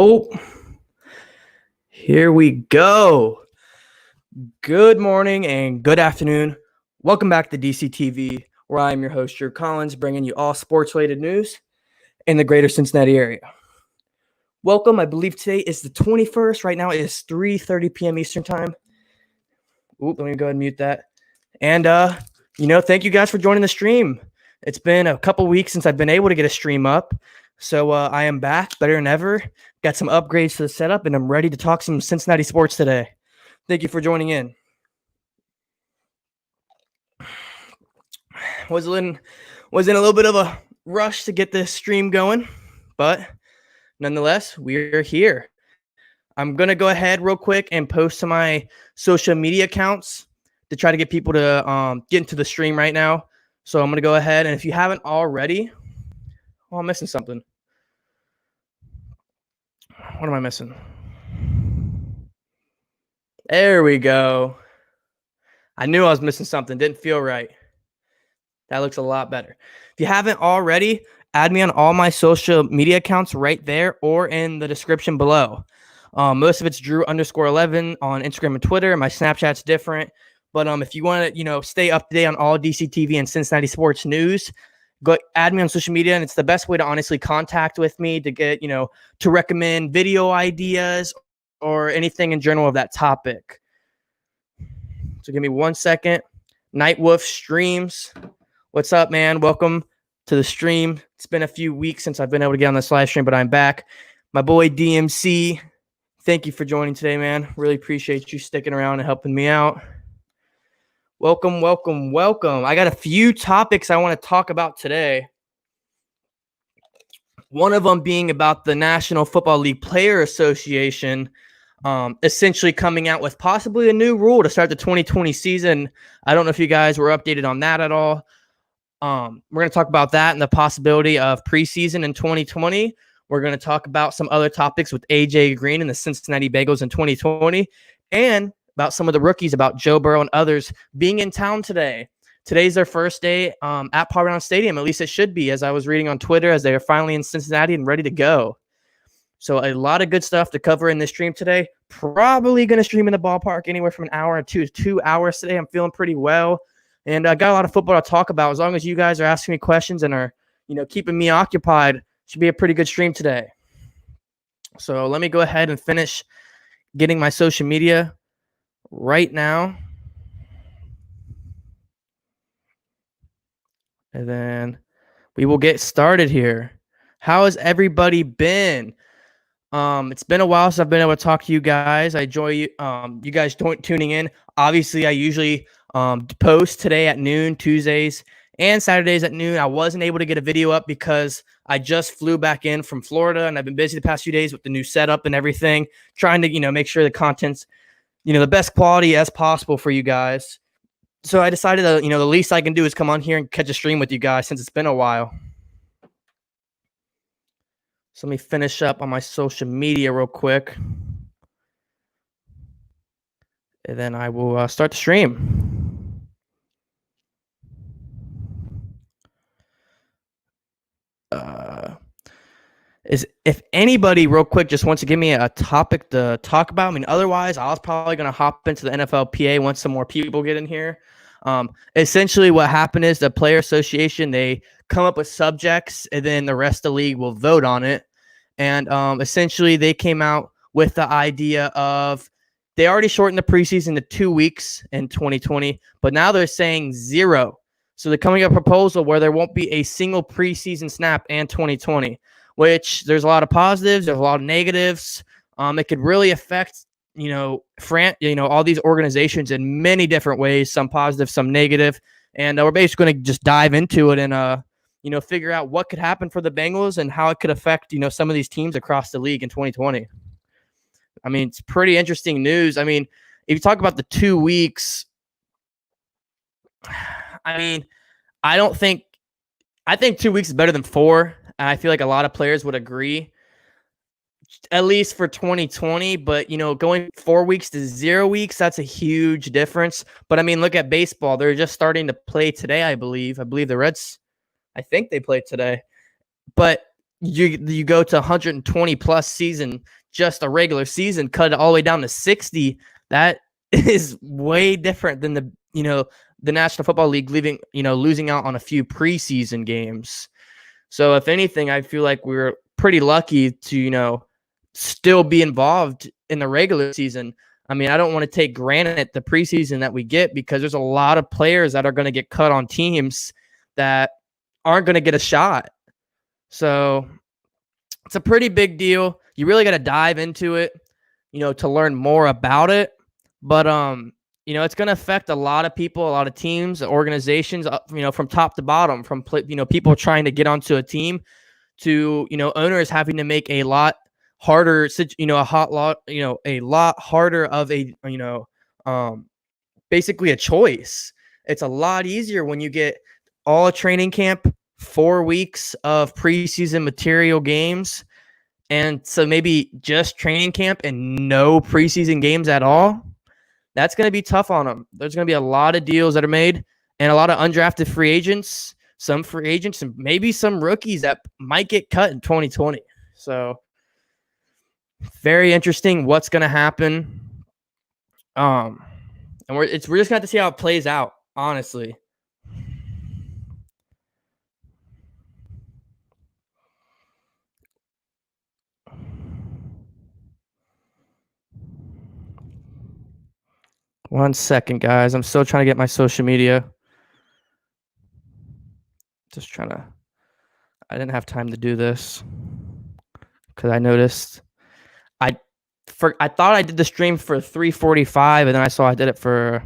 Oh, here we go. Good morning and good afternoon. Welcome back to DCTV, where I am your host, Drew Collins, bringing you all sports-related news in the greater Cincinnati area. Welcome. I believe today is the 21st. Right now it is 3:30 p.m. Eastern time. Let me go ahead and mute that. And, thank you guys for joining the stream. It's been a couple weeks since I've been able to get a stream up. So I am back better than ever. Got some upgrades to the setup, and I'm ready to talk some Cincinnati sports today. Thank you for joining in. Was in a little bit of a rush to get this stream going, but nonetheless, we're here. I'm going to go ahead real quick and post to my social media accounts to try to get people to get into the stream right now. So I'm going to go ahead, and if you haven't already, I'm missing something. What am I missing? There we go. I knew I was missing something. Didn't feel right. That looks a lot better. If you haven't already, add me on all my social media accounts right there or in the description below. Most of it's Drew_11 on Instagram and Twitter. My Snapchat's different. But if you want to, stay up to date on all DCTV and Cincinnati sports news, go add me on social media, and it's the best way to honestly contact with me to get, to recommend video ideas or anything in general of that topic. So give me 1 second. Nightwolf streams. What's up, man? Welcome to the stream. It's been a few weeks since I've been able to get on this live stream, but I'm back. My boy DMC, thank you for joining today, man. Really appreciate you sticking around and helping me out. Welcome, welcome, welcome. I got a few topics I want to talk about today. One of them being about the National Football League Player Association essentially coming out with possibly a new rule to start the 2020 season. I don't know if you guys were updated on that at all. We're going to talk about that and the possibility of preseason in 2020. We're going to talk about some other topics with AJ Green and the Cincinnati Bengals in 2020 and about some of the rookies, about Joe Burrow and others being in town today. Today's their first day at Paul Brown Stadium. At least it should be, as I was reading on Twitter, as they are finally in Cincinnati and ready to go. So a lot of good stuff to cover in this stream today. Probably going to stream in the ballpark anywhere from an hour to 2 hours today. I'm feeling pretty well. And I got a lot of football to talk about. As long as you guys are asking me questions and are, keeping me occupied, should be a pretty good stream today. So let me go ahead and finish getting my social media right now. And then we will get started here. How has everybody been? It's been a while since I've been able to talk to you guys. I enjoy you guys tuning in. Obviously, I usually post today at noon, Tuesdays and Saturdays at noon. I wasn't able to get a video up because I just flew back in from Florida, and I've been busy the past few days with the new setup and everything, trying to, make sure the content's, the best quality as possible for you guys. So I decided that, the least I can do is come on here and catch a stream with you guys since it's been a while. So let me finish up on my social media real quick. And then I will start the stream. If anybody real quick just wants to give me a topic to talk about, otherwise I was probably going to hop into the NFLPA once some more people get in here. Essentially what happened is the Player Association, they come up with subjects and then the rest of the league will vote on it. And essentially they came out with the idea of they already shortened the preseason to 2 weeks in 2020, but now they're saying 0. So they're coming up with a proposal where there won't be a single preseason snap in 2020, which there's a lot of positives, there's a lot of negatives. It could really affect, all these organizations in many different ways, some positive, some negative. And we're basically going to just dive into it and, figure out what could happen for the Bengals and how it could affect, some of these teams across the league in 2020. It's pretty interesting news. If you talk about the 2 weeks, I think 2 weeks is better than 4. And I feel like a lot of players would agree, at least for 2020. But, going 4 weeks to 0 weeks, that's a huge difference. But, look at baseball. They're just starting to play today, I believe. I believe the Reds, I think they played today. But you go to 120 plus season, just a regular season, cut it all the way down to 60. That is way different than the National Football League losing out on a few preseason games. So if anything, I feel like we're pretty lucky to still be involved in the regular season. I mean, I don't want to take granted the preseason that we get, because there's a lot of players that are going to get cut on teams that aren't going to get a shot. So it's a pretty big deal. You really got to dive into it, to learn more about it. But it's going to affect a lot of people, a lot of teams, organizations, from top to bottom, from people trying to get onto a team to owners having to make a lot harder, a lot harder of basically a choice. It's a lot easier when you get all a training camp, 4 weeks of preseason material games, and so maybe just training camp and no preseason games at all. That's going to be tough on them. There's going to be a lot of deals that are made and a lot of undrafted free agents, some free agents, and maybe some rookies that might get cut in 2020. So very interesting what's going to happen. And we're just going to have to see how it plays out, honestly. One second, guys. I'm still trying to get my social media. I didn't have time to do this because I noticed I thought I did the stream for 3:45, and then I saw I did it for,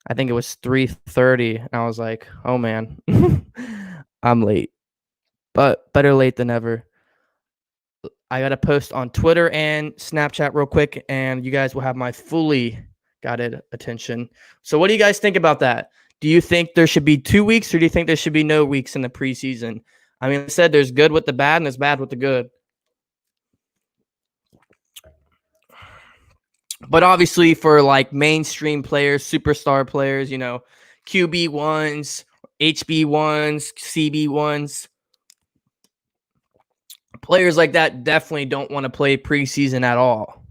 I think it was 3:30, and I was like, oh man, I'm late. But better late than never. I got to post on Twitter and Snapchat real quick, and you guys will have my fully guided attention. So what do you guys think about that? Do you think there should be 2 weeks, or do you think there should be no weeks in the preseason? I mean, I said there's good with the bad and there's bad with the good. But obviously for like mainstream players, superstar players, QB1s, HB1s, CB1s, players like that definitely don't want to play preseason at all.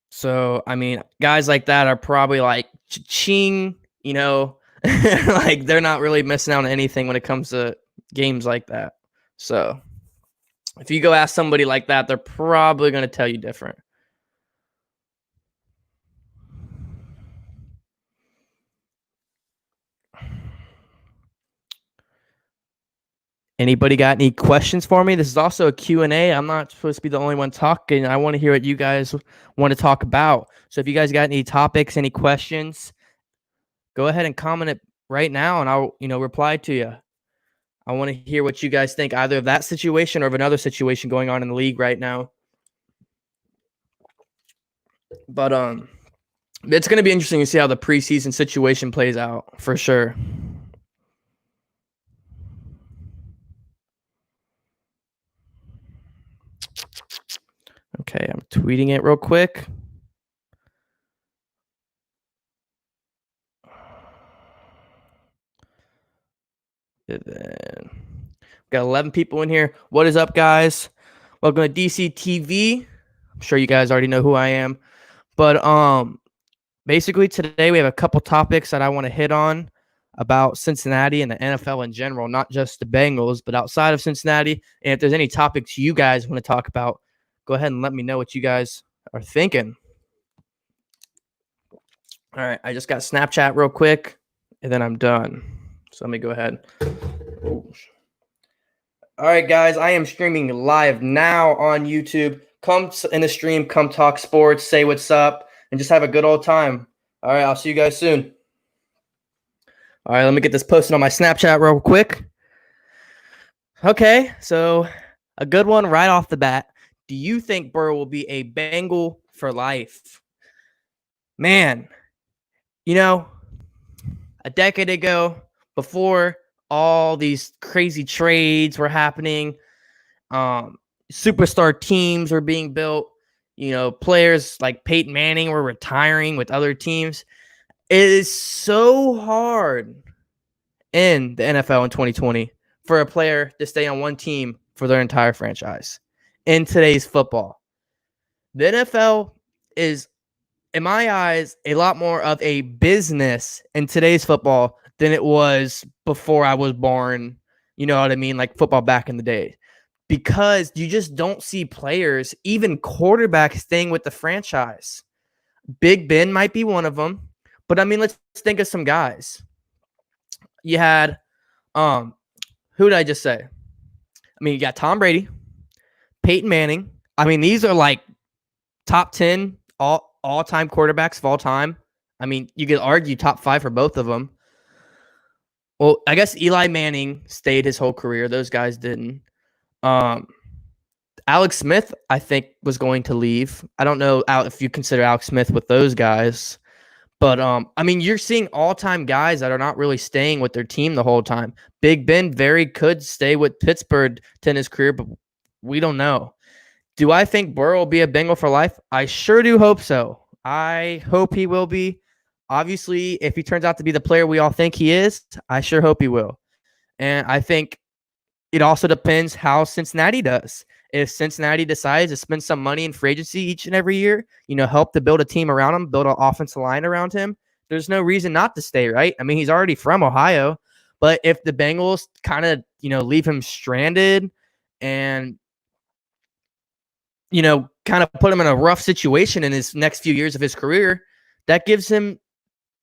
So, I mean, guys like that are probably like, ching, like they're not really missing out on anything when it comes to games like that. So if you go ask somebody like that, they're probably going to tell you different. Anybody got any questions for me? This is also a Q&A. I'm not supposed to be the only one talking. I want to hear what you guys want to talk about. So if you guys got any topics, any questions, go ahead and comment it right now, and I'll, reply to you. I want to hear what you guys think, either of that situation or of another situation going on in the league right now. But it's going to be interesting to see how the preseason situation plays out, for sure. Okay, I'm tweeting it real quick. And then got 11 people in here. What is up, guys? Welcome to DC TV. I'm sure you guys already know who I am. But basically today we have a couple topics that I want to hit on about Cincinnati and the NFL in general, not just the Bengals, but outside of Cincinnati. And if there's any topics you guys want to talk about, go ahead and let me know what you guys are thinking. All right, I just got Snapchat real quick, and then I'm done. So let me go ahead. Ooh. All right, guys, I am streaming live now on YouTube. Come in the stream, come talk sports, say what's up, and just have a good old time. All right, I'll see you guys soon. All right, let me get this posted on my Snapchat real quick. Okay, so a good one right off the bat. Do you think Burrow will be a Bengal for life? Man, a decade ago, before all these crazy trades were happening, superstar teams were being built, players like Peyton Manning were retiring with other teams. It is so hard in the NFL in 2020 for a player to stay on one team for their entire franchise in today's football. The NFL is, in my eyes, a lot more of a business in today's football than it was before I was born. You know what I mean? Like football back in the day. Because you just don't see players, even quarterbacks, staying with the franchise. Big Ben might be one of them. But, I mean, let's think of some guys. You had, who did I just say? I mean, you got Tom Brady, Peyton Manning. I mean, these are like top 10 all-time quarterbacks of all time. I mean, you could argue top 5 for both of them. Well, I guess Eli Manning stayed his whole career. Those guys didn't. Alex Smith, I think, was going to leave. I don't know if you consider Alex Smith with those guys. But, I mean, you're seeing all-time guys that are not really staying with their team the whole time. Big Ben could stay with Pittsburgh to end his career, but we don't know. Do I think Burrow will be a Bengal for life? I sure do hope so. I hope he will be. Obviously, if he turns out to be the player we all think he is, I sure hope he will. And I think it also depends how Cincinnati does. If Cincinnati decides to spend some money in free agency each and every year, help to build a team around him, build an offensive line around him, there's no reason not to stay, right? I mean, he's already from Ohio. But if the Bengals kind of, leave him stranded and, kind of put him in a rough situation in his next few years of his career, that gives him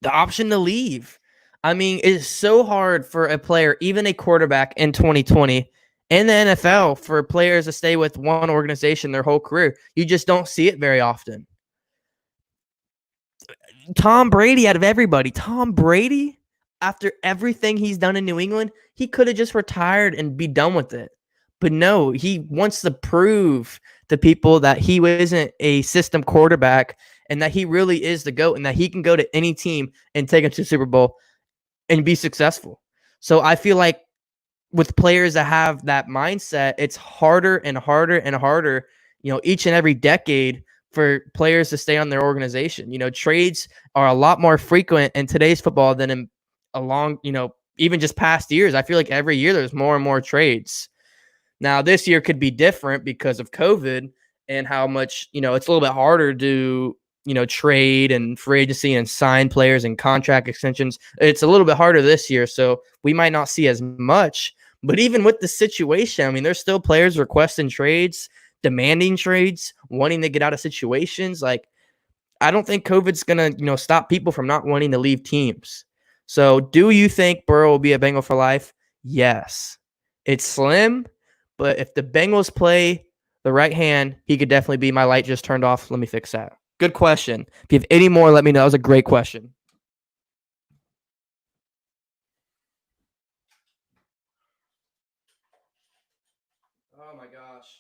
the option to leave. I mean, it's so hard for a player, even a quarterback in 2020 in the NFL, for players to stay with one organization their whole career. You just don't see it very often. Tom Brady, out of everybody, Tom Brady, after everything he's done in New England, he could have just retired and be done with it. But no, he wants to prove to people that he isn't a system quarterback and that he really is the GOAT and that he can go to any team and take them to the Super Bowl and be successful. So I feel like with players that have that mindset, it's harder and harder and harder, each and every decade for players to stay on their organization. Trades are a lot more frequent in today's football than in even just past years. I feel like every year there's more and more trades. Now, this year could be different because of COVID and how much, it's a little bit harder to, trade and free agency and sign players and contract extensions. It's a little bit harder this year, so we might not see as much. But even with the situation, I mean, there's still players requesting trades, demanding trades, wanting to get out of situations. Like, I don't think COVID's going to, stop people from not wanting to leave teams. So do you think Burrow will be a Bengal for life? Yes. It's slim. But if the Bengals play the right hand, he could definitely be. My light just turned off. Let me fix that. Good question. If you have any more, let me know. That was a great question. Oh, my gosh.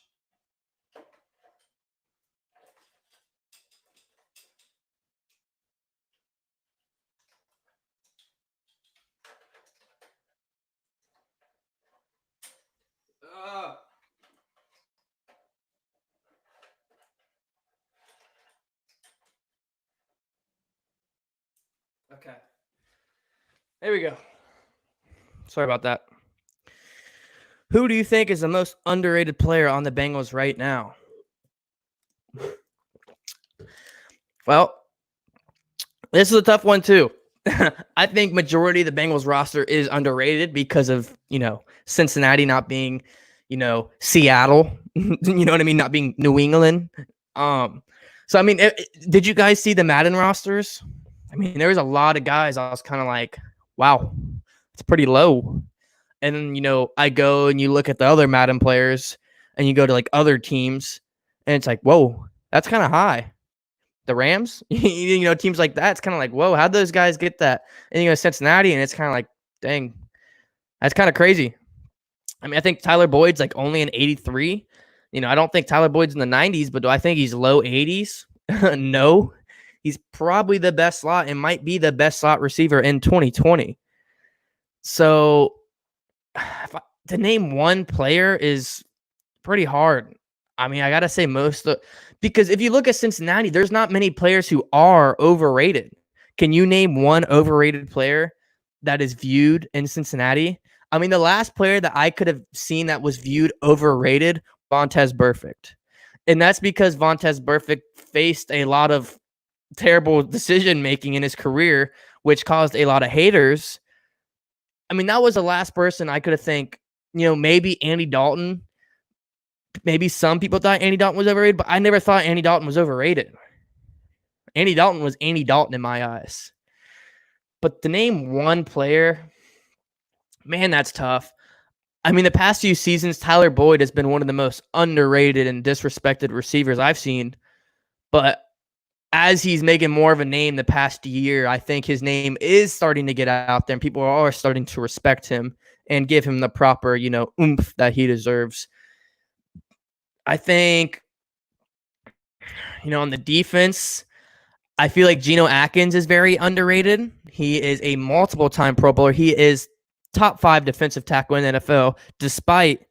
Okay. There we go. Sorry about that. Who do you think is the most underrated player on the Bengals right now? Well, this is a tough one too. I think majority of the Bengals roster is underrated because of, Cincinnati not being, Seattle, you know what I mean? Not being New England. So, I mean, did you guys see the Madden rosters? I mean, there was a lot of guys. I was kind of like, wow, it's pretty low. And then, I go and you look at the other Madden players and you go to like other teams and it's like, whoa, that's kind of high. The Rams, teams like that, it's kind of like, whoa, how'd those guys get that? And Cincinnati, and it's kind of like, dang, that's kind of crazy. I mean, I think Tyler Boyd's like only an 83. I don't think Tyler Boyd's in the 90s, but do I think he's low 80s? No. He's probably the best slot and might be the best slot receiver in 2020. So to name one player is pretty hard. I mean, I got to say because if you look at Cincinnati, there's not many players who are overrated. Can you name one overrated player? that is viewed in Cincinnati. I mean, the last player that I could have seen that was viewed overrated, Vontaze Burfict. And that's because Vontaze Burfict faced a lot of terrible decision making in his career, which caused a lot of haters. I mean, that was the last person I could have think, maybe Andy Dalton. Maybe some people thought Andy Dalton was overrated, but I never thought Andy Dalton was overrated. Andy Dalton was Andy Dalton in my eyes. But to name one player, man, that's tough. I mean, the past few seasons, Tyler Boyd has been one of the most underrated and disrespected receivers I've seen. But as he's making more of a name the past year, I think his name is starting to get out there and people are starting to respect him and give him the proper, oomph that he deserves. I think, on the defense, I feel like Geno Atkins is very underrated. He is a multiple-time Pro Bowler. He is top 5 defensive tackle in the NFL, despite,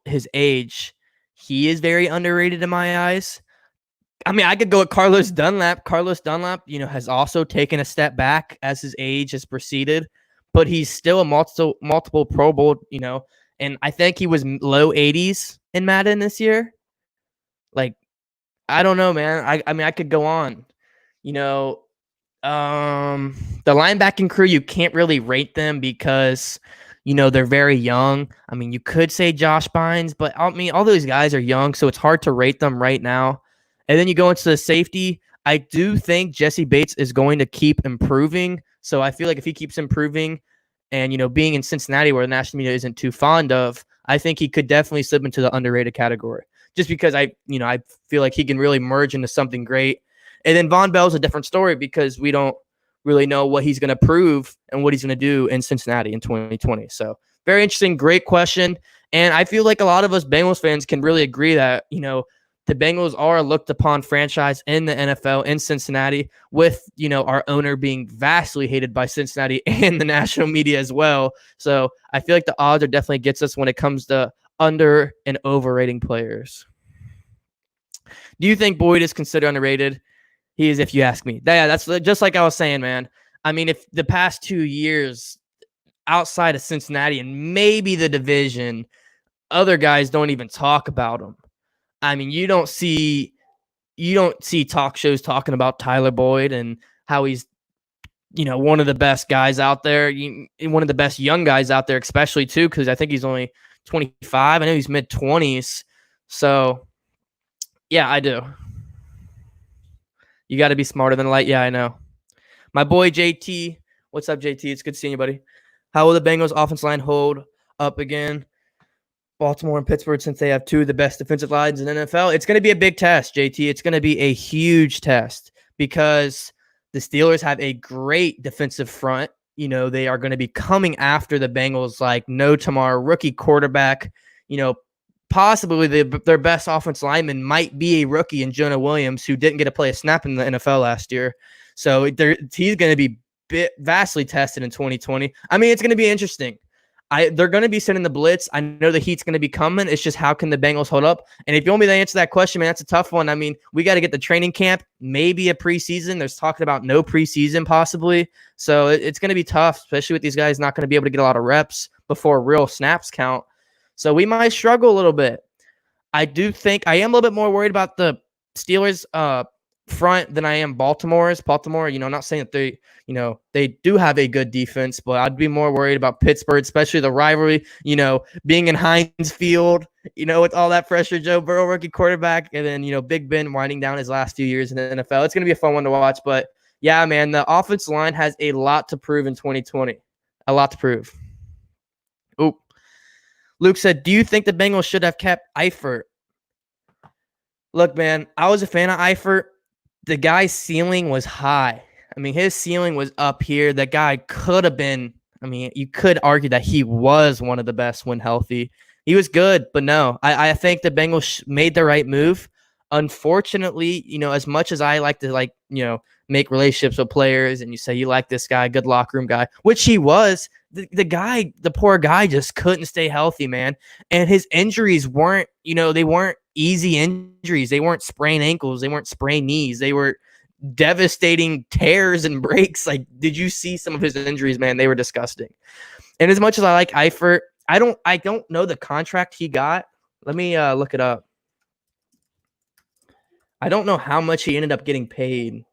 his age. He is very underrated in my eyes. I mean, I could go with Carlos Dunlap. Carlos Dunlap, has also taken a step back as his age has proceeded, but he's still a multiple Pro Bowl, and I think he was low 80s in Madden this year. Like, I don't know, man. I mean, I could go on. The linebacking crew, you can't really rate them because, they're very young. I mean, you could say Josh Bynes, but I mean, all those guys are young, so it's hard to rate them right now. And then you go into the safety. I do think Jesse Bates is going to keep improving. So I feel like if he keeps improving and, being in Cincinnati where the national media isn't too fond of, I think he could definitely slip into the underrated category just because I feel like he can really merge into something great. And then Von Bell's a different story because we don't really know what he's going to prove and what he's going to do in Cincinnati in 2020. So very interesting. Great question. And I feel like a lot of us Bengals fans can really agree that, the Bengals are a looked upon franchise in the NFL in Cincinnati with, our owner being vastly hated by Cincinnati and the national media as well. So I feel like the odds are definitely against us when it comes to under and overrating players. Do you think Boyd is considered underrated? He is, if you ask me. Yeah, that's just like I was saying, man. I mean, if the past 2 years outside of Cincinnati and maybe the division, other guys don't even talk about him. I mean, you don't see talk shows talking about Tyler Boyd and how he's, one of the best guys out there, one of the best young guys out there, especially too, because I think he's only 25. I know he's mid-20s. So, yeah, I do. You got to be smarter than light. Yeah, I know. My boy JT. What's up, JT? It's good seeing you, buddy. How will the Bengals offense line hold up again? Baltimore and Pittsburgh, since they have 2 of the best defensive lines in the NFL. It's going to be a big test, JT. It's going to be a huge test because the Steelers have a great defensive front. They are going to be coming after the Bengals like no tomorrow. Rookie quarterback, possibly their best offensive lineman might be a rookie in Jonah Williams, who didn't get to play a snap in the NFL last year. So he's going to be vastly tested in 2020. I mean, it's going to be interesting. They're going to be sending the blitz. I know the heat's going to be coming. It's just how can the Bengals hold up? And if you want me to answer that question, man, that's a tough one. I mean, we got to get the training camp, maybe a preseason. There's talking about no preseason possibly. So it's going to be tough, especially with these guys not going to be able to get a lot of reps before real snaps count. So we might struggle a little bit. I do think I am a little bit more worried about the Steelers front than I am Baltimore's. Baltimore, not saying that they do have a good defense, but I'd be more worried about Pittsburgh, especially the rivalry, being in Heinz Field, with all that pressure, Joe Burrow, rookie quarterback, and then, Big Ben winding down his last few years in the NFL. It's going to be a fun one to watch, but yeah, man, the offensive line has a lot to prove in 2020. A lot to prove. Oh, Luke said, do you think the Bengals should have kept Eifert? Look, man, I was a fan of Eifert. The guy's ceiling was high. I mean, his ceiling was up here. That guy could have been, you could argue that he was one of the best when healthy. He was good, but no, I think the Bengals made the right move. Unfortunately, as much as I like to make relationships with players and you say you like this guy, good locker room guy, which he was, the poor guy just couldn't stay healthy, man. And his injuries weren't, they weren't easy injuries. They weren't sprained ankles. They weren't sprained knees. They were devastating tears and breaks. Like, did you see some of his injuries, man? They were disgusting. And as much as I like Eifert, I don't know the contract he got. Let me look it up. I don't know how much he ended up getting paid.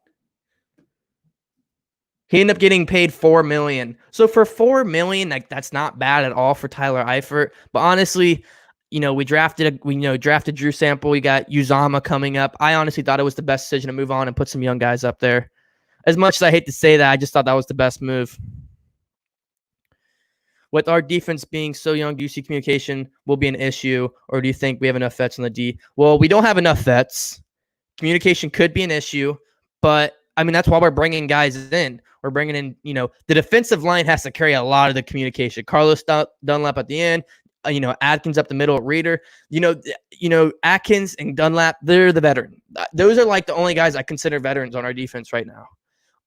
He ended up getting paid $4 million. So for $4 million, like, that's not bad at all for Tyler Eifert. But honestly, we drafted Drew Sample. We got Uzama coming up. I honestly thought it was the best decision to move on and put some young guys up there. As much as I hate to say that, I just thought that was the best move. With our defense being so young, do you see communication will be an issue, or do you think we have enough vets on the D? Well, we don't have enough vets. Communication could be an issue, but I mean, that's why we're bringing guys in. We're bringing in, the defensive line has to carry a lot of the communication. Carlos Dunlap at the end, Atkins up the middle at Reader. Atkins and Dunlap, they're the veteran. Those are like the only guys I consider veterans on our defense right now.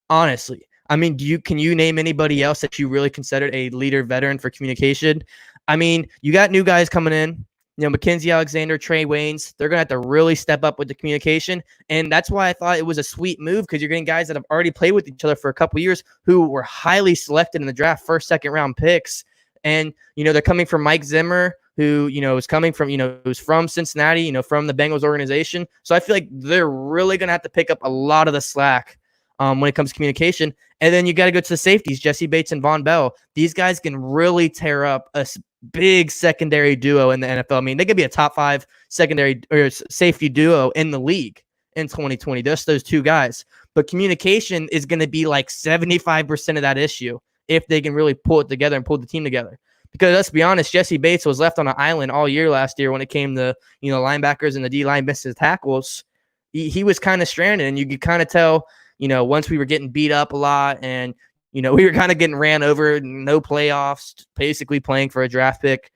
Honestly. I mean, can you name anybody else that you really considered a leader veteran for communication? I mean, you got new guys coming in. Mackenzie Alexander, Trey Waynes, they're going to have to really step up with the communication. And that's why I thought it was a sweet move, because you're getting guys that have already played with each other for a couple of years who were highly selected in the draft, first, second round picks. And, they're coming from Mike Zimmer, who, is coming from, who's from Cincinnati, from the Bengals organization. So I feel like they're really going to have to pick up a lot of the slack when it comes to communication. And then you got to go to the safeties, Jesse Bates and Von Bell. These guys can really tear up a big secondary duo in the NFL. I mean, they could be a top 5 secondary or safety duo in the league in 2020, just those two guys. But communication is going to be like 75% of that issue if they can really pull it together and pull the team together. Because let's be honest, Jesse Bates was left on an island all year last year when it came to, linebackers and the D-line misses tackles. He was kind of stranded, and you could kind of tell, once we were getting beat up a lot and, we were kind of getting ran over, no playoffs, basically playing for a draft pick.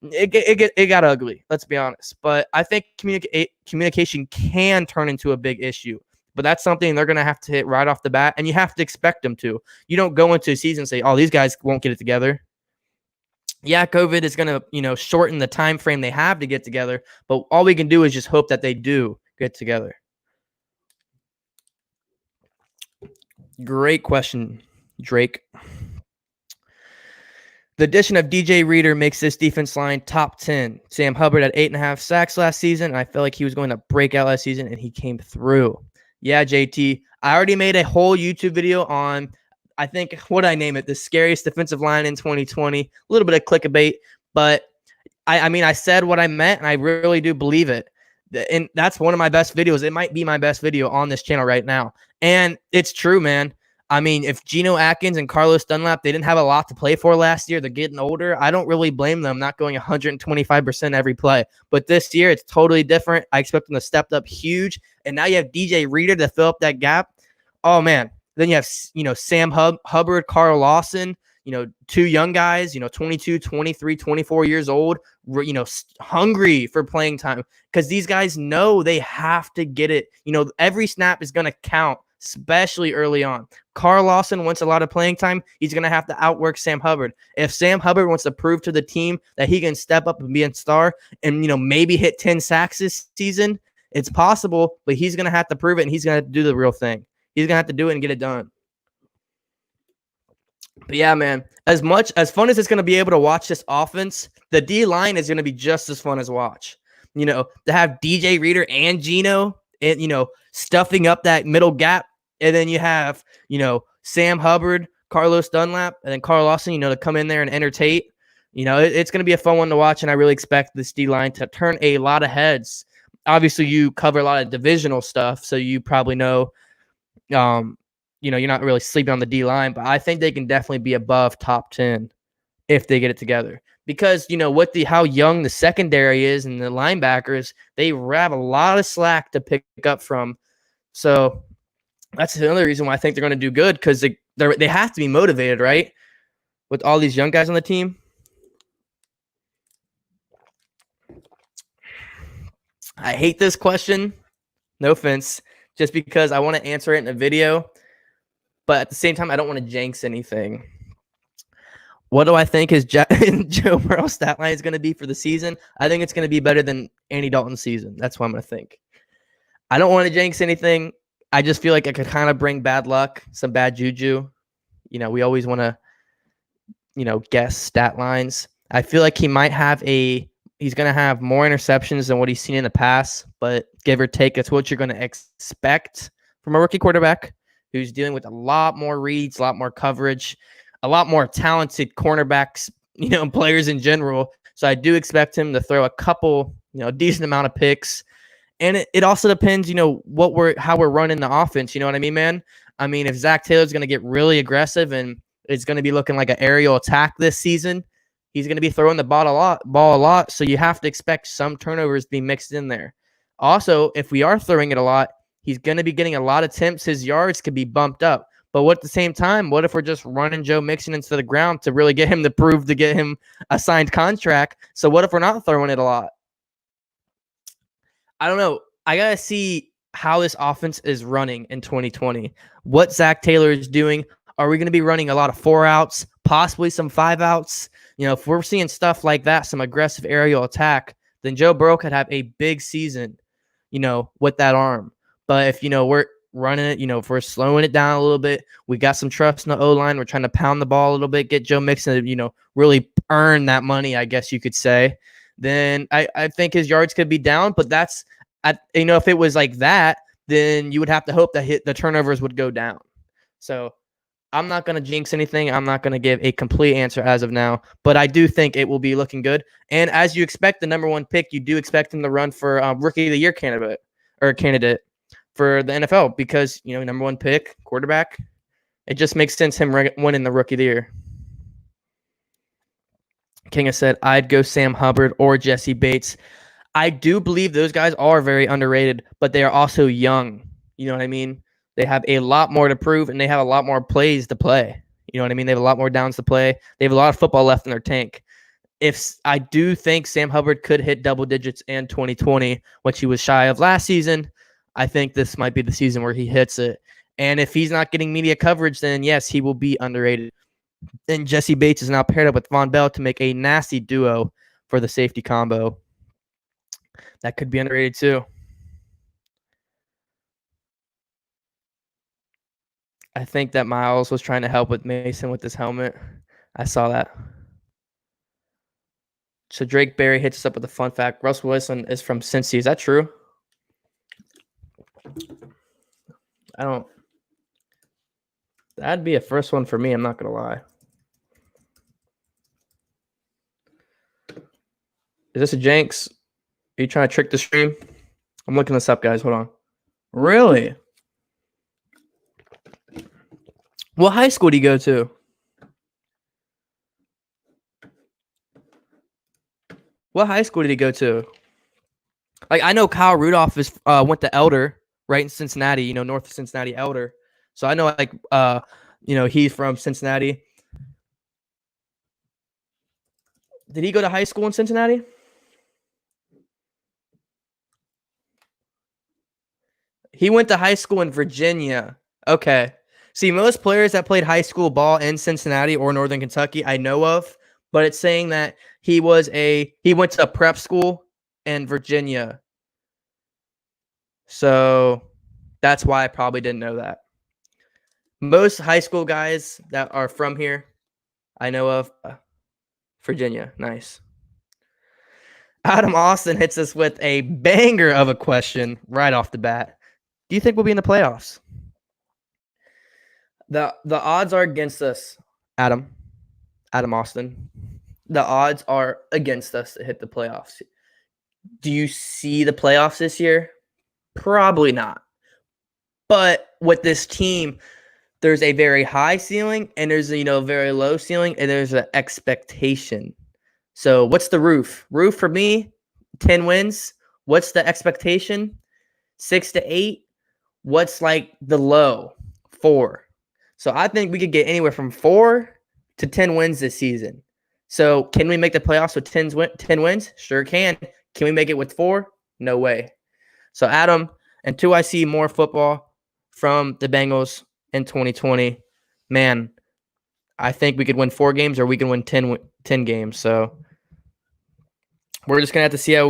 It got ugly, let's be honest. But I think communication can turn into a big issue. But that's something they're going to have to hit right off the bat, and you have to expect them to. You don't go into a season and say, oh, these guys won't get it together. Yeah, COVID is going to, shorten the time frame they have to get together. But all we can do is just hope that they do get together. Great question, Drake. The addition of DJ Reader makes this defense line top 10. Sam Hubbard had 8.5 sacks last season, and I felt like he was going to break out last season, and he came through. Yeah, JT. I already made a whole YouTube video on, I think, what did I name it? The scariest defensive line in 2020. A little bit of clickbait, but I mean, I said what I meant, and I really do believe it. And that's one of my best videos. It might be my best video on this channel right now. And it's true, man. I mean, if Geno Atkins and Carlos Dunlap, they didn't have a lot to play for last year. They're getting older. I don't really blame them not going 125% every play. But this year, it's totally different. I expect them to step up huge. And now you have DJ Reader to fill up that gap. Oh, man. Then you have, Sam Hubbard, Carl Lawson, two young guys, 22, 23, 24 years old, hungry for playing time, because these guys know they have to get it. Every snap is going to count, especially early on. Carl Lawson wants a lot of playing time. He's going to have to outwork Sam Hubbard. If Sam Hubbard wants to prove to the team that he can step up and be a star and, maybe hit 10 sacks this season, it's possible, but he's going to have to prove it, and he's going to have to do the real thing. He's going to have to do it and get it done. But yeah, man, as fun as it's going to be able to watch this offense, the D-line is going to be just as fun as watch. To have DJ Reader and Geno, and, stuffing up that middle gap. And then you have, Sam Hubbard, Carlos Dunlap, and then Carl Lawson, to come in there and entertain. It's going to be a fun one to watch, and I really expect this D-line to turn a lot of heads. Obviously, you cover a lot of divisional stuff, so you probably know, you're not really sleeping on the D-line, but I think they can definitely be above top 10 if they get it together. Because, how young the secondary is and the linebackers, they have a lot of slack to pick up from. So that's another reason why I think they're going to do good, because they have to be motivated, right? With all these young guys on the team. I hate this question. No offense. Just because I want to answer it in a video. But at the same time, I don't want to jinx anything. What do I think his Joe Burrow's stat line is going to be for the season? I think it's going to be better than Andy Dalton's season. That's what I'm going to think. I don't want to jinx anything. I just feel like it could kind of bring bad luck, some bad juju. We always want to, guess stat lines. I feel like he's going to have more interceptions than what he's seen in the past, but give or take, that's what you're going to expect from a rookie quarterback who's dealing with a lot more reads, a lot more coverage, a lot more talented cornerbacks, players in general. So I do expect him to throw a couple, a decent amount of picks. And it also depends, how we're running the offense. You know what I mean, man? I mean, if Zach Taylor's going to get really aggressive and it's going to be looking like an aerial attack this season, he's going to be throwing the ball a lot. So you have to expect some turnovers to be mixed in there. Also, if we are throwing it a lot, he's going to be getting a lot of attempts. His yards could be bumped up. But at the same time, what if we're just running Joe Mixon into the ground to really get him to get him a signed contract? So what if we're not throwing it a lot? I don't know. I got to see how this offense is running in 2020. What Zach Taylor is doing. Are we going to be running a lot of 4 outs, possibly some 5 outs? If we're seeing stuff like that, some aggressive aerial attack, then Joe Burrow could have a big season, with that arm. But if, we're running it, if we're slowing it down a little bit, we got some trust in the O-line. We're trying to pound the ball a little bit, get Joe Mixon to, really earn that money, I guess you could say. Then I think his yards could be down, but that's, if it was like that, then you would have to hope that the turnovers would go down. So I'm not going to jinx anything. I'm not going to give a complete answer as of now, but I do think it will be looking good. And as you expect the number 1 pick, you do expect him to run for Rookie of the Year candidate for the NFL because, number 1 pick, quarterback. It just makes sense him winning the Rookie of the Year. Kanga said, I'd go Sam Hubbard or Jesse Bates. I do believe those guys are very underrated, but they are also young. You know what I mean? They have a lot more to prove, and they have a lot more plays to play. You know what I mean? They have a lot more downs to play. They have a lot of football left in their tank. I do think Sam Hubbard could hit double digits in 2020, which he was shy of last season. I think this might be the season where he hits it. And if he's not getting media coverage, then yes, he will be underrated. And Jesse Bates is now paired up with Von Bell to make a nasty duo for the safety combo. That could be underrated too. I think that Miles was trying to help with Mason with his helmet. I saw that. So Drake Berry hits us up with a fun fact. Russell Wilson is from Cincy. Is that true? That'd be a first one for me. I'm not going to lie. Is this a Jenks? Are you trying to trick the stream? I'm looking this up, guys. Hold on. Really? What high school do you go to? What high school did he go to? Like, I know Kyle Rudolph went to Elder, right in Cincinnati, north of Cincinnati, Elder. So I know, he's from Cincinnati. Did he go to high school in Cincinnati? He went to high school in Virginia. Okay. See, most players that played high school ball in Cincinnati or Northern Kentucky, I know of, but it's saying that he went to a prep school in Virginia. So that's why I probably didn't know that. Most high school guys that are from here, I know of Virginia. Nice. Adam Austin hits us with a banger of a question right off the bat. Do you think we'll be in the playoffs? The odds are against us, Adam Austin. The odds are against us to hit the playoffs. Do you see the playoffs this year? Probably not. But with this team, there's a very high ceiling and there's a very low ceiling and there's an expectation. So what's the roof? Roof for me, 10 wins. What's the expectation? 6 to 8. What's like the low? 4. So I think we could get anywhere from 4 to 10 wins this season. So can we make the playoffs with 10 wins? Sure can. Can we make it with 4? No way. So Adam, until I see more football from the Bengals in 2020, man, I think we could win 4 games or we can win 10 games. So we're just going to have to see how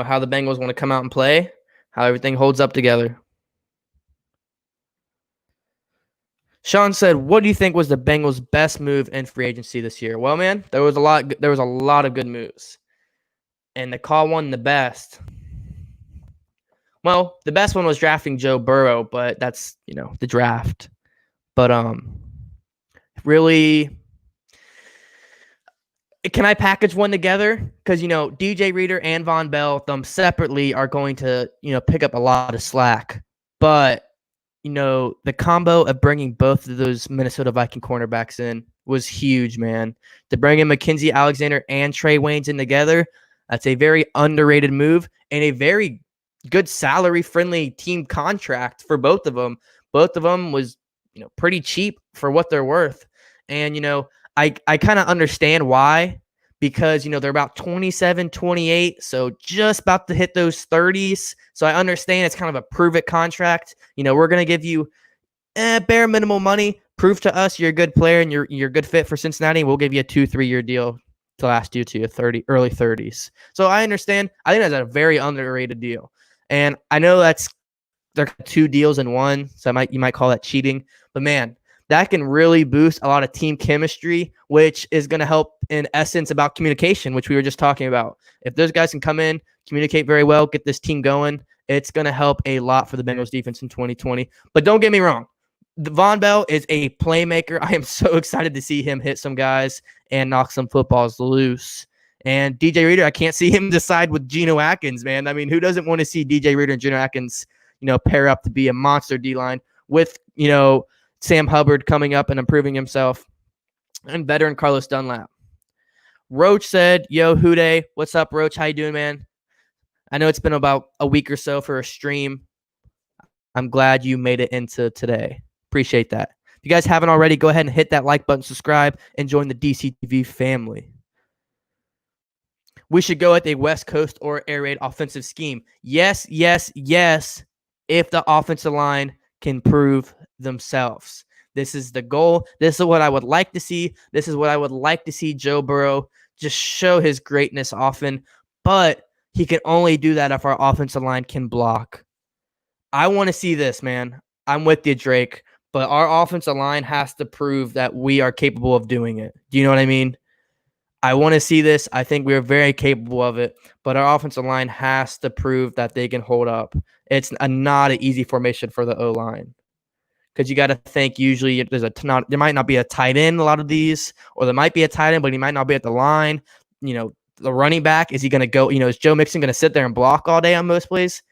how the Bengals want to come out and play, how everything holds up together. Sean said, "What do you think was the Bengals' best move in free agency this year?" Well, man, there was a lot. There was a lot of good moves, and the call one the best. Well, the best one was drafting Joe Burrow, but that's the draft. But really, can I package one together? Because DJ Reader and Von Bell, them separately, are going to pick up a lot of slack. But the combo of bringing both of those Minnesota Viking cornerbacks in was huge, man. To bring in Mackenzie Alexander and Trey Waynes in together, that's a very underrated move and a very good salary-friendly team contract for both of them. Both of them was, pretty cheap for what they're worth. And, I kind of understand why, because, they're about 27, 28, so just about to hit those 30s. So I understand it's kind of a prove-it contract. We're going to give you bare minimal money. Prove to us you're a good player and you're a good fit for Cincinnati. We'll give you a 2-3 year deal to last you to your early 30s. So I understand. I think that's a very underrated deal. And I know they're 2 deals in one, so you might call that cheating. But, man, that can really boost a lot of team chemistry, which is going to help in essence about communication, which we were just talking about. If those guys can come in, communicate very well, get this team going, it's going to help a lot for the Bengals defense in 2020. But don't get me wrong. Von Bell is a playmaker. I am so excited to see him hit some guys and knock some footballs loose. And DJ Reader, I can't see him decide with Geno Atkins, man. I mean, who doesn't want to see DJ Reader and Geno Atkins, pair up to be a monster D-line with, Sam Hubbard coming up and improving himself, and veteran Carlos Dunlap. Roach said, "Yo, Houday, what's up, Roach? How you doing, man? I know it's been about a week or so for a stream. I'm glad you made it into today. Appreciate that. If you guys haven't already, go ahead and hit that like button, subscribe, and join the DCTV family. We should go with a West Coast or air raid offensive scheme. Yes, yes, yes, if the offensive line can prove themselves. This is the goal. This is what I would like to see. This is what I would like to see Joe Burrow just show his greatness often, but he can only do that if our offensive line can block. I want to see this, man. I'm with you, Drake, but our offensive line has to prove that we are capable of doing it. Do you know what I mean? I want to see this. I think we're very capable of it, but our offensive line has to prove that they can hold up. It's not an easy formation for the O-line, because you got to think usually there might not be a tight end a lot of these, or there might be a tight end, but he might not be at the line. The running back, is he going to go, is Joe Mixon going to sit there and block all day on most plays?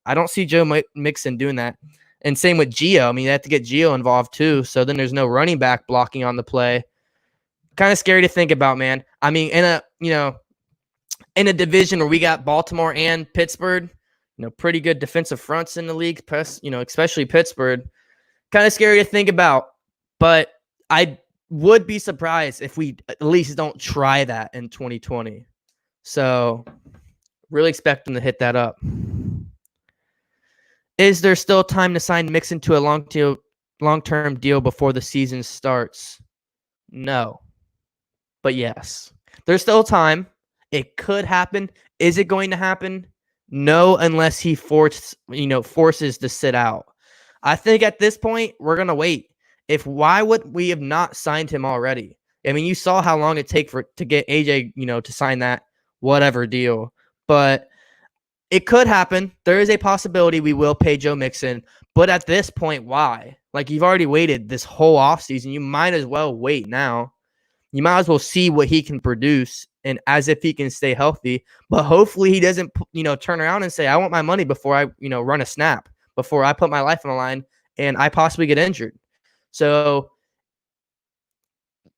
I don't see Joe Mixon doing that. And same with Gio. I mean, you have to get Gio involved too, so then there's no running back blocking on the play. Kind of scary to think about, man. I mean, in a division where we got Baltimore and Pittsburgh, pretty good defensive fronts in the league, especially Pittsburgh. Kind of scary to think about, but I would be surprised if we at least don't try that in 2020. So really expect them to hit that up. Is there still time to sign Mixon to a long-term deal before the season starts? No. But yes, there's still time. It could happen. Is it going to happen? No, unless he forces to sit out. I think at this point, we're going to wait. Why would we have not signed him already? I mean, you saw how long it take to get AJ, to sign that whatever deal. But it could happen. There is a possibility we will pay Joe Mixon. But at this point, why? Like, you've already waited this whole offseason. You might as well wait now. You might as well see what he can produce, and as if he can stay healthy. But hopefully he doesn't, turn around and say, I want my money before I, run a snap, before I put my life on the line and I possibly get injured. So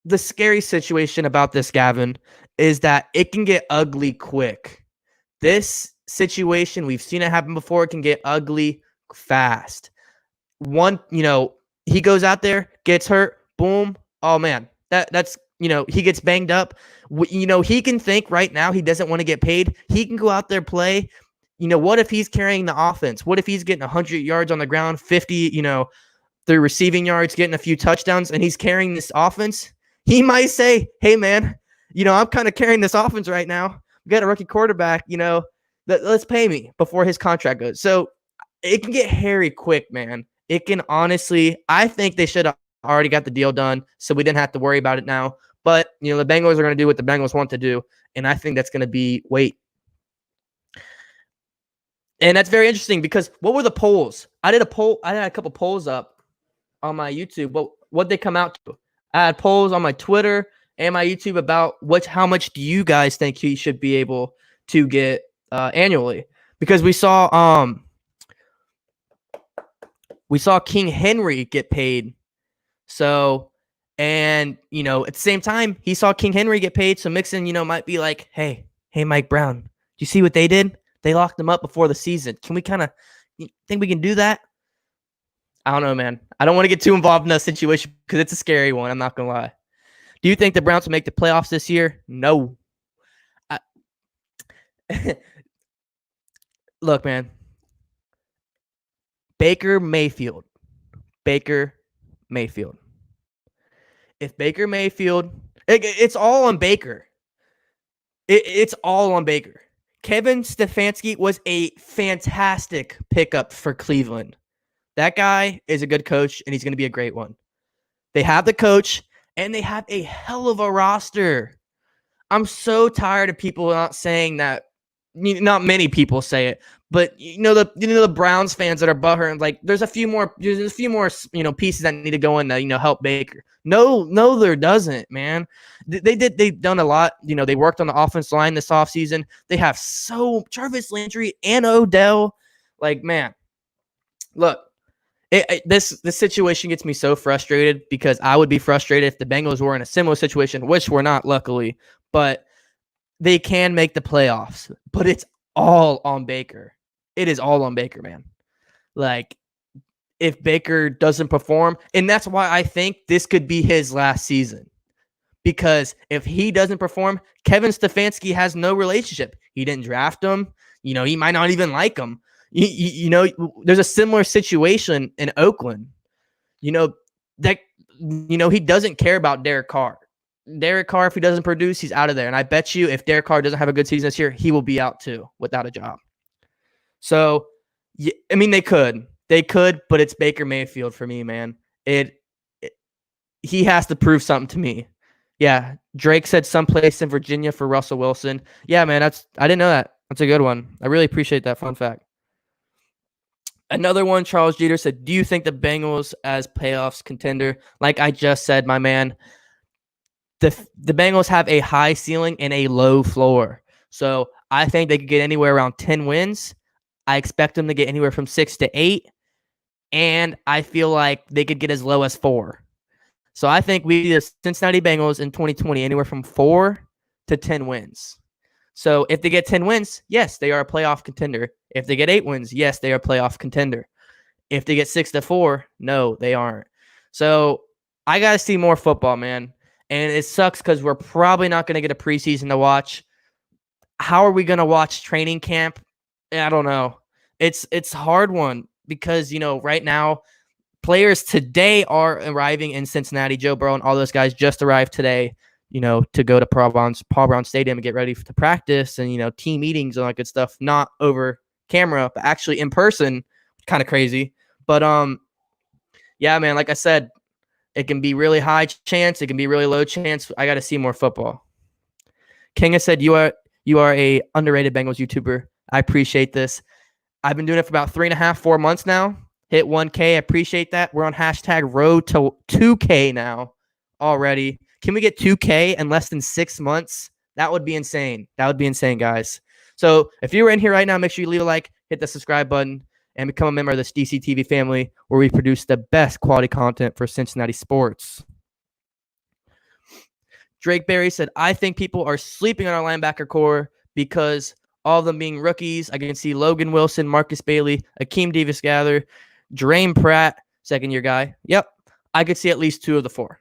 the scary situation about this, Gavin, is that it can get ugly quick. This situation, we've seen it happen before. It can get ugly fast. He goes out there, gets hurt, boom. Oh man, that's, he gets banged up. He can think right now he doesn't want to get paid. He can go out there, play. What if he's carrying the offense? What if he's getting 100 yards on the ground, 50, through receiving yards, getting a few touchdowns, and he's carrying this offense? He might say, hey, man, I'm kind of carrying this offense right now. We got a rookie quarterback, let's pay me before his contract goes. So it can get hairy quick, man. It can honestly, I think they should have already got the deal done, so we didn't have to worry about it now. But, the Bengals are going to do what the Bengals want to do, and I think that's going to be wait. And that's very interesting because what were the polls? I did a poll. I had a couple polls up on my YouTube. What'd they come out to? I had polls on my Twitter and my YouTube about how much do you guys think he should be able to get annually? Because we saw King Henry get paid. So, and at the same time, he saw King Henry get paid. So Mixon, might be like, hey, Mike Brown, do you see what they did? They locked him up before the season. Can we think we can do that? I don't know, man. I don't want to get too involved in that situation because it's a scary one. I'm not going to lie. Do you think the Browns will make the playoffs this year? No. Look, man. Baker Mayfield. If Baker Mayfield, it's all on Baker. It's all on Baker. Kevin Stefanski was a fantastic pickup for Cleveland. That guy is a good coach, and he's going to be a great one. They have the coach, and they have a hell of a roster. I'm so tired of people not saying that. Not many people say it, but the Browns fans that are butthurt, and like there's a few more pieces that need to go in to help Baker. No, there doesn't, man. They've done a lot. They worked on the offensive line this offseason. They have Jarvis Landry and Odell. Like, man, look. This situation gets me so frustrated because I would be frustrated if the Bengals were in a similar situation, which we're not, luckily. But they can make the playoffs. But it's all on Baker. It is all on Baker, man. Like, if Baker doesn't perform, and that's why I think this could be his last season. Because if he doesn't perform, Kevin Stefanski has no relationship. He didn't draft him. He might not even like him. There's a similar situation in Oakland. He doesn't care about Derek Carr. Derek Carr, if he doesn't produce, he's out of there. And I bet you if Derek Carr doesn't have a good season this year, he will be out too without a job. So, they could, but it's Baker Mayfield for me, man. He has to prove something to me. Yeah, Drake said someplace in Virginia for Russell Wilson. Yeah, man, I didn't know that. That's a good one. I really appreciate that fun fact. Another one, Charles Jeter said, do you think the Bengals as playoffs contender? Like I just said, my man, the Bengals have a high ceiling and a low floor. So I think they could get anywhere around 10 wins. I expect them to get anywhere from 6 to 8. And I feel like they could get as low as 4. So I think we the Cincinnati Bengals in 2020 anywhere from 4 to 10 wins. So if they get 10 wins, yes, they are a playoff contender. If they get 8 wins, yes, they are a playoff contender. If they get 6 to 4, no, they aren't. So I got to see more football, man. And it sucks because we're probably not going to get a preseason to watch. How are we going to watch training camp? I don't know. It's a hard one because, right now, players today are arriving in Cincinnati. Joe Burrow and all those guys just arrived today. To go to Paul Brown Stadium and get ready to practice and, team meetings and all that good stuff, not over camera, but actually in person. Kind of crazy. But, yeah, man, like I said, it can be really high chance. It can be really low chance. I got to see more football. Kanga said, you are a underrated Bengals YouTuber. I appreciate this. I've been doing it for about 3.5, 4 months now. Hit 1K. I appreciate that. We're on hashtag road to 2K now already. Can we get 2K in less than 6 months? That would be insane. That would be insane, guys. So if you're in here right now, make sure you leave a like, hit the subscribe button, and become a member of this DCTV family where we produce the best quality content for Cincinnati sports. Drake Berry said, I think people are sleeping on our linebacker core because all of them being rookies. I can see Logan Wilson, Marcus Bailey, Akeem Davis-Gather, Jermaine Pratt, second-year guy. Yep, I could see at least 2 of the 4.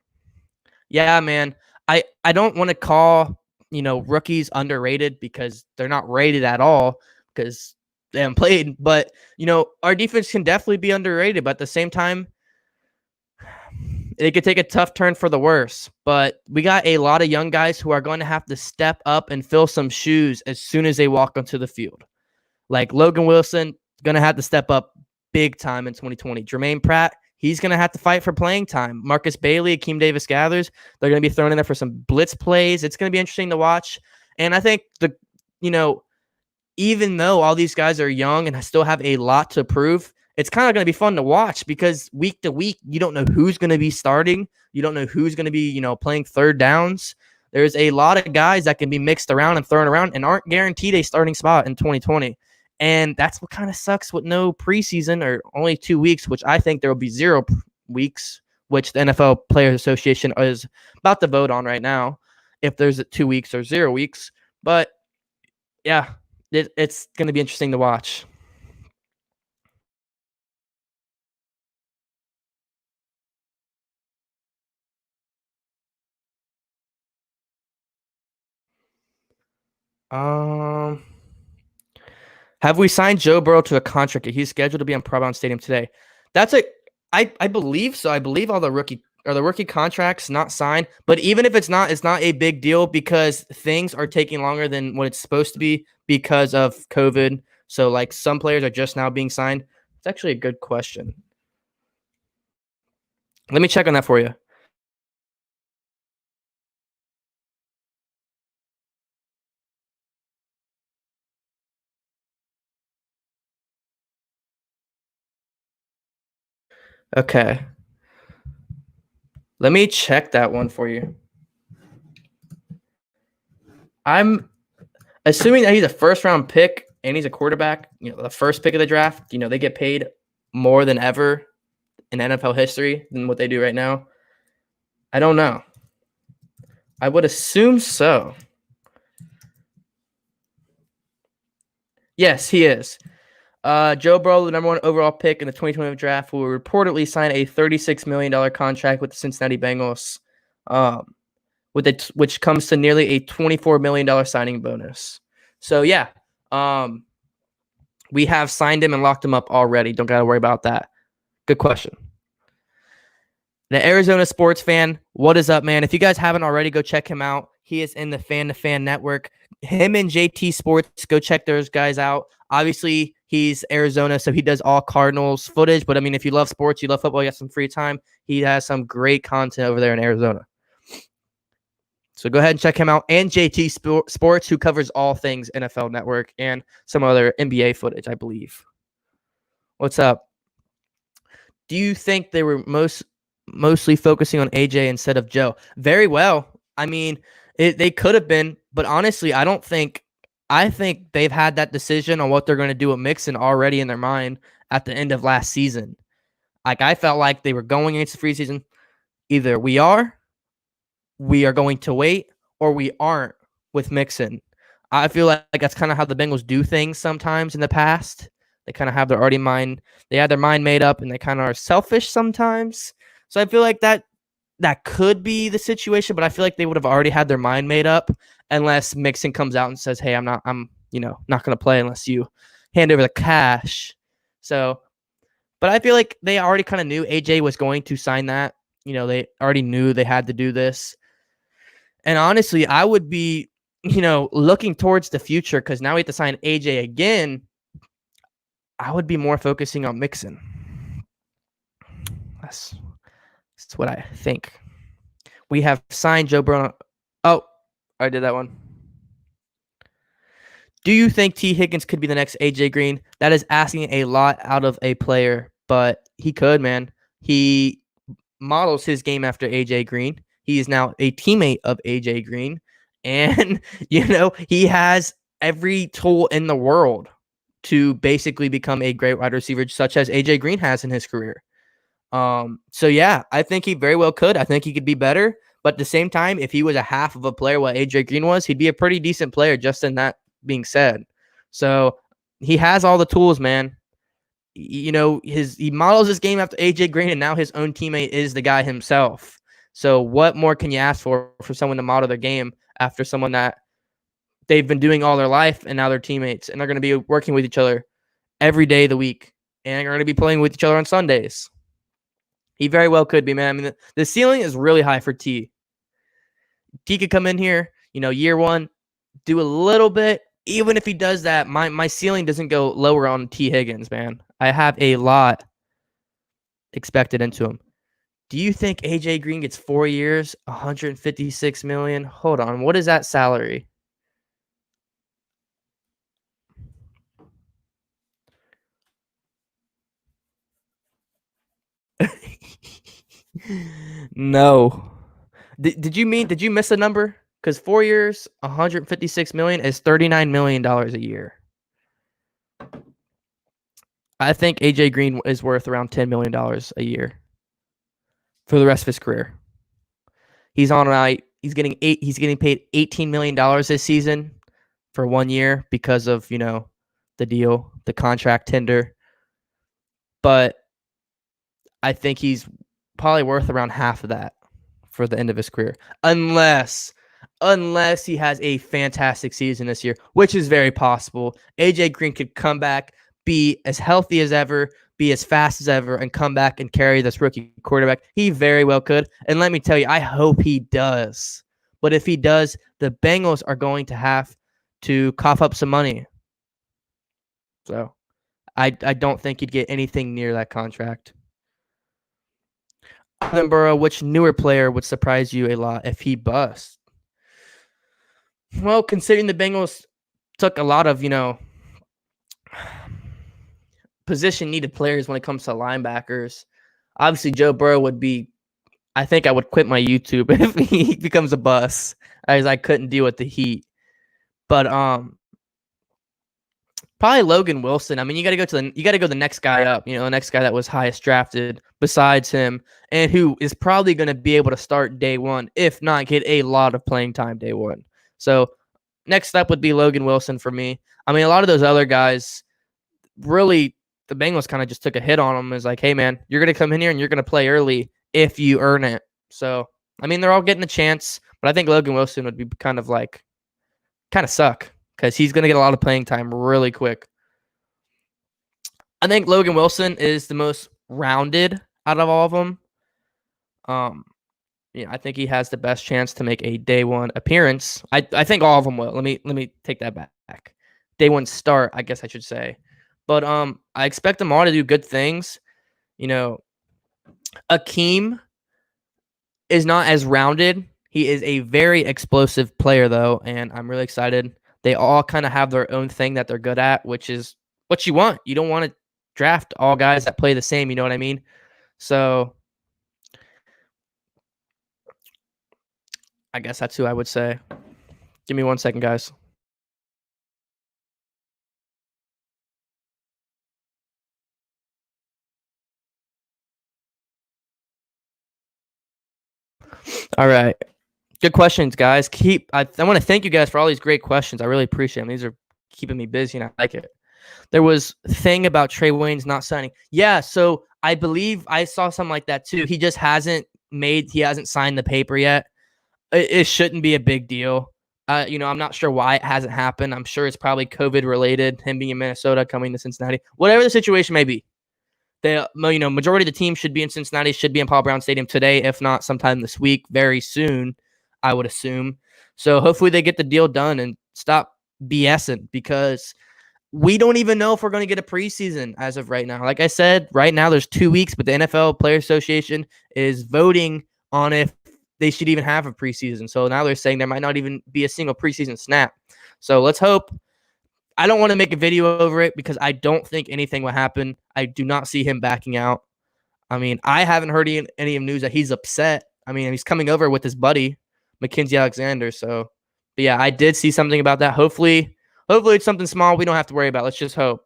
Yeah, man. I don't want to call, rookies underrated because they're not rated at all because they haven't played. But, our defense can definitely be underrated. But at the same time, it could take a tough turn for the worse. But we got a lot of young guys who are going to have to step up and fill some shoes as soon as they walk onto the field. Like Logan Wilson, going to have to step up big time in 2020. Jermaine Pratt, he's going to have to fight for playing time. Marcus Bailey, Akeem Davis-Gathers, they're going to be thrown in there for some blitz plays. It's going to be interesting to watch. And I think even though all these guys are young and still have a lot to prove, it's kind of going to be fun to watch because week to week, you don't know who's going to be starting. You don't know who's going to be, playing third downs. There's a lot of guys that can be mixed around and thrown around and aren't guaranteed a starting spot in 2020. And that's what kind of sucks with no preseason or only 2 weeks, which I think there will be 0 weeks, which the NFL Players Association is about to vote on right now, if there's 2 weeks or 0 weeks. But yeah, it's going to be interesting to watch. Have we signed Joe Burrow to a contract? He's scheduled to be on Probound Stadium today. I believe so. I believe all the rookie contracts not signed. But even if it's not a big deal because things are taking longer than what it's supposed to be because of COVID. So like some players are just now being signed. It's actually a good question. Let me check on that for you. Okay. Let me check that one for you. I'm assuming that he's a first-round pick and he's a quarterback, the first pick of the draft. They get paid more than ever in NFL history than what they do right now. I don't know. I would assume so. Yes, he is. Joe Burrow, the number 1 overall pick in the 2020 draft, will reportedly sign a $36 million contract with the Cincinnati Bengals, which comes to nearly a $24 million signing bonus. So, yeah, we have signed him and locked him up already. Don't got to worry about that. Good question. The Arizona Sports Fan, what is up, man? If you guys haven't already, go check him out. He is in the Fan to Fan Network. Him and JT Sports, go check those guys out. Obviously, he's Arizona, so he does all Cardinals footage. But, I mean, if you love sports, you love football, you have some free time, he has some great content over there in Arizona. So go ahead and check him out. And JT Sports, who covers all things NFL Network and some other NBA footage, I believe. What's up? Do you think they were mostly focusing on AJ instead of Joe? Very well. I mean, they could have been, but honestly, I think they've had that decision on what they're going to do with Mixon already in their mind at the end of last season. Like, I felt like they were going into the free season. Either we are going to wait, or we aren't with Mixon. I feel like that's kind of how the Bengals do things sometimes in the past. They kind of have their mind made up, and they kind of are selfish sometimes. So I feel like that could be the situation, but I feel like they would have already had their mind made up unless Mixon comes out and says, "Hey, I'm not going to play unless you hand over the cash." So, but I feel like they already kind of knew AJ was going to sign that. They already knew they had to do this. And honestly, I would be, looking towards the future because now we have to sign AJ again. I would be more focusing on Mixon. That's what I think. We have signed Joe Burrow. Oh, I did that one. Do you think T. Higgins could be the next AJ Green? That is asking a lot out of a player, but he could, man. He models his game after AJ Green. He is now a teammate of AJ Green. And, he has every tool in the world to basically become a great wide receiver, such as AJ Green has in his career. So yeah, I think he very well could. I think he could be better. But at the same time, if he was a half of a player what AJ Green was, he'd be a pretty decent player, just in that being said. So he has all the tools, man. He models his game after AJ Green, and now his own teammate is the guy himself. So what more can you ask for someone to model their game after someone that they've been doing all their life, and now they're teammates, and they're going to be working with each other every day of the week, and they're going to be playing with each other on Sundays. He very well could be, man. I mean, the ceiling is really high for T. T could come in here, year one, do a little bit. Even if he does that, my ceiling doesn't go lower on T. Higgins, man. I have a lot expected into him. Do you think AJ Green gets 4 years, $156 million? Hold on, what is that salary? No. Did you miss a number? Because 4 years, $156 million is $39 million a year. I think AJ Green is worth around $10 million a year for the rest of his career. He's on a he's getting paid $18 million this season for 1 year because of, the deal, the contract tender. But I think he's probably worth around half of that for the end of his career. Unless he has a fantastic season this year, which is very possible. AJ Green could come back, be as healthy as ever, be as fast as ever, and come back and carry this rookie quarterback. He very well could. And let me tell you, I hope he does. But if he does, the Bengals are going to have to cough up some money. So I don't think he'd get anything near that contract. Burrow, which newer player would surprise you a lot if he busts? Well, considering the Bengals took a lot of, position needed players when it comes to linebackers, obviously Joe Burrow would be, I think I would quit my YouTube if he becomes a bust, as I couldn't deal with the heat. But probably Logan Wilson. I mean, you got to go the next guy up, the next guy that was highest drafted besides him, and who is probably going to be able to start day one, if not get a lot of playing time day one. So next up would be Logan Wilson for me. I mean, a lot of those other guys, really, the Bengals kind of just took a hit on them. It's like, hey, man, you're going to come in here and you're going to play early if you earn it. So, I mean, they're all getting a chance, but I think Logan Wilson would be kind of suck because he's going to get a lot of playing time really quick. I think Logan Wilson is the most rounded out of all of them. I think he has the best chance to make a day one appearance. I think all of them will. Let me take that back. Day one start, I guess I should say. But I expect them all to do good things. Akeem is not as rounded. He is a very explosive player, though, and I'm really excited. They all kind of have their own thing that they're good at, which is what you want. You don't want to draft all guys that play the same, you know what I mean? So I guess that's who I would say. Give me 1 second, guys. All right. Good questions, guys. I want to thank you guys for all these great questions. I really appreciate them. These are keeping me busy, and I like it. There was a thing about Trey Waynes not signing. Yeah, so I believe I saw something like that too. He just hasn't signed the paper yet. It shouldn't be a big deal. I'm not sure why it hasn't happened. I'm sure it's probably COVID related, him being in Minnesota, coming to Cincinnati, whatever the situation may be. The majority of the team should be in Cincinnati, should be in Paul Brown Stadium today, if not sometime this week, very soon, I would assume. So hopefully they get the deal done and stop BSing, because we don't even know if we're going to get a preseason as of right now. Like I said, right now there's 2 weeks, but the NFL Players Association is voting on if they should even have a preseason. So now they're saying there might not even be a single preseason snap. So let's hope. I don't want to make a video over it because I don't think anything will happen. I do not see him backing out. I mean, I haven't heard any news that he's upset. I mean, he's coming over with his buddy, Mackenzie Alexander. So, but yeah, I did see something about that. Hopefully it's something small we don't have to worry about. Let's just hope.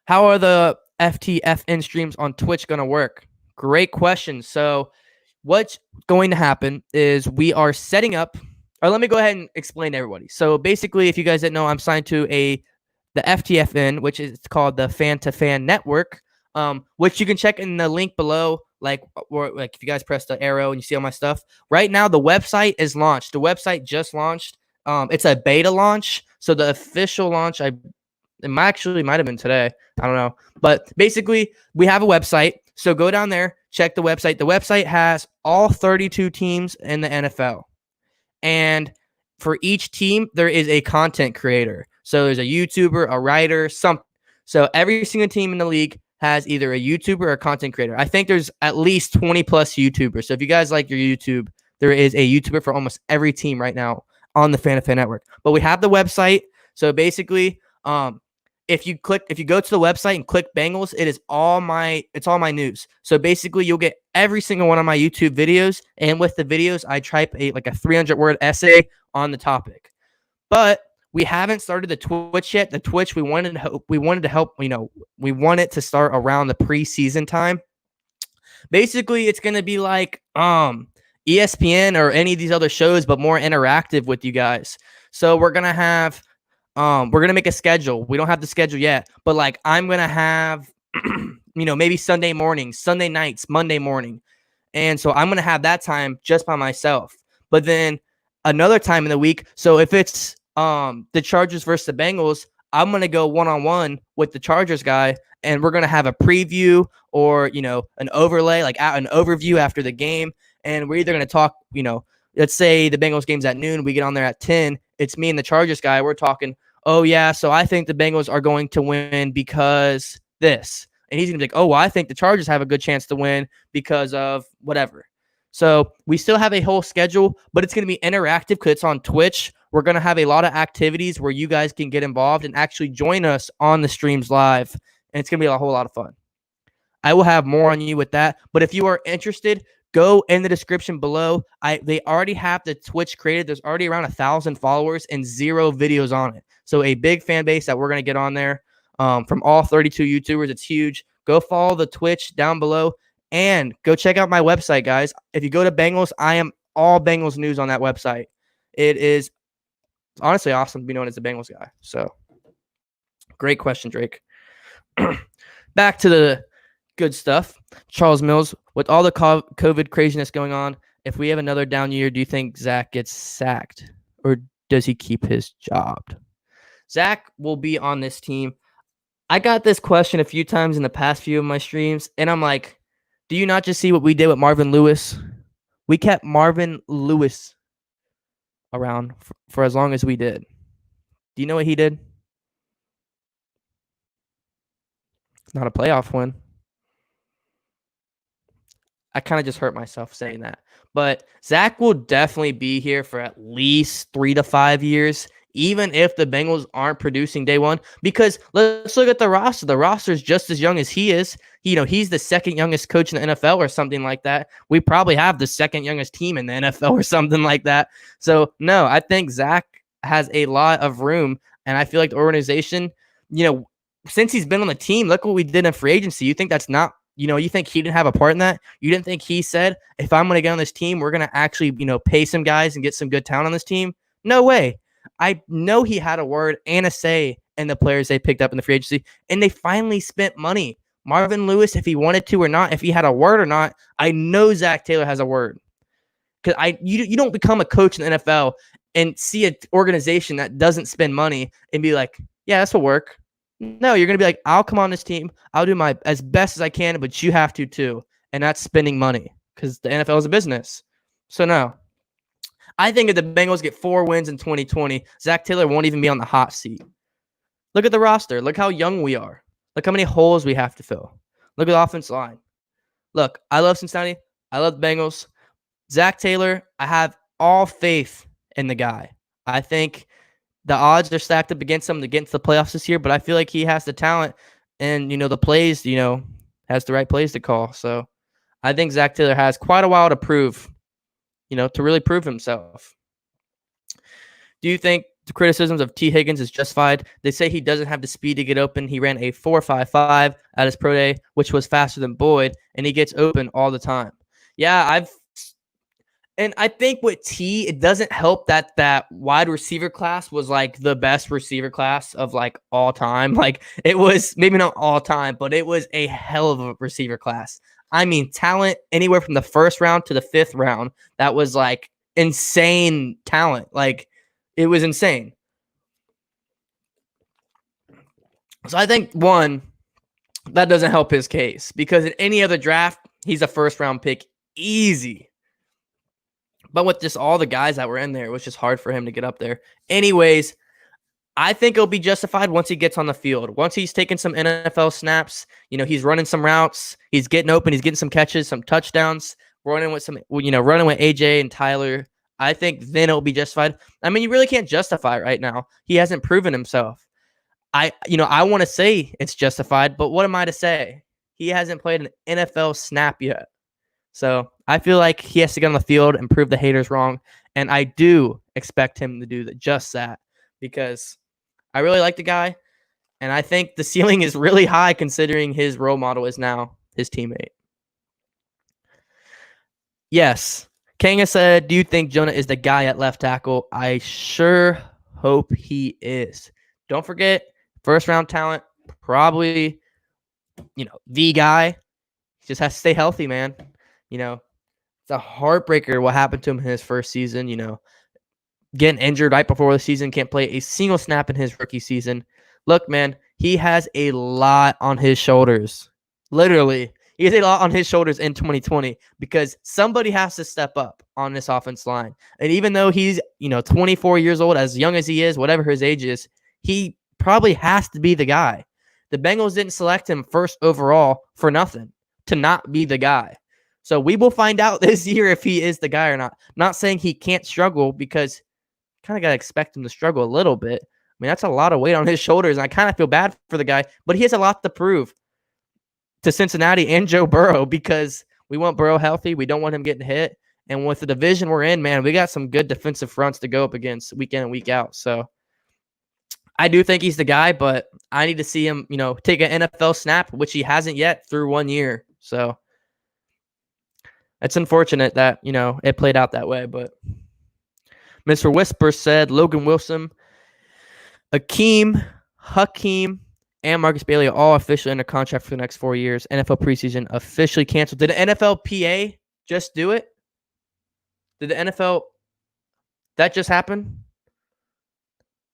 How are the FTFN streams on Twitch going to work? Great question. So what's going to happen is we are setting up, or let me go ahead and explain to everybody. So basically, if you guys didn't know, I'm signed to the FTFN, which is called the FANTOFANNETWORK, which you can check in the link below. Like if you guys press the arrow and you see all my stuff. Right now, the website is launched. The website just launched. It's a beta launch. So the official launch, it might have been today. I don't know. But basically, we have a website. So go down there, check the website. The website has all 32 teams in the NFL. And for each team, there is a content creator. So there's a YouTuber, a writer, something. So every single team in the league has either a YouTuber or a content creator. I think there's at least 20 plus YouTubers. So if you guys like your YouTube, there is a YouTuber for almost every team right now on the Fan of Fan Network. But we have the website. So basically, if you go to the website and click Bengals, it's all my news. So basically, you'll get every single one of my YouTube videos, and with the videos, I type a 300-word essay on the topic. But we haven't started the Twitch yet. The Twitch we wanted to help. We want it to start around the preseason time. Basically, it's gonna be like ESPN or any of these other shows, but more interactive with you guys. So we're gonna have we're gonna make a schedule. We don't have the schedule yet, but like I'm gonna have maybe Sunday mornings, Sunday nights, Monday morning. And so I'm gonna have that time just by myself. But then another time in the week, so if it's the Chargers versus the Bengals, I'm gonna go one-on-one with the Chargers guy, and we're gonna have a preview or an overlay, like an overview after the game. And we're either gonna talk, let's say the Bengals game's at noon, we get on there at 10. It's me and the Chargers guy. We're talking, oh yeah, so I think the Bengals are going to win because this. And he's going to be like, oh, well, I think the Chargers have a good chance to win because of whatever. So we still have a whole schedule, but it's going to be interactive because it's on Twitch. We're going to have a lot of activities where you guys can get involved and actually join us on the streams live. And it's going to be a whole lot of fun. I will have more on you with that. But if you are interested, go in the description below. They already have the Twitch created. There's already around 1,000 followers and 0 videos on it. So a big fan base that we're going to get on there. From all 32 YouTubers. It's huge. Go follow the Twitch down below and go check out my website, guys. If you go to Bengals, I am all Bengals news on that website. It is honestly awesome to be known as the Bengals guy. So great question, Drake. Back to the good stuff. Charles Mills, with all the COVID craziness going on, if we have another down year, do you think Zach gets sacked or does he keep his job? Zach will be on this team. I got this question a few times in the past few of my streams, and I'm like, do you not just see what we did with Marvin Lewis? We kept Marvin Lewis around for as long as we did. Do you know what he did? It's not a playoff win. I kind of just hurt myself saying that. But Zach will definitely be here for at least 3 to 5 years, even if the Bengals aren't producing day one. Because let's look at the roster. The roster is just as young as he is. He's the second youngest coach in the NFL or something like that. We probably have the second youngest team in the NFL or something like that. So, no, I think Zach has a lot of room. And I feel like the organization, since he's been on the team, look what we did in free agency. You think that's not, you think he didn't have a part in that? You didn't think he said, if I'm going to get on this team, we're going to actually, pay some guys and get some good talent on this team? No way. I know he had a word and a say in the players they picked up in the free agency, and they finally spent money. Marvin Lewis, if he wanted to or not, if he had a word or not, I know Zach Taylor has a word. Because you don't become a coach in the NFL and see an organization that doesn't spend money and be like, yeah, this will work. No, you're going to be like, I'll come on this team. I'll do my as best as I can, but you have to too. And that's spending money because the NFL is a business. So no. I think if the Bengals get 4 wins in 2020, Zach Taylor won't even be on the hot seat. Look at the roster. Look how young we are. Look how many holes we have to fill. Look at the offensive line. Look, I love Cincinnati. I love the Bengals. Zach Taylor, I have all faith in the guy. I think the odds are stacked up against him to get into the playoffs this year, but I feel like he has the talent and, the plays, has the right plays to call. So I think Zach Taylor has quite a while to prove, to really prove himself. Do you think the criticisms of T. Higgins is justified? They say he doesn't have the speed to get open. He ran a 4.55 at his pro day, which was faster than Boyd, and he gets open all the time. Yeah, and I think with T, it doesn't help that wide receiver class was like the best receiver class of like all time. Like it was maybe not all time, but it was a hell of a receiver class. I mean, talent anywhere from the 1st round to the 5th round. That was like insane talent. Like it was insane. So I think that doesn't help his case because in any other draft, he's a 1st round pick easy. But with just all the guys that were in there, it was just hard for him to get up there. Anyways, I think it'll be justified once he gets on the field. Once he's taking some NFL snaps, he's running some routes, he's getting open, he's getting some catches, some touchdowns, running with AJ and Tyler. I think then it'll be justified. I mean, you really can't justify it right now. He hasn't proven himself. I want to say it's justified, but what am I to say? He hasn't played an NFL snap yet. So I feel like he has to get on the field and prove the haters wrong. And I do expect him to do just that, because I really like the guy. And I think the ceiling is really high considering his role model is now his teammate. Yes. Kanga said, do you think Jonah is the guy at left tackle? I sure hope he is. Don't forget, first round talent, probably, the guy. He just has to stay healthy, man. It's a heartbreaker what happened to him in his first season, getting injured right before the season, can't play a single snap in his rookie season. Look, man, he has a lot on his shoulders. Literally, he has a lot on his shoulders in 2020 because somebody has to step up on this offense line. And even though he's, 24 years old, as young as he is, whatever his age is, he probably has to be the guy. The Bengals didn't select him first overall for nothing, to not be the guy. So we will find out this year if he is the guy or not. Not saying he can't struggle, because kind of got to expect him to struggle a little bit. I mean, that's a lot of weight on his shoulders, and I kind of feel bad for the guy, but he has a lot to prove to Cincinnati and Joe Burrow, because we want Burrow healthy. We don't want him getting hit. And with the division we're in, man, we got some good defensive fronts to go up against week in and week out. So I do think he's the guy, but I need to see him, take an NFL snap, which he hasn't yet through 1 year. So it's unfortunate that, it played out that way. But Mr. Whisper said Logan Wilson, Hakeem, and Marcus Bailey are all officially under contract for the next 4 years. NFL preseason officially canceled. Did the NFLPA just do it? Did the NFL that just happen?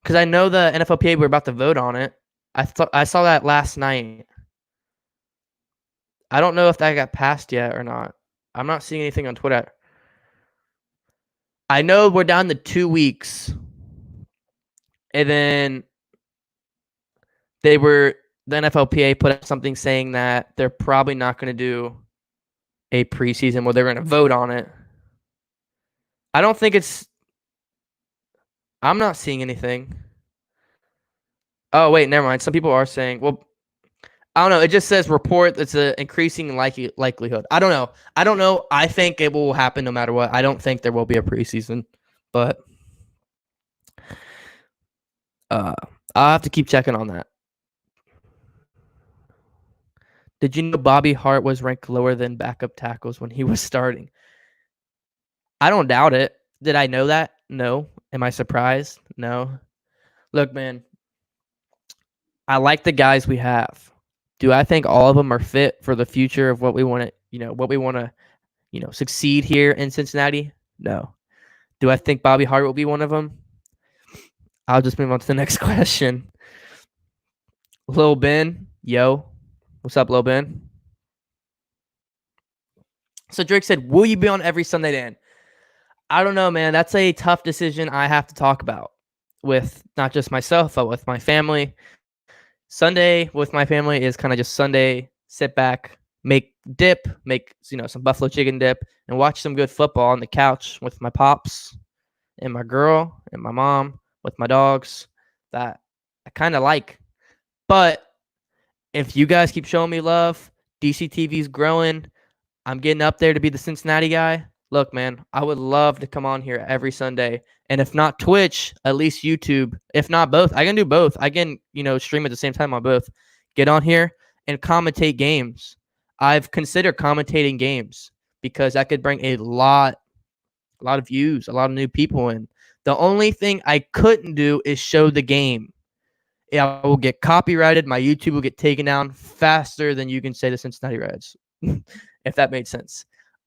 Because I know the NFLPA were about to vote on it. I saw that last night. I don't know if that got passed yet or not. I'm not seeing anything on Twitter. I know we're down to 2 weeks. And then the NFLPA put up something saying that they're probably not going to do a preseason where they're going to vote on it. I don't think I'm not seeing anything. Oh, wait, never mind. Some people are saying, well, I don't know. It just says report. It's an increasing likelihood. I don't know. I think it will happen no matter what. I don't think there will be a preseason, but I'll have to keep checking on that. Did you know Bobby Hart was ranked lower than backup tackles when he was starting? I don't doubt it. Did I know that? No. Am I surprised? No. Look, man, I like the guys we have. Do I think all of them are fit for the future of what we want to, succeed here in Cincinnati? No. Do I think Bobby Hart will be one of them? I'll just move on to the next question. Lil Ben, yo. What's up, Lil Ben? So Drake said, will you be on every Sunday, Dan? I don't know, man. That's a tough decision I have to talk about with not just myself, but with my family. Sunday with my family is kind of just Sunday, sit back, make some buffalo chicken dip, and watch some good football on the couch with my pops and my girl and my mom, with my dogs that I kind of like. But if you guys keep showing me love, DC TV's growing, I'm getting up there to be the Cincinnati guy. Look, man, I would love to come on here every Sunday. And if not Twitch, at least YouTube. If not both, I can do both. I can, stream at the same time on both. Get on here and commentate games. I've considered commentating games because that could bring a lot of views, a lot of new people in. The only thing I couldn't do is show the game. I will get copyrighted. My YouTube will get taken down faster than you can say the Cincinnati Reds, if that made sense.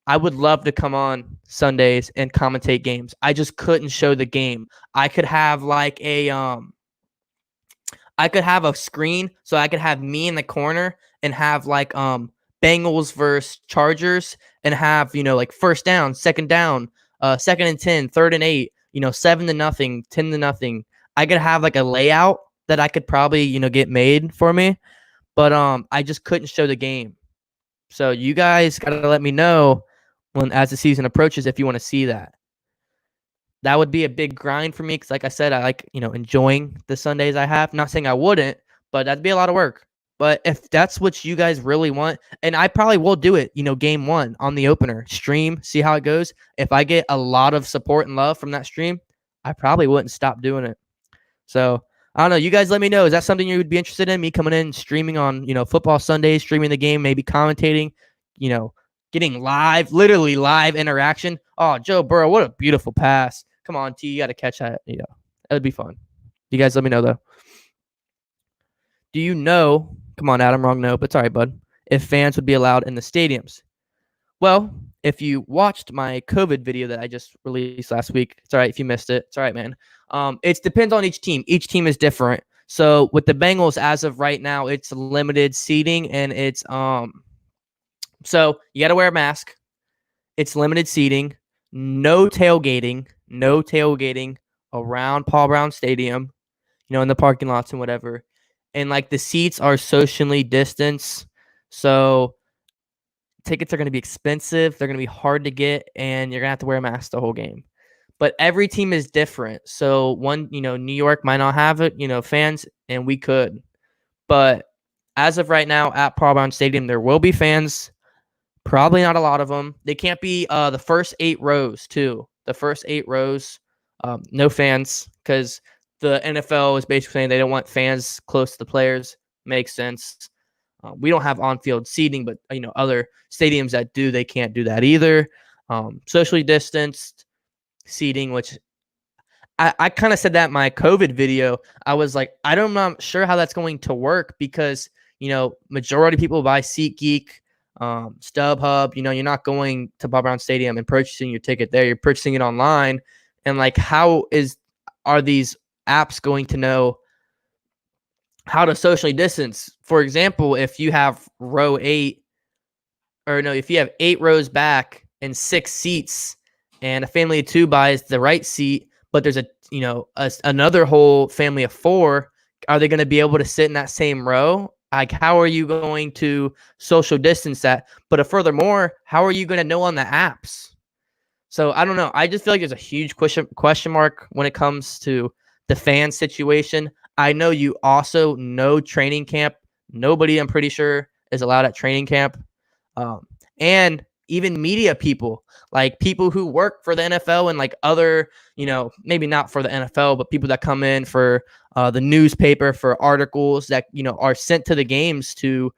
I would love to come on Sundays and commentate games. I just couldn't show the game. I could have I could have a screen so I could have me in the corner and have Bengals versus Chargers and have, first down, second down, 2nd and 10, 3rd and 8, 7-0, 10-0. I could have like a layout that I could probably, get made for me, but I just couldn't show the game. So you guys got to let me know as the season approaches if you want to see that. That would be a big grind for me because, like I said, I like, enjoying the Sundays I have. Not saying I wouldn't, but that'd be a lot of work. But if that's what you guys really want, and I probably will do it, game 1 on the opener, stream, see how it goes. If I get a lot of support and love from that stream, I probably wouldn't stop doing it. So I don't know. You guys let me know. Is that something you would be interested in? Me coming in, streaming on, football Sundays, streaming the game, maybe commentating, getting literally live interaction. Oh, Joe Burrow, what a beautiful pass. Come on, T, you got to catch that. It would be fun. You guys let me know, though. Do you know, come on, Adam, wrong no, but it's all right, bud, if fans would be allowed in the stadiums? Well, if you watched my COVID video that I just released last week, it's all right if you missed it. It's all right, man. It depends on each team. Each team is different. So with the Bengals, as of right now, it's limited seating, and it's so you got to wear a mask. It's limited seating, no tailgating around Paul Brown Stadium, in the parking lots and whatever. And like the seats are socially distanced. So tickets are going to be expensive. They're going to be hard to get, and you're going to have to wear a mask the whole game. But every team is different. So New York might not have it, fans, and we could. But as of right now at Paul Brown Stadium, there will be fans. Probably not a lot of them. They can't be the first 8 rows, too. The first 8 rows, no fans, because the NFL is basically saying they don't want fans close to the players. Makes sense. We don't have on-field seating, but other stadiums that do, they can't do that either. Socially distanced seating, which I kind of said that in my COVID video. I was like, I'm not sure how that's going to work because majority of people buy SeatGeek, StubHub. You're not going to Paul Brown Stadium and purchasing your ticket there. You're purchasing it online, and like, are these apps going to know how to socially distance? For example, if you have row 8, if you have 8 rows back and 6 seats, and a family of 2 buys the right seat, but there's another whole family of 4, are they going to be able to sit in that same row? Like, how are you going to social distance that? But furthermore, how are you going to know on the apps? So I don't know. I just feel like there's a huge question mark when it comes to the fan situation. I know you also know training camp. Nobody, I'm pretty sure, is allowed at training camp. And even media people, like people who work for the NFL and like other, maybe not for the NFL, but people that come in for the newspaper, for articles that, are sent to the games to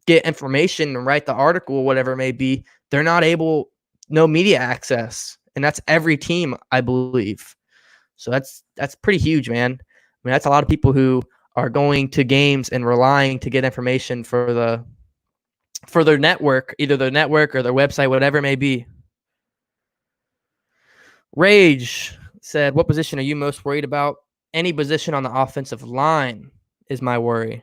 get information and write the article, whatever it may be. They're not able, no media access. And that's every team, I believe. So that's pretty huge, man. I mean, that's a lot of people who are going to games and relying to get information for their network, either their network or their website, whatever it may be. Rage said, what position are you most worried about? Any position on the offensive line is my worry.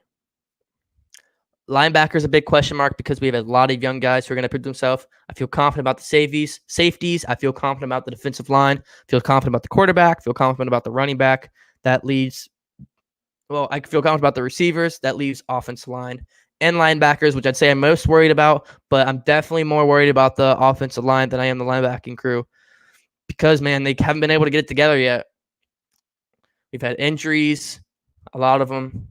Linebacker is a big question mark because we have a lot of young guys who are going to prove themselves. I feel confident about the safeties. I feel confident about the defensive line. I feel confident about the quarterback. I feel confident about the running back. I feel confident about the receivers. That leaves offensive line and linebackers, which I'd say I'm most worried about, but I'm definitely more worried about the offensive line than I am the linebacking crew because, man, they haven't been able to get it together yet. We've had injuries, a lot of them.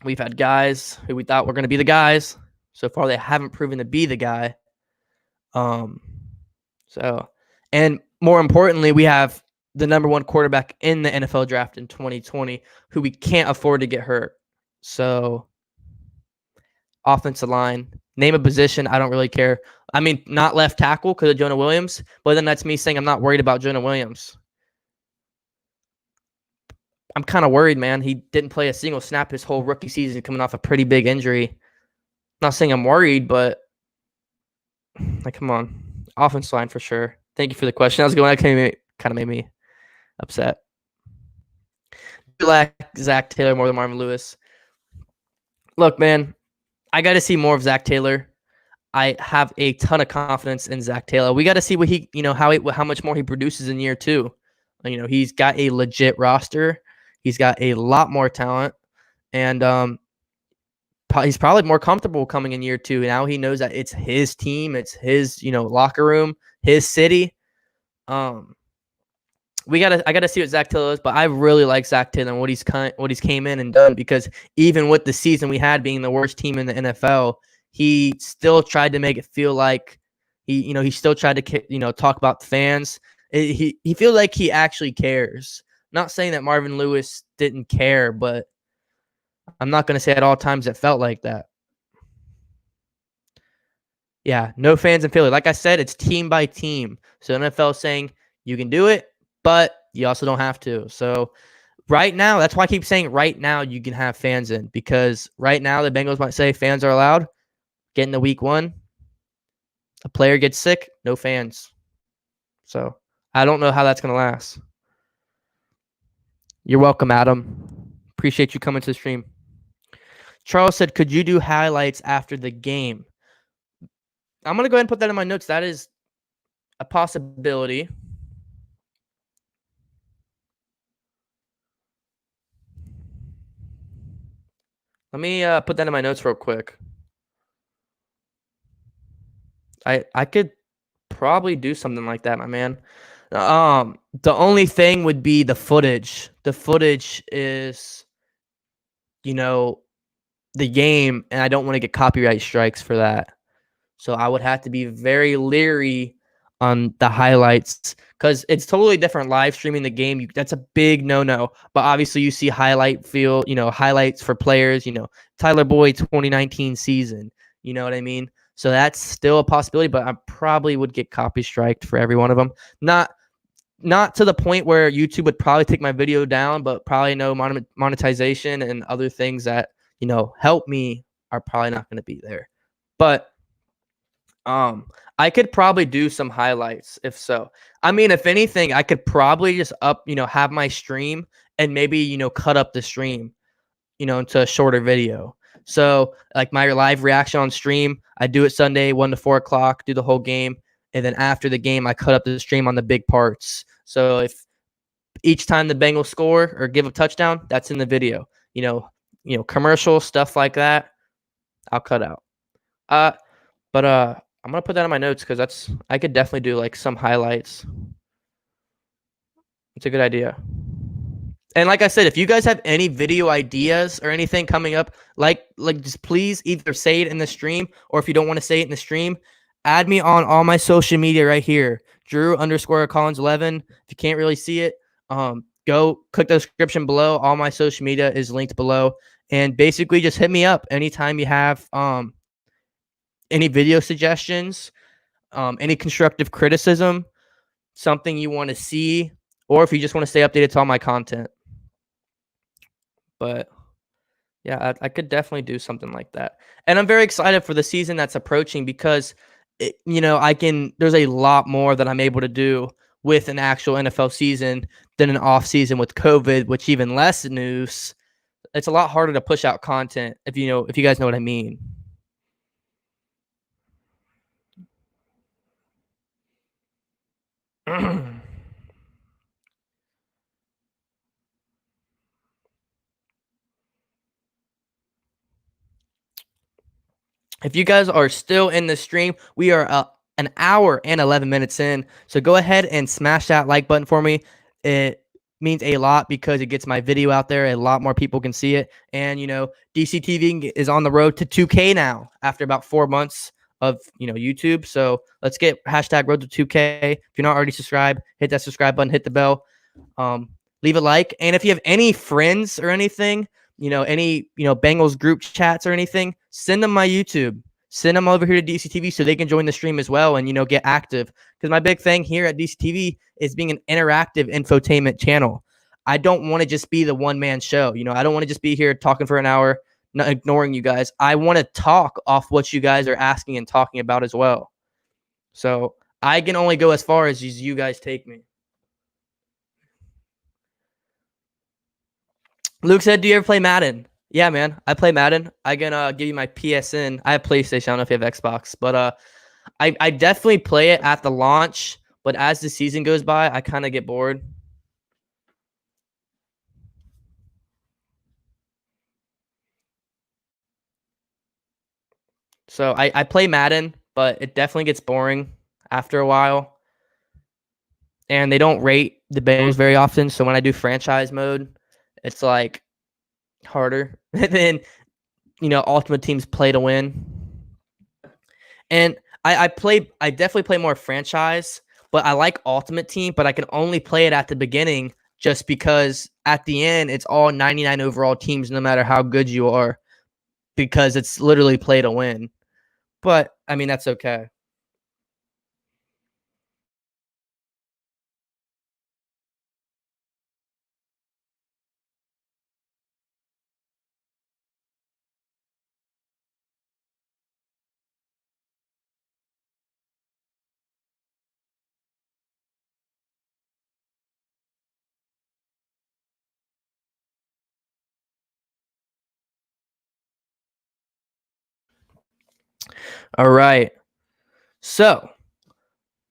We've had guys who we thought were going to be the guys. So far, they haven't proven to be the guy. And more importantly, we have the number 1 quarterback in the NFL draft in 2020 who we can't afford to get hurt. So offensive line, name a position. I don't really care. I mean, not left tackle because of Jonah Williams, but then that's me saying I'm not worried about Jonah Williams. I'm kind of worried, man. He didn't play a single snap his whole rookie season coming off a pretty big injury. I'm not saying I'm worried, but come on. Offensive line for sure. Thank you for the question. That kind of made me upset. I like Zach Taylor more than Marvin Lewis. Look, man, I got to see more of Zach Taylor. I have a ton of confidence in Zach Taylor. We got to see what he, how much more he produces in year 2. He's got a legit roster. He's got a lot more talent, and he's probably more comfortable coming in year 2. Now he knows that it's his team, it's his, locker room, his city. I gotta see what Zach Taylor is, but I really like Zach Taylor and what he's came in and done, because even with the season we had being the worst team in the NFL, he still tried to make it feel like he still tried to talk about the fans. He feels like he actually cares. Not saying that Marvin Lewis didn't care, but I'm not gonna say at all times it felt like that. Yeah, no fans in Philly. Like I said, it's team by team. So NFL is saying you can do it, but you also don't have to. So right now, that's why I keep saying right now you can have fans in, because right now the Bengals might say fans are allowed. Get into week 1, a player gets sick, no fans. So I don't know how that's going to last. You're welcome, Adam. Appreciate you coming to the stream. Charles said, could you do highlights after the game? I'm going to go ahead and put that in my notes. That is a possibility. Let me put that in my notes real quick. I could probably do something like that, my man. The only thing would be the footage. The footage is, the game, and I don't want to get copyright strikes for that. So I would have to be very leery on the highlights, because it's totally different live streaming the game. That's a big no-no. But obviously you see highlights for players, Tyler Boyd 2019 season. You know what I mean? So that's still a possibility, but I probably would get copy striked for every one of them. Not to the point where YouTube would probably take my video down, but probably no monetization and other things that, help me are probably not going to be there. But I could probably do some highlights if so. I mean, if anything, I could probably just have my stream and maybe, cut up the stream, into a shorter video. So like my live reaction on stream, I do it Sunday, 1 to 4 o'clock, do the whole game. And then after the game, I cut up the stream on the big parts. So if each time the Bengals score or give a touchdown, that's in the video. Commercial stuff like that, I'll cut out. But I'm gonna put that in my notes, because I could definitely do like some highlights. It's a good idea. And like I said, if you guys have any video ideas or anything coming up, like just please either say it in the stream, or if you don't want to say it in the stream, add me on all my social media right here. Drew_Collins11. If you can't really see it, go click the description below. All my social media is linked below. And basically just hit me up anytime you have any video suggestions, any constructive criticism, something you want to see, or if you just want to stay updated to all my content. But yeah, I could definitely do something like that. And I'm very excited for the season that's approaching, because there's a lot more that I'm able to do with an actual NFL season than an off season with COVID, which even less news. It's a lot harder to push out content if you guys know what I mean. If you guys are still in the stream, we are an hour and 11 minutes in. So go ahead and smash that like button for me. It means a lot, because it gets my video out there. A lot more people can see it. And, DCTV is on the road to 2K now after about 4 months of, YouTube. So let's get hashtag road to 2K. If you're not already subscribed, hit that subscribe button, hit the bell, leave a like. And if you have any friends or anything, any, Bengals group chats or anything, send them my YouTube. Send them over here to DCTV so they can join the stream as well and, get active. Because my big thing here at DCTV is being an interactive infotainment channel. I don't want to just be the one-man show. I don't want to just be here talking for an hour, not ignoring you guys. I want to talk off what you guys are asking and talking about as well. So I can only go as far as you guys take me. Luke said, do you ever play Madden? Yeah, man, I play Madden. I can give you my PSN. I have PlayStation. I don't know if you have Xbox, but I definitely play it at the launch. But as the season goes by, I kind of get bored. So I play Madden, but it definitely gets boring after a while. And they don't rate the Bengals very often. So when I do franchise mode, it's like harder than Ultimate Team's play to win. And I definitely play more franchise, but I like Ultimate Team, but I can only play it at the beginning just because at the end it's all 99 overall teams, no matter how good you are, because it's literally play to win. But I mean, that's okay. All right. So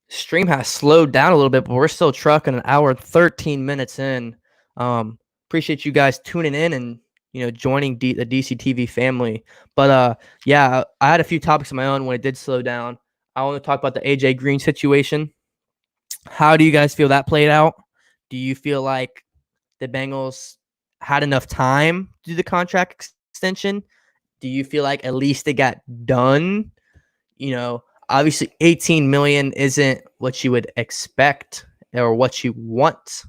stream has slowed down a little bit, but we're still trucking an hour and 13 minutes in. Appreciate you guys tuning in and joining the DC TV family. But yeah, I had a few topics of my own when it did slow down. I want to talk about the AJ Green situation. How do you guys feel that played out? Do you feel like the Bengals had enough time to do the contract extension? Do you feel like at least it got done? Obviously 18 million isn't what you would expect or what you want,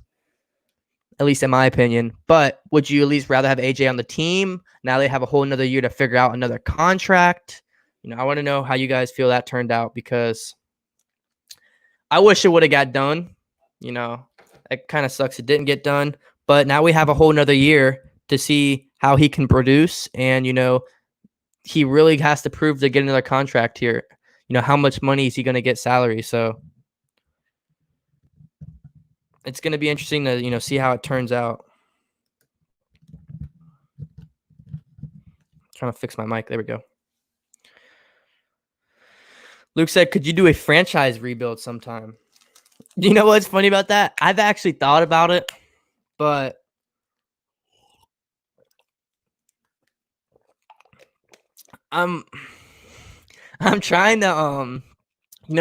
at least in my opinion. But would you at least rather have AJ on the team? Now they have a whole another year to figure out another contract. I want to know how you guys feel that turned out, because I wish it would have got done. It kind of sucks it didn't get done. But now we have a whole another year to see how he can produce. And, he really has to prove to get another contract here. How much money is he going to get salary? So it's going to be interesting to, see how it turns out. Trying to fix my mic. There we go. Luke said, could you do a franchise rebuild sometime? You know what's funny about that? I've actually thought about it, but I'm trying to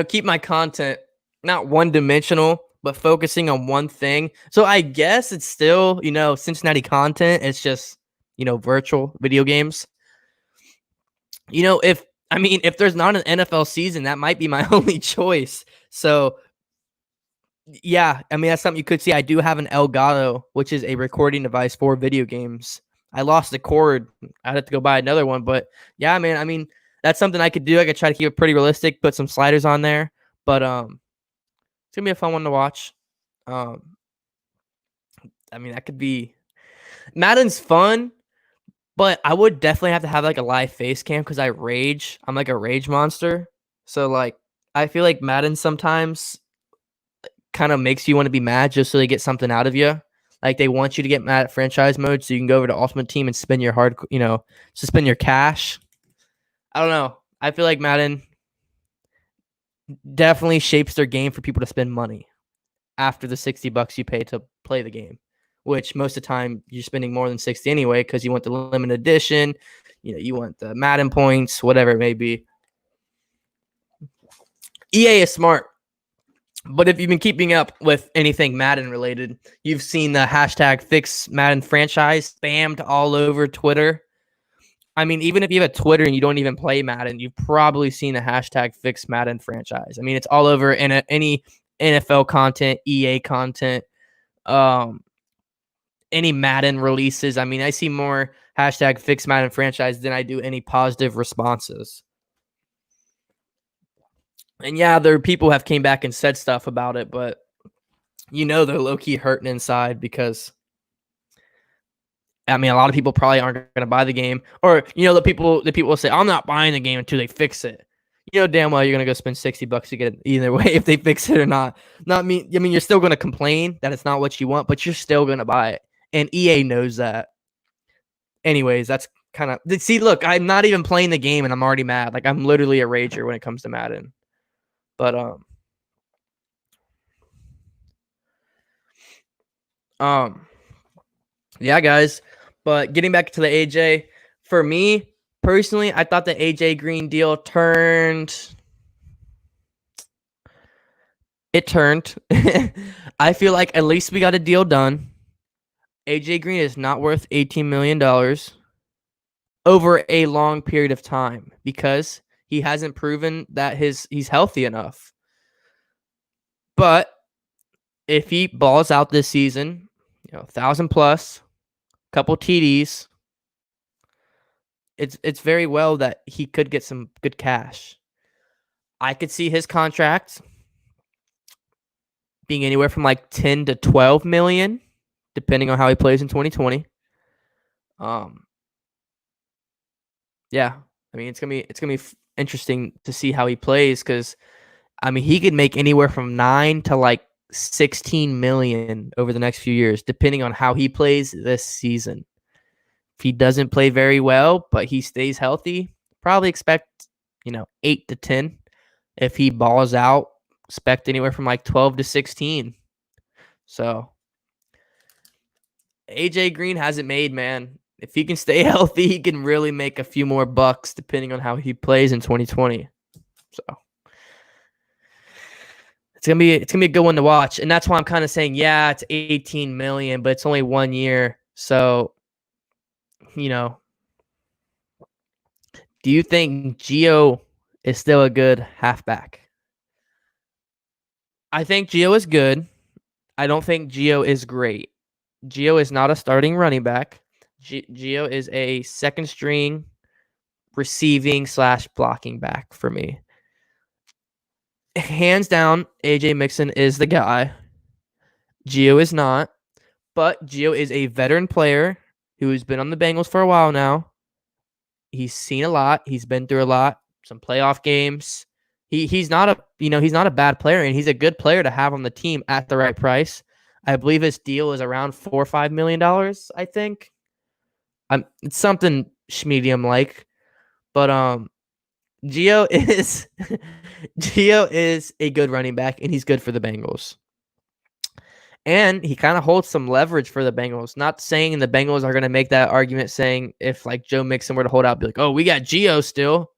keep my content not one dimensional, but focusing on one thing. So I guess it's still, Cincinnati content. It's just, virtual video games. If there's not an NFL season, that might be my only choice. So yeah, that's something you could see. I do have an Elgato, which is a recording device for video games. I lost the cord. I'd have to go buy another one. But yeah, man, that's something I could do. I could try to keep it pretty realistic, put some sliders on there. But it's gonna be a fun one to watch. That could be Madden's fun, but I would definitely have to have like a live face cam because I rage. I'm like a rage monster. So like I feel like Madden sometimes kind of makes you want to be mad just so they get something out of you. Like they want you to get mad at franchise mode so you can go over to Ultimate Team and spend your spend your cash. I don't know. I feel like Madden definitely shapes their game for people to spend money after the $60 you pay to play the game, which most of the time you're spending more than 60 anyway because you want the limited edition, you want the Madden points, whatever it may be. EA is smart. But if you've been keeping up with anything Madden related, you've seen the hashtag fix Madden franchise spammed all over Twitter. Even if you have a Twitter and you don't even play Madden, you've probably seen the hashtag fix Madden franchise. It's all over in any NFL content, EA content, any Madden releases. I see more hashtag fix Madden franchise than I do any positive responses. And yeah, there are people who have came back and said stuff about it, but they're low-key hurting inside because a lot of people probably aren't going to buy the game, or the people will say, I'm not buying the game until they fix it. Damn well you're going to go spend $60 to get it either way if they fix it or not. You're still going to complain that it's not what you want, but you're still going to buy it. And EA knows that. Anyways, that's kind of see. Look, I'm not even playing the game, and I'm already mad. Like I'm literally a rager when it comes to Madden. But yeah, guys. But getting back to the AJ, for me Personally, I thought the AJ Green deal turned. It turned. I feel like at least we got a deal done. AJ Green is not worth $18 million over a long period of time because he hasn't proven that he's healthy enough. But if he balls out this season, 1,000 plus, couple TDs, it's very well that he could get some good cash. I could see his contract being anywhere from like 10 to 12 million, depending on how he plays in 2020. Yeah, I mean it's gonna be interesting to see how he plays because I mean he could make anywhere from 9 to like 16 million over the next few years, depending on how he plays this season. If he doesn't play very well, but he stays healthy, probably expect 8 to 10. If he balls out, expect anywhere from like 12 to 16. So AJ Green has it made, man. If he can stay healthy, he can really make a few more bucks depending on how he plays in 2020. So it's gonna be a good one to watch. And that's why I'm kind of saying, yeah, it's 18 million, but it's only 1 year. So, do you think Gio is still a good halfback? I think Gio is good. I don't think Gio is great. Gio is not a starting running back. Gio is a second string receiving / blocking back for me. Hands down, AJ Mixon is the guy. Gio is not, but Gio is a veteran player who's been on the Bengals for a while now. He's seen a lot. He's been through a lot. Some playoff games. He's not a bad player, and he's a good player to have on the team at the right price. I believe his deal is around $4 or $5 million. I think. It's something medium like, but Gio is Gio is a good running back, and he's good for the Bengals. And he kind of holds some leverage for the Bengals. Not saying the Bengals are going to make that argument saying if like Joe Mixon were to hold out, be like, oh, we got Gio still.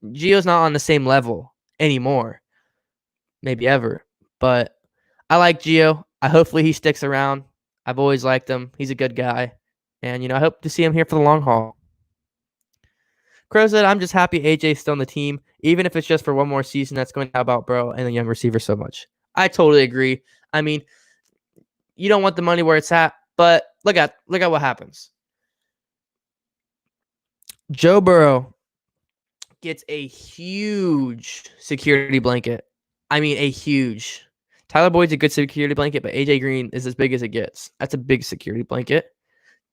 Gio's not on the same level anymore. Maybe ever. But I like Gio. Hopefully he sticks around. I've always liked him. He's a good guy. And, I hope to see him here for the long haul. Crow said, I'm just happy AJ's still on the team. Even if it's just for one more season, that's going to help out bro and the young receiver so much. I totally agree. I mean, you don't want the money where it's at, but look at what happens. Joe Burrow gets a huge security blanket. I mean, a huge. Tyler Boyd's a good security blanket, but AJ Green is as big as it gets. That's a big security blanket.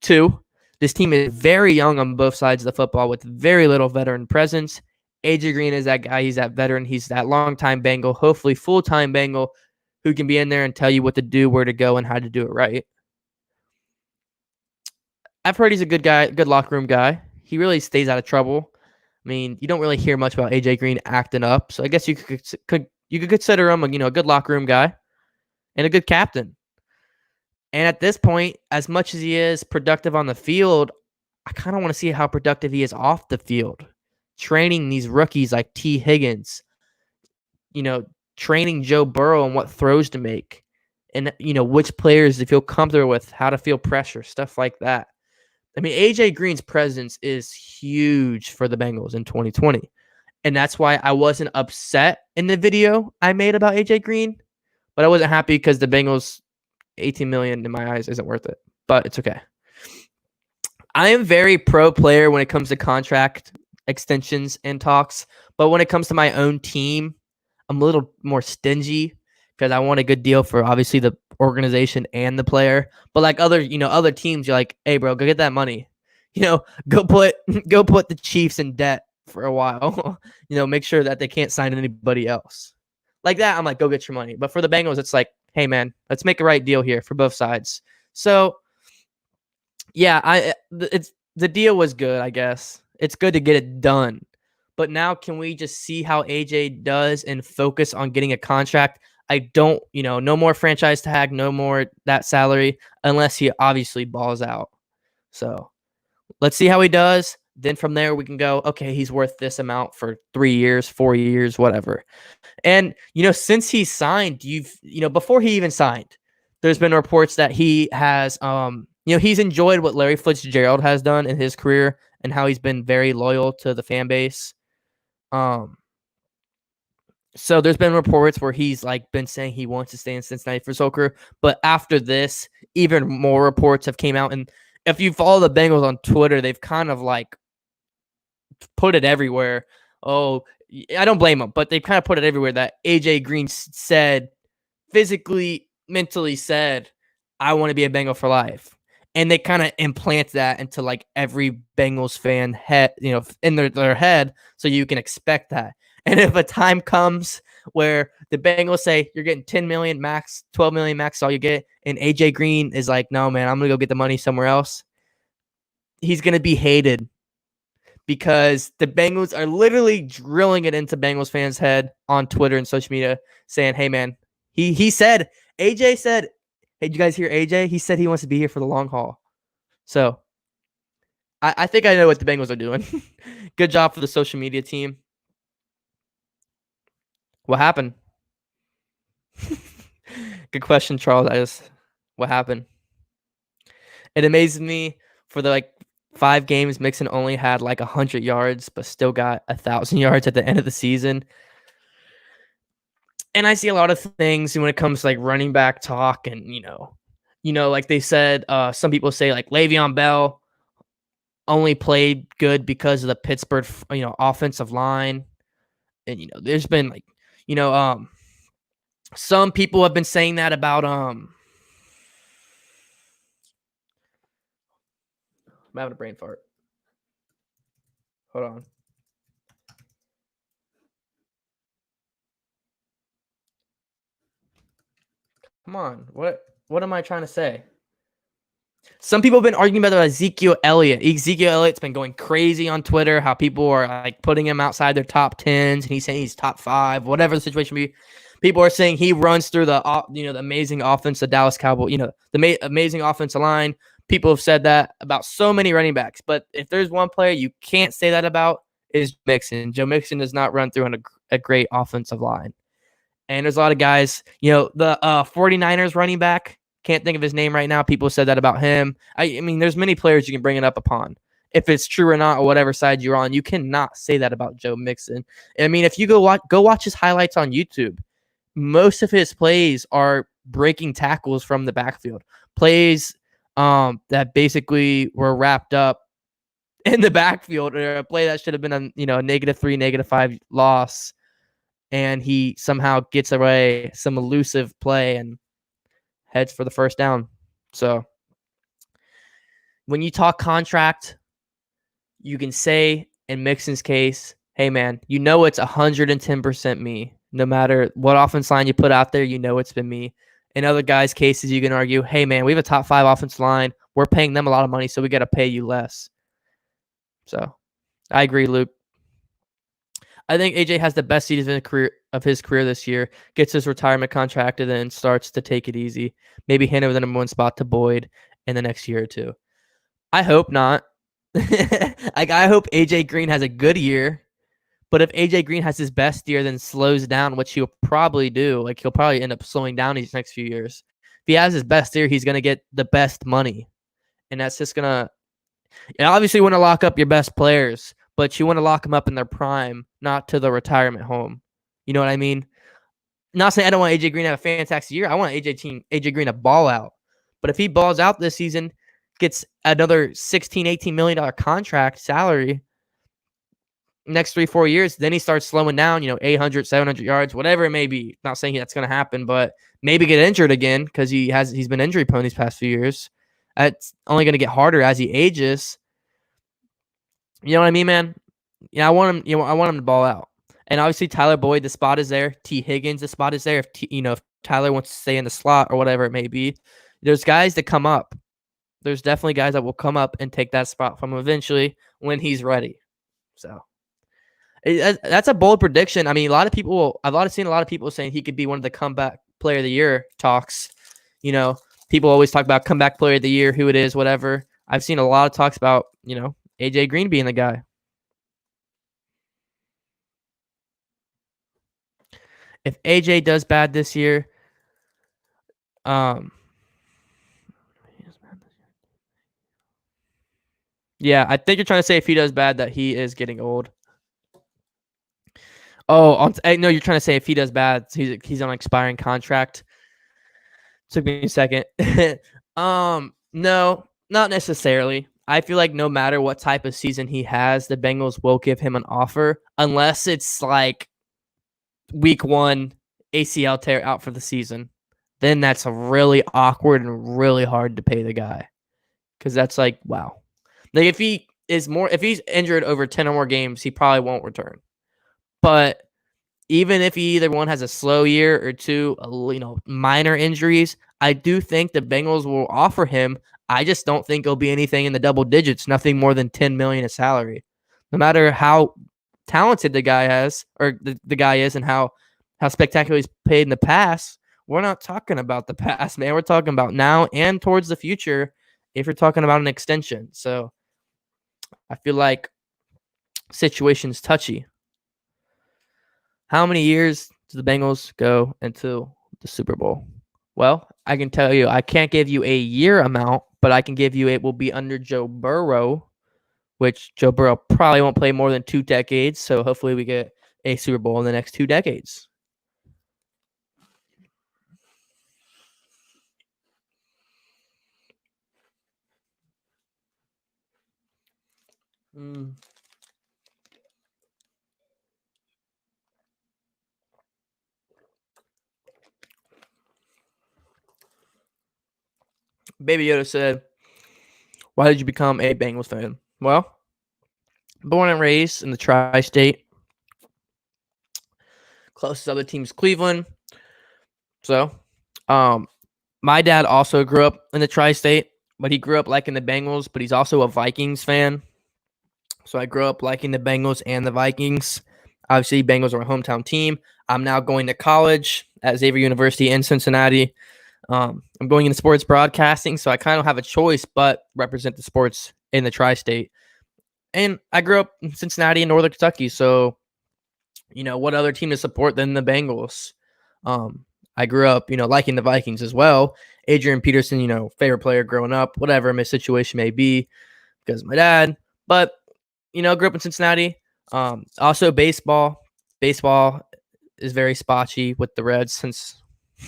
2, this team is very young on both sides of the football with very little veteran presence. AJ Green is that guy. He's that veteran. He's that long-time Bengal, hopefully full-time Bengal, who can be in there and tell you what to do, where to go, and how to do it right. I've heard he's a good guy, good locker room guy. He really stays out of trouble. I mean, you don't really hear much about AJ Green acting up, so I guess you could consider him a good locker room guy and a good captain. And at this point, as much as he is productive on the field, I kind of want to see how productive he is off the field. Training these rookies like T. Higgins, training Joe Burrow on what throws to make and, which players to feel comfortable with, how to feel pressure, stuff like that. I mean, AJ Green's presence is huge for the Bengals in 2020. And that's why I wasn't upset in the video I made about AJ Green, but I wasn't happy because the Bengals 18 million in my eyes isn't worth it, but it's okay. I am very pro player when it comes to contract extensions and talks, but when it comes to my own team, I'm a little more stingy because I want a good deal for obviously the organization and the player. But like other teams, you're like, hey bro, go get that money. Go put the Chiefs in debt for a while. Make sure that they can't sign anybody else. Like that, I'm like, go get your money. But for the Bengals, it's like, hey man, let's make a right deal here for both sides. So yeah, the deal was good, I guess. It's good to get it done. But now can we just see how AJ does and focus on getting a contract? I don't, no more franchise tag, no more that salary, unless he obviously balls out. So let's see how he does. Then from there, we can go, okay, he's worth this amount for 3 years, 4 years, whatever. And, since he signed, before he even signed, there's been reports that he has, he's enjoyed what Larry Fitzgerald has done in his career and how he's been very loyal to the fan base. So there's been reports where he's been saying he wants to stay in Cincinnati for his whole career. But after this, even more reports have came out. And if you follow the Bengals on Twitter, they've kind of put it everywhere. Oh, I don't blame them, but they kind of put it everywhere that AJ Green said, physically, mentally said, I want to be a Bengal for life. And they kind of implant that into every Bengals fan head, in their head, so you can expect that. And if a time comes where the Bengals say you're getting 10 million max, 12 million max, all you get, and AJ Green is like, no, man, I'm going to go get the money somewhere else, he's going to be hated because the Bengals are literally drilling it into Bengals fans' head on Twitter and social media saying, hey, man, he said, AJ said, hey, did you guys hear AJ? He said he wants to be here for the long haul. So I think I know what the Bengals are doing. Good job for the social media team. What happened? Good question, Charles. What happened? It amazes me for the 5 games, Mixon only had 100 yards, but still got 1,000 yards at the end of the season. And I see a lot of things when it comes to running back talk, and like they said, some people say Le'Veon Bell only played good because of the Pittsburgh offensive line, and there's been some people have been saying that about I'm having a brain fart. Hold on. Come on. What am I trying to say? Some people have been arguing about Ezekiel Elliott. Ezekiel Elliott's been going crazy on Twitter, how people are putting him outside their top 10s, and he's saying he's top 5, whatever the situation be. People are saying he runs through the amazing offense of Dallas Cowboys, the amazing offensive line. People have said that about so many running backs. But if there's one player you can't say that about, is Mixon. Joe Mixon does not run through a great offensive line. And there's a lot of guys, the 49ers running back, can't think of his name right now. People said that about him. I mean, there's many players you can bring it up upon. If it's true or not, or whatever side you're on, you cannot say that about Joe Mixon. I mean, if you go watch his highlights on YouTube, most of his plays are breaking tackles from the backfield. Plays that basically were wrapped up in the backfield, or a play that should have been a -3, -5 loss, and he somehow gets away some elusive play and heads for the first down. So when you talk contract, you can say in Mixon's case, hey man, it's 110% me. No matter what offense line you put out there, it's been me. In other guys' cases, you can argue, hey man, we have a top 5 offensive line. We're paying them a lot of money, so we got to pay you less. So I agree, Luke. I think AJ has the best season of his career this year, gets his retirement contract, and then starts to take it easy. Maybe hand over the number 1 spot to Boyd in the next year or two. I hope not. I hope AJ Green has a good year. But if AJ Green has his best year, then slows down, which he'll probably do. He'll probably end up slowing down these next few years. If he has his best year, he's going to get the best money. And that's just going to... obviously, you want to lock up your best players, but you want to lock them up in their prime, not to the retirement home. You know what I mean? Not saying I don't want AJ Green to have a fantastic year. I want AJ Green to ball out. But if he balls out this season, gets another $16, $18 million contract salary next 3-4 years, then he starts slowing down, 800, 700 yards, whatever it may be. Not saying that's going to happen, but maybe get injured again because he's been injury prone these past few years. It's only going to get harder as he ages. You know what I mean, man? I want him. I want him to ball out. And obviously, Tyler Boyd, the spot is there. T. Higgins, the spot is there. If Tyler wants to stay in the slot or whatever it may be, there's guys that come up. There's definitely guys that will come up and take that spot from him eventually when he's ready. So that's a bold prediction. I mean, I've seen a lot of people saying he could be one of the comeback player of the year talks. People always talk about comeback player of the year, who it is, whatever. I've seen a lot of talks about, AJ Green being the guy. If AJ does bad this year, yeah, I think you're trying to say if he does bad that he is getting old. Oh, no, you're trying to say if he does bad, he's on an expiring contract. Took me a second. No, not necessarily. I feel like no matter what type of season he has, the Bengals will give him an offer unless it's like week 1 ACL tear out for the season. Then that's really awkward and really hard to pay the guy because that's like, wow. Like if he's injured over 10 or more games, he probably won't return. But even if he either one has a slow year or two, minor injuries, I do think the Bengals will offer him. I just don't think it'll be anything in the double digits, nothing more than $10 million a salary. No matter how talented the guy has or the guy is and how spectacular he's paid in the past, we're not talking about the past, man. We're talking about now and towards the future if you're talking about an extension. So I feel like situation's touchy. How many years do the Bengals go until the Super Bowl? Well, I can tell you, I can't give you a year amount, but I can give you it will be under Joe Burrow, which Joe Burrow probably won't play more than 2 decades. So hopefully we get a Super Bowl in the next 2 decades. Baby Yoda said, "Why did you become a Bengals fan?" Well, born and raised in the tri-state. Closest other team is Cleveland. So, my dad also grew up in the tri-state, but he grew up liking the Bengals, but he's also a Vikings fan. So I grew up liking the Bengals and the Vikings. Obviously, Bengals are a hometown team. I'm now going to college at Xavier University in Cincinnati. I'm going into sports broadcasting, so I kind of have a choice but represent the sports in the tri-state. And I grew up in Cincinnati in Northern Kentucky, so what other team to support than the Bengals? I grew up, liking the Vikings as well. Adrian Peterson, favorite player growing up, whatever my situation may be, because of my dad. But grew up in Cincinnati. Also baseball. Baseball is very spotchy with the Reds since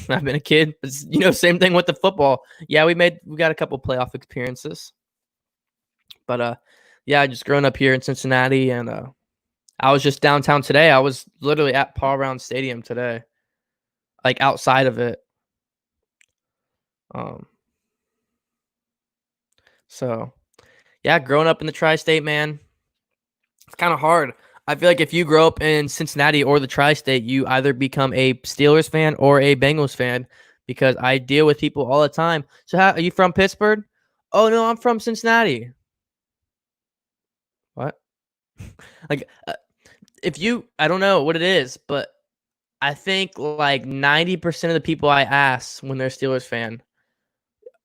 I've been a kid. It's, same thing with the football. Yeah, we got a couple playoff experiences. But yeah, just growing up here in Cincinnati, and I was just downtown today. I was literally at Paul Brown Stadium today, like outside of it. So yeah, growing up in the tri-state, man, it's kind of hard. I feel like if you grow up in Cincinnati or the tri-state, you either become a Steelers fan or a Bengals fan, because I deal with people all the time. So are you from Pittsburgh? Oh, no, I'm from Cincinnati. What? Like, I don't know what it is, but I think like 90% of the people I ask when they're a Steelers fan,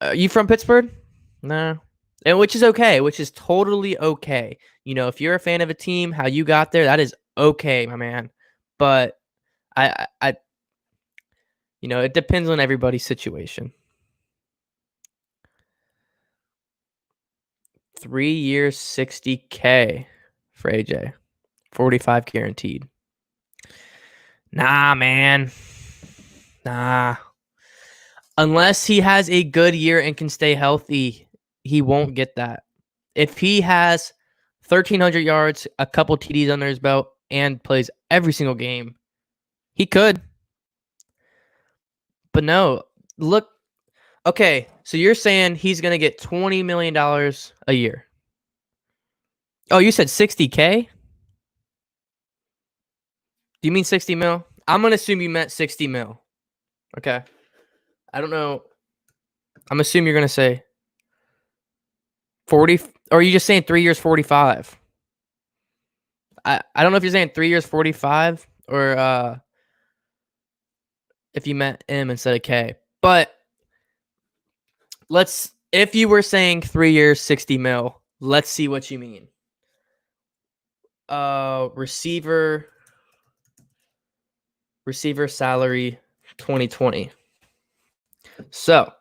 are you from Pittsburgh? No. And which is okay, which is totally okay. If you're a fan of a team, how you got there, that is okay, my man. But it depends on everybody's situation. 3 years, $60K for AJ. 45 guaranteed. Nah, man. Nah. Unless he has a good year and can stay healthy, he won't get that. If he has 1,300 yards, a couple TDs under his belt, and plays every single game, he could. But no, look. Okay, so you're saying he's going to get $20 million a year. Oh, you said 60K? Do you mean 60 mil? I'm going to assume you meant 60 mil. Okay. I don't know. I'm assuming you're going to say 40, or are you just saying 3 years, 45? I don't know if you're saying 3 years, 45, or if you meant M instead of K. But if you were saying 3 years, 60 mil, let's see what you mean. receiver salary 2020. So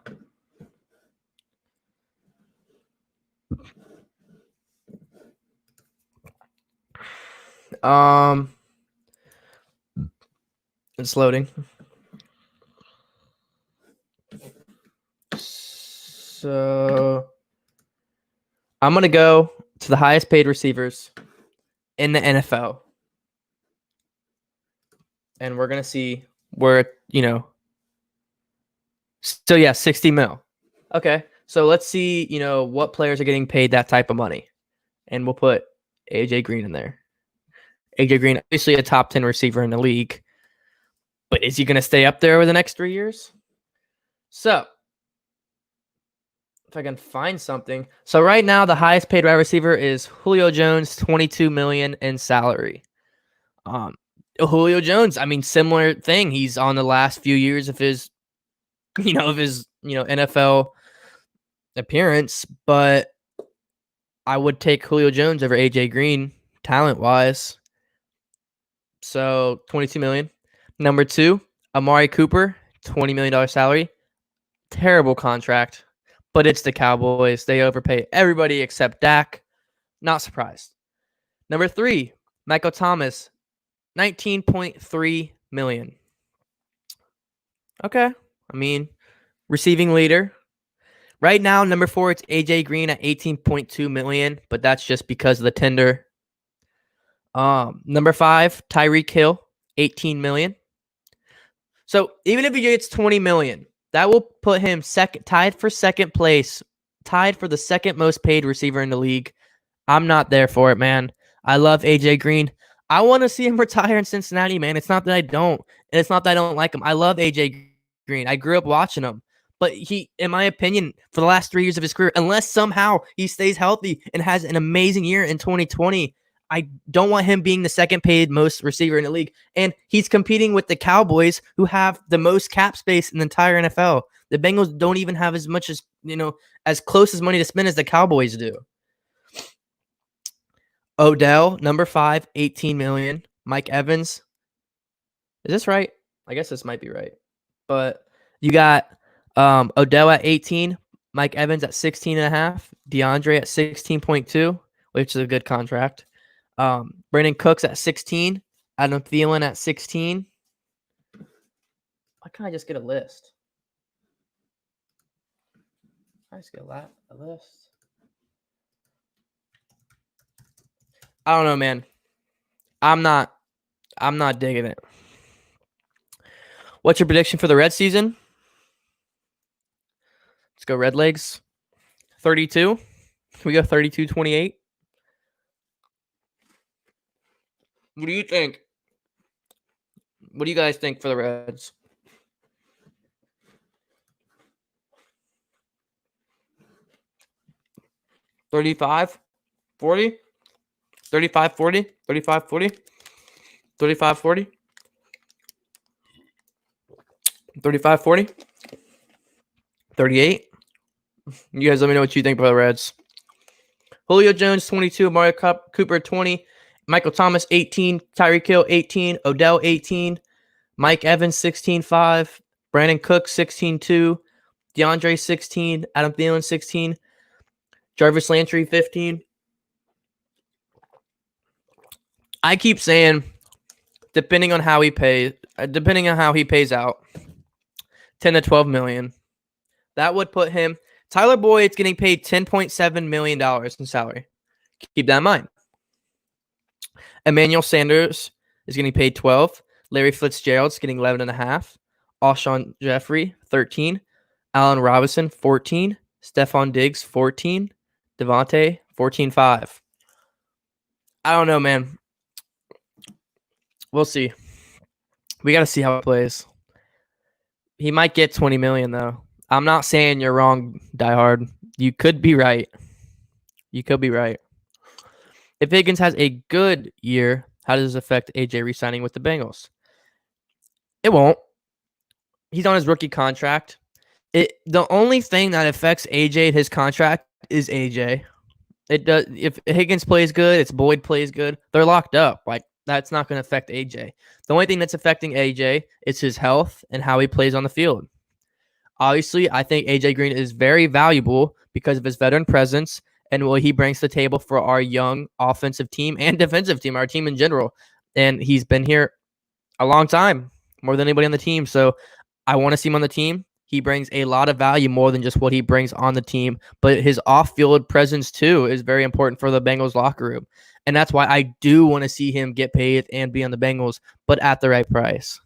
it's loading. So I'm going to go to the highest paid receivers in the NFL. And we're going to see where, so yeah, 60 mil. Okay. So let's see, what players are getting paid that type of money. And we'll put AJ Green in there. AJ Green, obviously a top 10 receiver in the league. But is he going to stay up there over the next 3 years? So if I can find something. So right now, the highest paid wide receiver is Julio Jones, $22 million in salary. Julio Jones, I mean, similar thing. He's on the last few years of his, NFL appearance, but I would take Julio Jones over AJ Green talent-wise. So 22 million. Number 2, Amari Cooper, $20 million salary. Terrible contract, but it's the Cowboys. They overpay everybody except Dak. Not surprised. Number 3, Michael Thomas, $19.3 million. Okay. I mean, receiving leader. Right now, number 4, it's AJ Green at $18.2 million, but that's just because of the tender. Number 5, Tyreek Hill, $18 million. So even if he gets $20 million, that will put him tied for second place, tied for the second most paid receiver in the league. I'm not there for it, man. I love AJ Green. I want to see him retire in Cincinnati, man. It's not that I don't, and it's not that I don't like him. I love AJ Green. I grew up watching him. But he, in my opinion, for the last 3 years of his career, unless somehow he stays healthy and has an amazing year in 2020, I don't want him being the second paid most receiver in the league. And he's competing with the Cowboys, who have the most cap space in the entire NFL. The Bengals don't even have as much as, as close as money to spend as the Cowboys do. Odell, number 5, $18 million. Mike Evans. Is this right? I guess this might be right. But you got Odell at 18, Mike Evans at 16.5, DeAndre at 16.2, which is a good contract. Brandon Cooks at 16, Adam Thielen at 16. Why can't I just get a list? I just get a list. I don't know, man. I'm not digging it. What's your prediction for the Red season? Let's go Red Legs. 32. Can we go 32-28? What do you think? What do you guys think for the Reds? $35, $40, $35, $40, $35, $40, $35, $40, $35, $40, $38. You guys let me know what you think about the Reds. Julio Jones, 22, Amari Cooper, 20, Michael Thomas, 18, Tyreek Hill, 18, Odell, 18, Mike Evans, 16.5, Brandon Cook, 16.2, DeAndre, 16, Adam Thielen, 16, Jarvis Landry, 15. I keep saying, depending on how he pays out, 10 to 12 million. That would put him. Tyler Boyd's getting paid $10.7 million in salary. Keep that in mind. Emmanuel Sanders is getting paid 12. Larry Fitzgerald's getting 11.5. Alshon Jeffrey, 13. Allen Robinson, 14. Stephon Diggs, 14. Devontae, 14.5. I don't know, man. We'll see. We got to see how it plays. He might get 20 million, though. I'm not saying you're wrong, diehard. You could be right. If Higgins has a good year, how does this affect AJ re-signing with the Bengals? It won't. He's on his rookie contract. The only thing that affects AJ and his contract is AJ. It does. If Higgins plays good, it's Boyd plays good. They're locked up. Like that's not going to affect AJ. The only thing that's affecting AJ is his health and how he plays on the field. Obviously, I think AJ Green is very valuable because of his veteran presence and what he brings to the table for our young offensive team and defensive team, our team in general. And he's been here a long time, more than anybody on the team. So I want to see him on the team. He brings a lot of value more than just what he brings on the team, but his off-field presence too is very important for the Bengals locker room. And that's why I do want to see him get paid and be on the Bengals, but at the right price.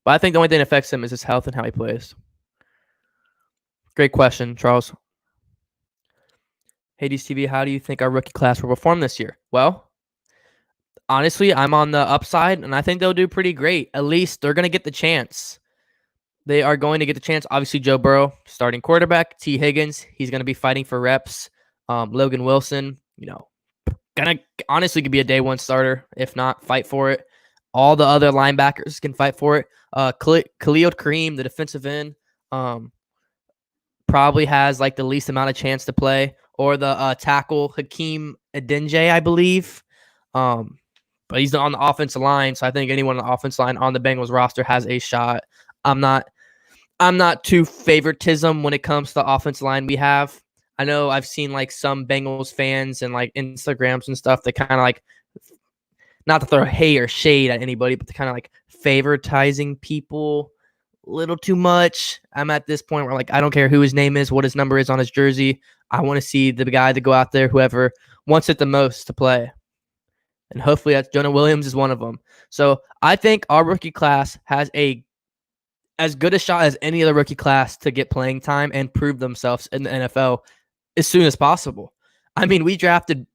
But I think the only thing that affects him is his health and how he plays. Great question, Charles. Hades TV, how do you think our rookie class will perform this year? Well, honestly, I'm on the upside, and I think they'll do pretty great. At least they're going to get the chance. They are going to get the chance. Obviously, Joe Burrow, starting quarterback. T. Higgins, he's going to be fighting for reps. Logan Wilson, gonna honestly could be a day one starter. If not, fight for it. All the other linebackers can fight for it. Khalil Kareem, the defensive end, probably has like the least amount of chance to play. Or the tackle Hakeem Adeniji, I believe. But he's on the offensive line, so I think anyone on the offensive line on the Bengals roster has a shot. I'm not too favoritism when it comes to the offensive line we have. I know I've seen like some Bengals fans and like Instagrams and stuff that kind of like, not to throw hate or shade at anybody, but to kind of like favoritizing people a little too much. I'm at this point where like I don't care who his name is, what his number is on his jersey. I want to see the guy to go out there, whoever wants it the most to play. And hopefully that's Jonah Williams is one of them. So I think our rookie class has as good a shot as any other rookie class to get playing time and prove themselves in the NFL as soon as possible. I mean, we drafted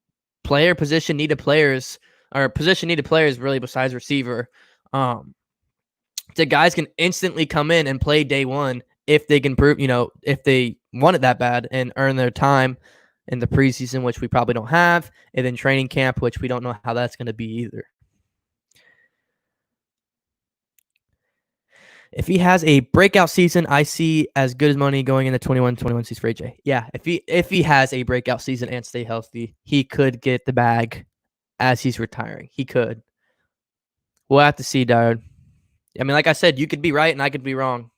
position needed players really besides receiver. The guys can instantly come in and play day one if they can prove, if they want it that bad and earn their time in the preseason, which we probably don't have, and then training camp, which we don't know how that's going to be either. If he has a breakout season, I see as good as money going into 21 season for AJ. Yeah, if he has a breakout season and stay healthy, he could get the bag as he's retiring. He could. We'll have to see, dude. I mean, like I said, you could be right and I could be wrong.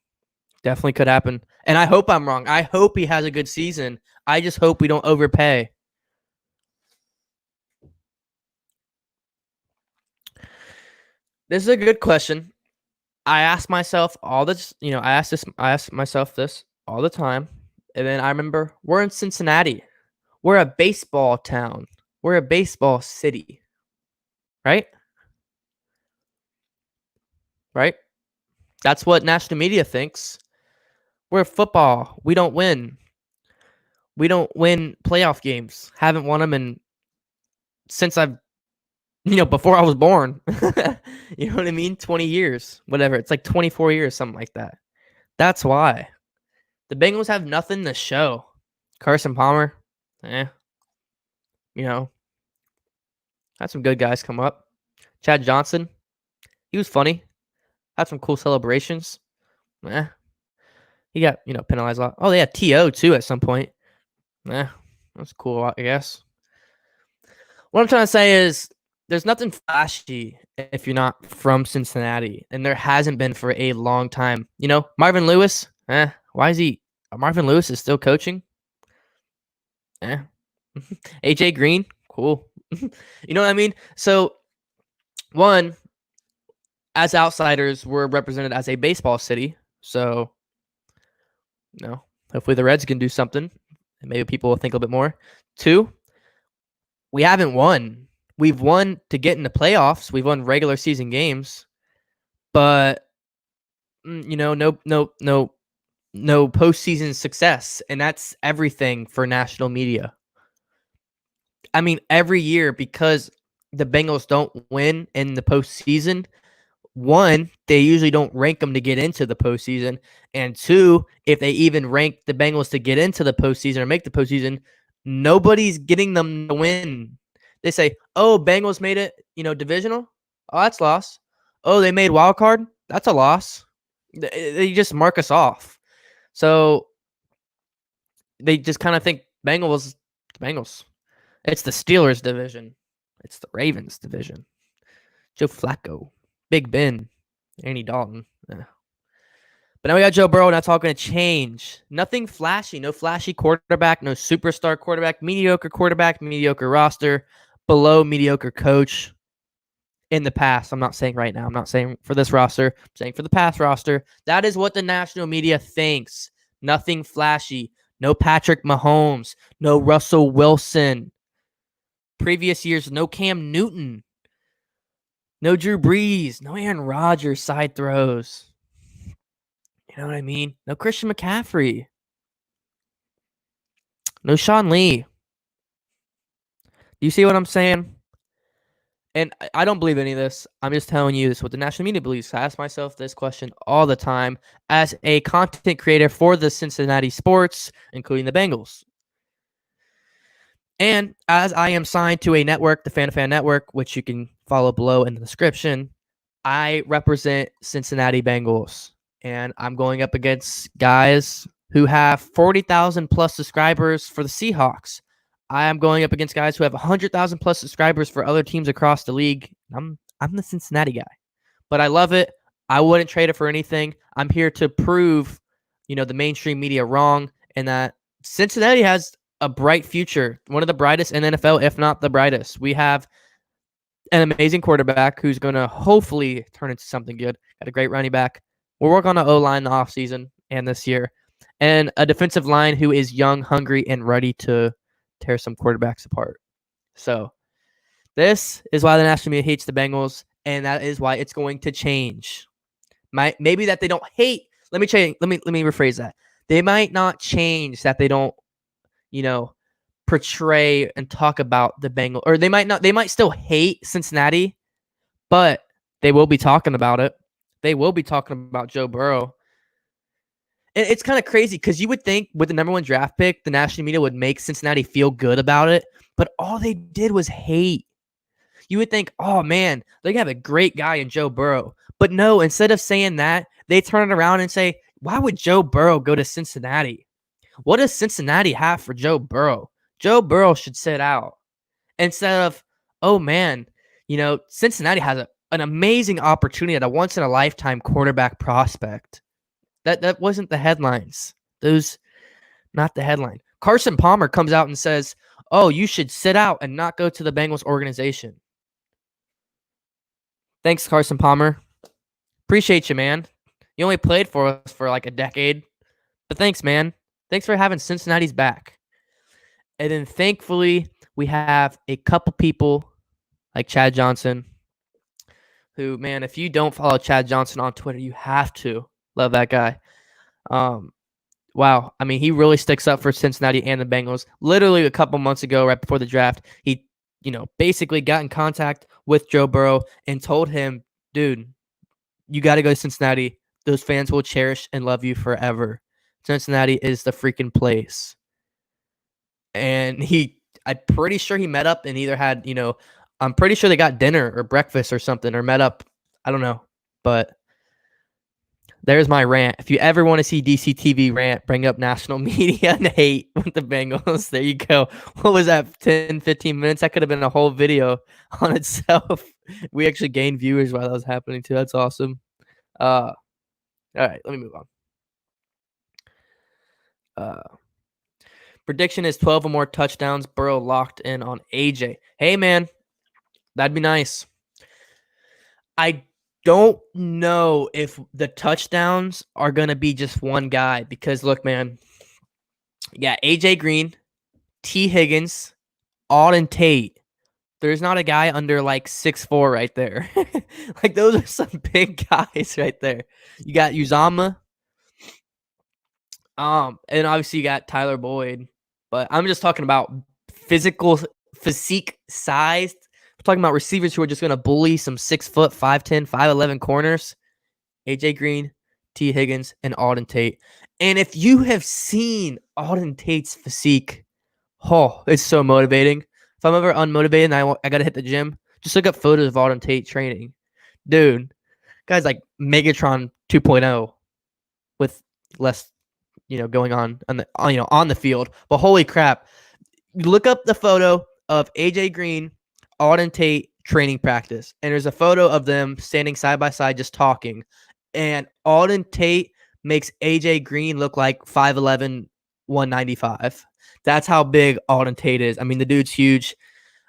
Definitely could happen. And I hope I'm wrong. I hope he has a good season. I just hope we don't overpay. This is a good question. I ask myself all this, I ask myself this all the time. And then I remember we're in Cincinnati. We're a baseball town. We're a baseball city. Right? Right? That's what national media thinks. We're football. We don't win. We don't win playoff games. Haven't won them since I've before I was born. You know what I mean? 20 years, whatever. It's like 24 years, something like that. That's why. The Bengals have nothing to show. Carson Palmer, had some good guys come up. Chad Johnson, he was funny. Had some cool celebrations. He got, penalized a lot. Oh, they had T.O. too at some point. That's cool, I guess. What I'm trying to say is there's nothing flashy if you're not from Cincinnati, and there hasn't been for a long time. Marvin Lewis, why is Marvin Lewis is still coaching? AJ Green, cool. You know what I mean? So, one, as outsiders, we're represented as a baseball city. So, hopefully the Reds can do something, and maybe people will think a little bit more. Two, we haven't won. We've won to get in the playoffs. We've won regular season games, but no postseason success, and that's everything for national media. I mean, every year, because the Bengals don't win in the postseason, one, they usually don't rank them to get into the postseason, and two, if they even rank the Bengals to get into the postseason or make the postseason, nobody's getting them to win. They say, oh, Bengals made it, divisional. Oh, that's a loss. Oh, they made wild card. That's a loss. They just mark us off. So they just kind of think Bengals. The Bengals. It's the Steelers division. It's the Ravens division. Joe Flacco, Big Ben, Andy Dalton. Yeah. But now we got Joe Burrow. That's all going to change. Nothing flashy. No flashy quarterback. No superstar quarterback. Mediocre roster. Below mediocre coach. In the past, I'm not saying right now. I'm not saying for this roster. I'm saying for the past roster. That is what the national media thinks. Nothing flashy. No Patrick Mahomes. No Russell Wilson. Previous years, no Cam Newton. No Drew Brees. No Aaron Rodgers side throws. You know what I mean? No Christian McCaffrey. No Sean Lee. Do you see what I'm saying? And I don't believe any of this. I'm just telling you this is what the national media believes. I ask myself this question all the time as a content creator for the Cincinnati sports, including the Bengals. And as I am signed to a network, the FanToFan Network, which you can follow below in the description, I represent Cincinnati Bengals. And I'm going up against guys who have 40,000 plus subscribers for the Seahawks. I am going up against guys who have 100,000 plus subscribers for other teams across the league. I'm the Cincinnati guy, but I love it. I wouldn't trade it for anything. I'm here to prove, the mainstream media wrong, and that Cincinnati has a bright future, one of the brightest in NFL, if not the brightest. We have an amazing quarterback who's going to hopefully turn into something good. Got a great running back. We'll work on the O-line the offseason and this year, and a defensive line who is young, hungry, and ready to tear some quarterbacks apart. So this is why the national media hates the Bengals, and that is why it's going to change. Maybe that they don't hate. Let me rephrase that. They might not change that they don't, portray and talk about the Bengals, or they might still hate Cincinnati, but they will be talking about it. They will be talking about Joe Burrow. And it's kind of crazy because you would think with the number 1 draft pick, the national media would make Cincinnati feel good about it, but all they did was hate. You would think, oh man, they have a great guy in Joe Burrow. But no, instead of saying that, they turn it around and say, why would Joe Burrow go to Cincinnati? What does Cincinnati have for Joe Burrow? Joe Burrow should sit out. Instead of, oh man, Cincinnati has an amazing opportunity at a once-in-a-lifetime quarterback prospect. That wasn't the headlines. Those, not the headline. Carson Palmer comes out and says, oh, you should sit out and not go to the Bengals organization. Thanks, Carson Palmer. Appreciate you, man. You only played for us for like a decade. But thanks, man. Thanks for having Cincinnati's back. And then thankfully, we have a couple people like Chad Johnson who, man, if you don't follow Chad Johnson on Twitter, you have to. Love that guy. Wow. I mean, he really sticks up for Cincinnati and the Bengals. Literally a couple months ago, right before the draft, he, basically got in contact with Joe Burrow and told him, dude, you got to go to Cincinnati. Those fans will cherish and love you forever. Cincinnati is the freaking place. And I'm pretty sure he met up and either had, I'm pretty sure they got dinner or breakfast or something or met up. I don't know. But there's my rant. If you ever want to see DCTV rant, bring up national media and hate with the Bengals. There you go. What was that, 10, 15 minutes? That could have been a whole video on itself. We actually gained viewers while that was happening too. That's awesome. All right, let me move on. Prediction is 12 or more touchdowns. Burrow locked in on AJ. Hey, man, that'd be nice. I don't know if the touchdowns are going to be just one guy because, look, man, yeah, AJ Green, T. Higgins, Auden Tate. There's not a guy under like 6'4" right there. Like, those are some big guys right there. You got Uzama. And obviously you got Tyler Boyd. But I'm just talking about physique size. We're talking about receivers who are just going to bully some 6', 5'10", 5'11" corners. AJ Green, T. Higgins, and Auden Tate. And if you have seen Auden Tate's physique, oh, it's so motivating. If I'm ever unmotivated and I got to hit the gym, just look up photos of Auden Tate training. Dude, guy's like Megatron 2.0 with less going on on the field. But holy crap, look up the photo of AJ Green, Auden Tate training practice, and there's a photo of them standing side by side just talking, and Auden Tate makes AJ Green look like 5'11", 195. That's how big Auden Tate is. I mean, the dude's huge.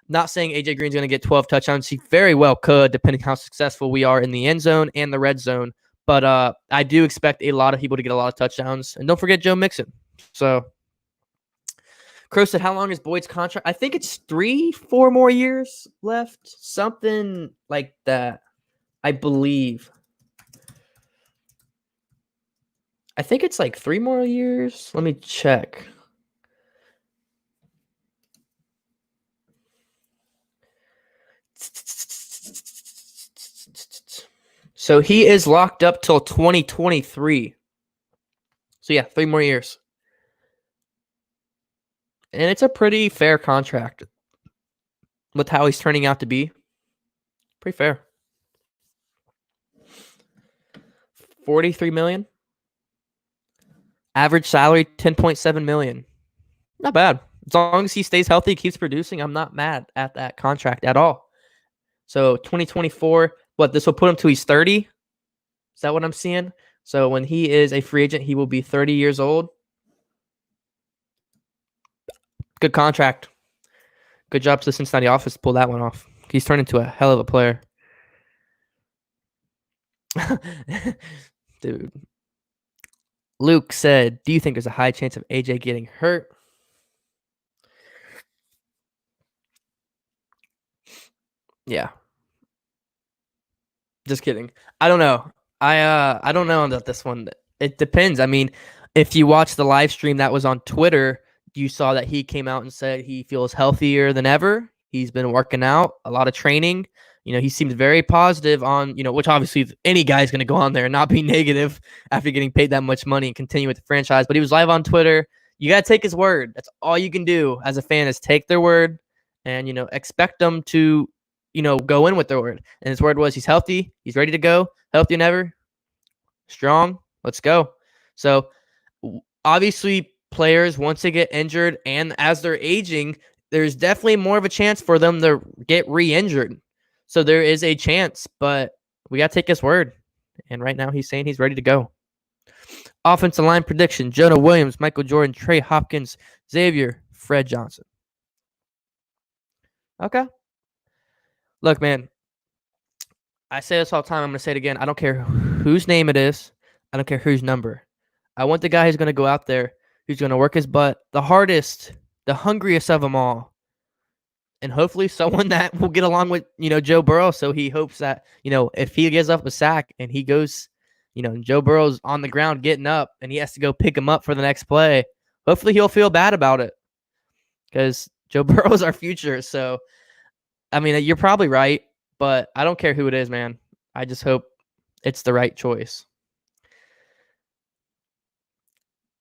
Not saying AJ Green's going to get 12 touchdowns. He very well could, depending how successful we are in the end zone and the red zone. But I do expect a lot of people to get a lot of touchdowns. And don't forget Joe Mixon. So, Crow said, how long is Boyd's contract? I think it's 3-4 more years left. Something like that, I believe. I think it's like 3 more years. Let me check. So he is locked up till 2023. So yeah, 3 more years. And it's a pretty fair contract with how he's turning out to be. Pretty fair. $43 million. Average salary, $10.7 million. Not bad. As long as he stays healthy, keeps producing, I'm not mad at that contract at all. So 2024, this will put him till he's 30? Is that what I'm seeing? So when he is a free agent, he will be 30 years old. Good contract. Good job to the Cincinnati office to pull that one off. He's turned into a hell of a player. Dude. Luke said, do you think there's a high chance of AJ getting hurt? Yeah. Just kidding. I don't know. I don't know about this one. It depends. I mean, if you watch the live stream that was on Twitter, you saw that he came out and said he feels healthier than ever. He's been working out, a lot of training. He seems very positive on, which obviously any guy's going to go on there and not be negative after getting paid that much money and continue with the franchise. But he was live on Twitter. You got to take his word. That's all you can do as a fan is take their word and, expect them to, go in with their word. And his word was he's healthy. He's ready to go. Healthier than ever. Strong. Let's go. So obviously players, once they get injured and as they're aging, there's definitely more of a chance for them to get re-injured. So there is a chance, but we got to take his word. And right now he's saying he's ready to go. Offensive line prediction, Jonah Williams, Michael Jordan, Trey Hopkins, Xavier, Fred Johnson. Okay. Look, man, I say this all the time. I'm going to say it again. I don't care whose name it is. I don't care whose number. I want the guy who's going to go out there, who's going to work his butt, the hardest, the hungriest of them all. And hopefully someone that will get along with, Joe Burrow. So he hopes that, if he gives up a sack and he goes, Joe Burrow's on the ground getting up and he has to go pick him up for the next play, hopefully he'll feel bad about it because Joe Burrow's our future. So, I mean, you're probably right, but I don't care who it is, man. I just hope it's the right choice.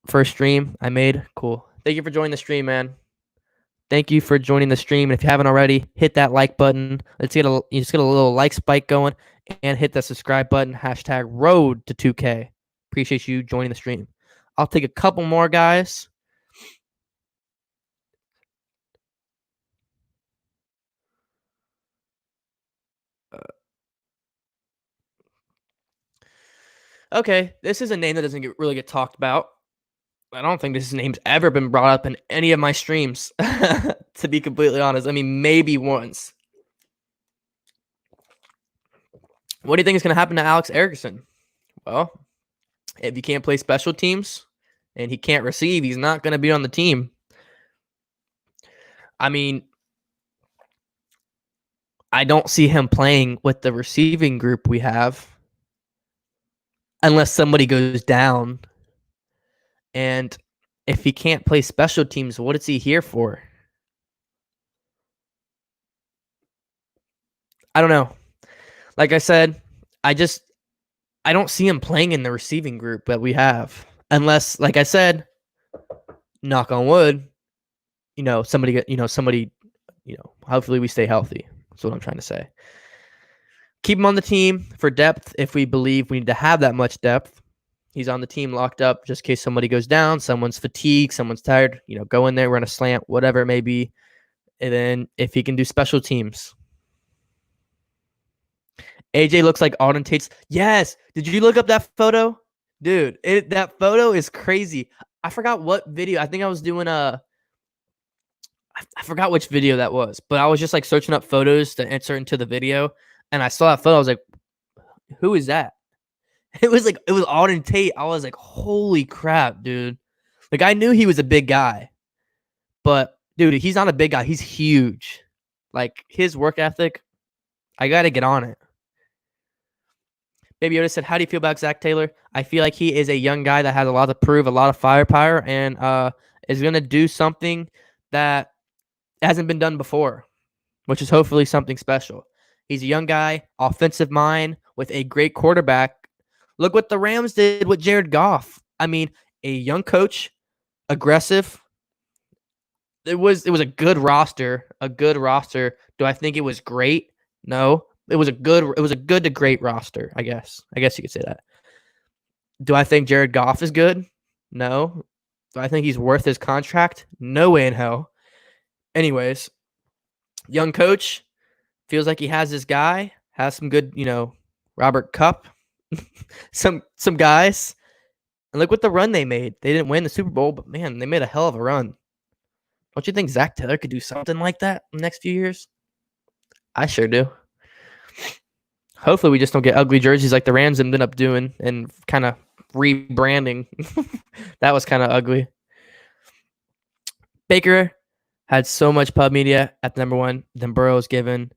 First stream I made. Cool. Thank you for joining the stream, man. Thank you for joining the stream. And if you haven't already, hit that like button. Let's get a little like spike going and hit the subscribe button. # road to 2K. Appreciate you joining the stream. I'll take a couple more, guys. Okay, this is a name that doesn't really get talked about. I don't think this name's ever been brought up in any of my streams, to be completely honest. I mean, maybe once. What do you think is going to happen to Alex Erickson? Well, if he can't play special teams and he can't receive, he's not going to be on the team. I mean, I don't see him playing with the receiving group we have unless somebody goes down. And if he can't play special teams, what is he here for? I don't know. Like I said, I don't see him playing in the receiving group that we have. Unless, like I said, knock on wood, hopefully we stay healthy. That's what I'm trying to say. Keep him on the team for depth if we believe we need to have that much depth. He's on the team locked up just in case somebody goes down, someone's fatigued, someone's tired. Go in there, run a slant, whatever it may be. And then if he can do special teams. AJ looks like Alden Tate's. Yes. Did you look up that photo? Dude, that photo is crazy. I forgot what video. I think I was doing I forgot which video that was, but I was just like searching up photos to insert into the video, and I saw that photo. I was like, who is that? It was Alden Tate. I was like, holy crap, dude. Like, I knew he was a big guy, but dude, he's not a big guy. He's huge. Like, his work ethic, I got to get on it. Baby Yoda said, how do you feel about Zach Taylor? I feel like he is a young guy that has a lot to prove, a lot of firepower, and is going to do something that hasn't been done before, which is hopefully something special. He's a young guy, offensive mind, with a great quarterback. Look what the Rams did with Jared Goff. I mean, a young coach, aggressive. It was a good roster. Do I think it was great? No. It was a good to great roster, I guess. I guess you could say that. Do I think Jared Goff is good? No. Do I think he's worth his contract? No way in hell. Anyways, young coach, feels like he has this guy, has some good, Robert Cup, some guys. And look what the run they made. They didn't win the Super Bowl, but man, they made a hell of a run. Don't you think Zach Taylor could do something like that in the next few years? I sure do. Hopefully we just don't get ugly jerseys like the Rams ended up doing and kind of rebranding. That was kind of ugly. Baker had so much pub media at the number one, then Burrow's given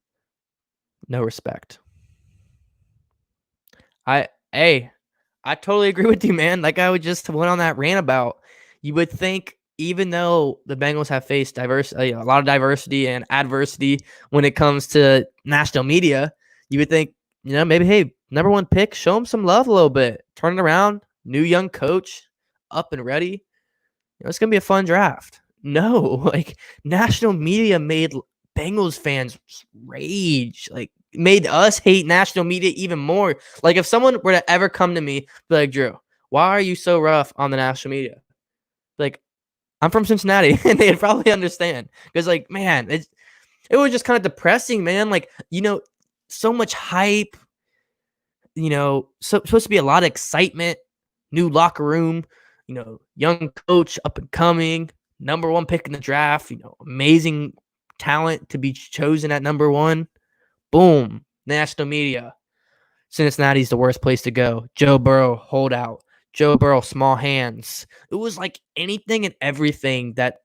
no respect. I totally agree with you, man. Like I would just went on that rant about. You would think, even though the Bengals have faced a lot of diversity and adversity when it comes to national media, you would think, maybe, hey, number one pick, show him some love a little bit. Turn it around. New young coach, up and ready. It's going to be a fun draft. No, like national media made Bengals fans rage. Like made us hate national media even more. Like if someone were to ever come to me, be like, Drew, why are you so rough on the national media? Like, I'm from Cincinnati, and they'd probably understand. Because, like, man, it was just kind of depressing, man. Like, so much hype. Supposed to be a lot of excitement. New locker room. Young coach, up and coming. Number one pick in the draft. Amazing talent to be chosen at number one. Boom. National media. Cincinnati's the worst place to go. Joe Burrow, holdout. Joe Burrow, small hands. It was like anything and everything that,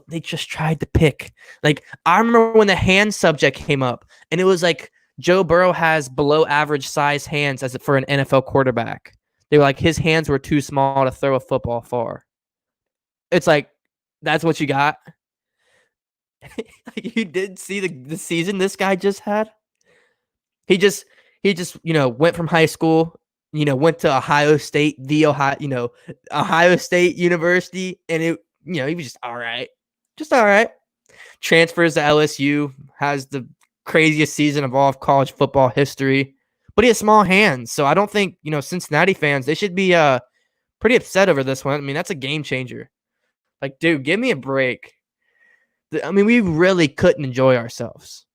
they just tried to pick. Like, I remember when the hand subject came up, and it was like Joe Burrow has below average size hands for an NFL quarterback. They were like, his hands were too small to throw a football far. It's like, that's what you got? You did see the season this guy just had? He just went from high school, went to Ohio State, Ohio State University, and he was just all right. Transfers to LSU, has the craziest season of all of college football history, but he has small hands. So I don't think, Cincinnati fans, they should be pretty upset over this one. I mean, that's a game changer. Like, dude, give me a break. I mean, we really couldn't enjoy ourselves.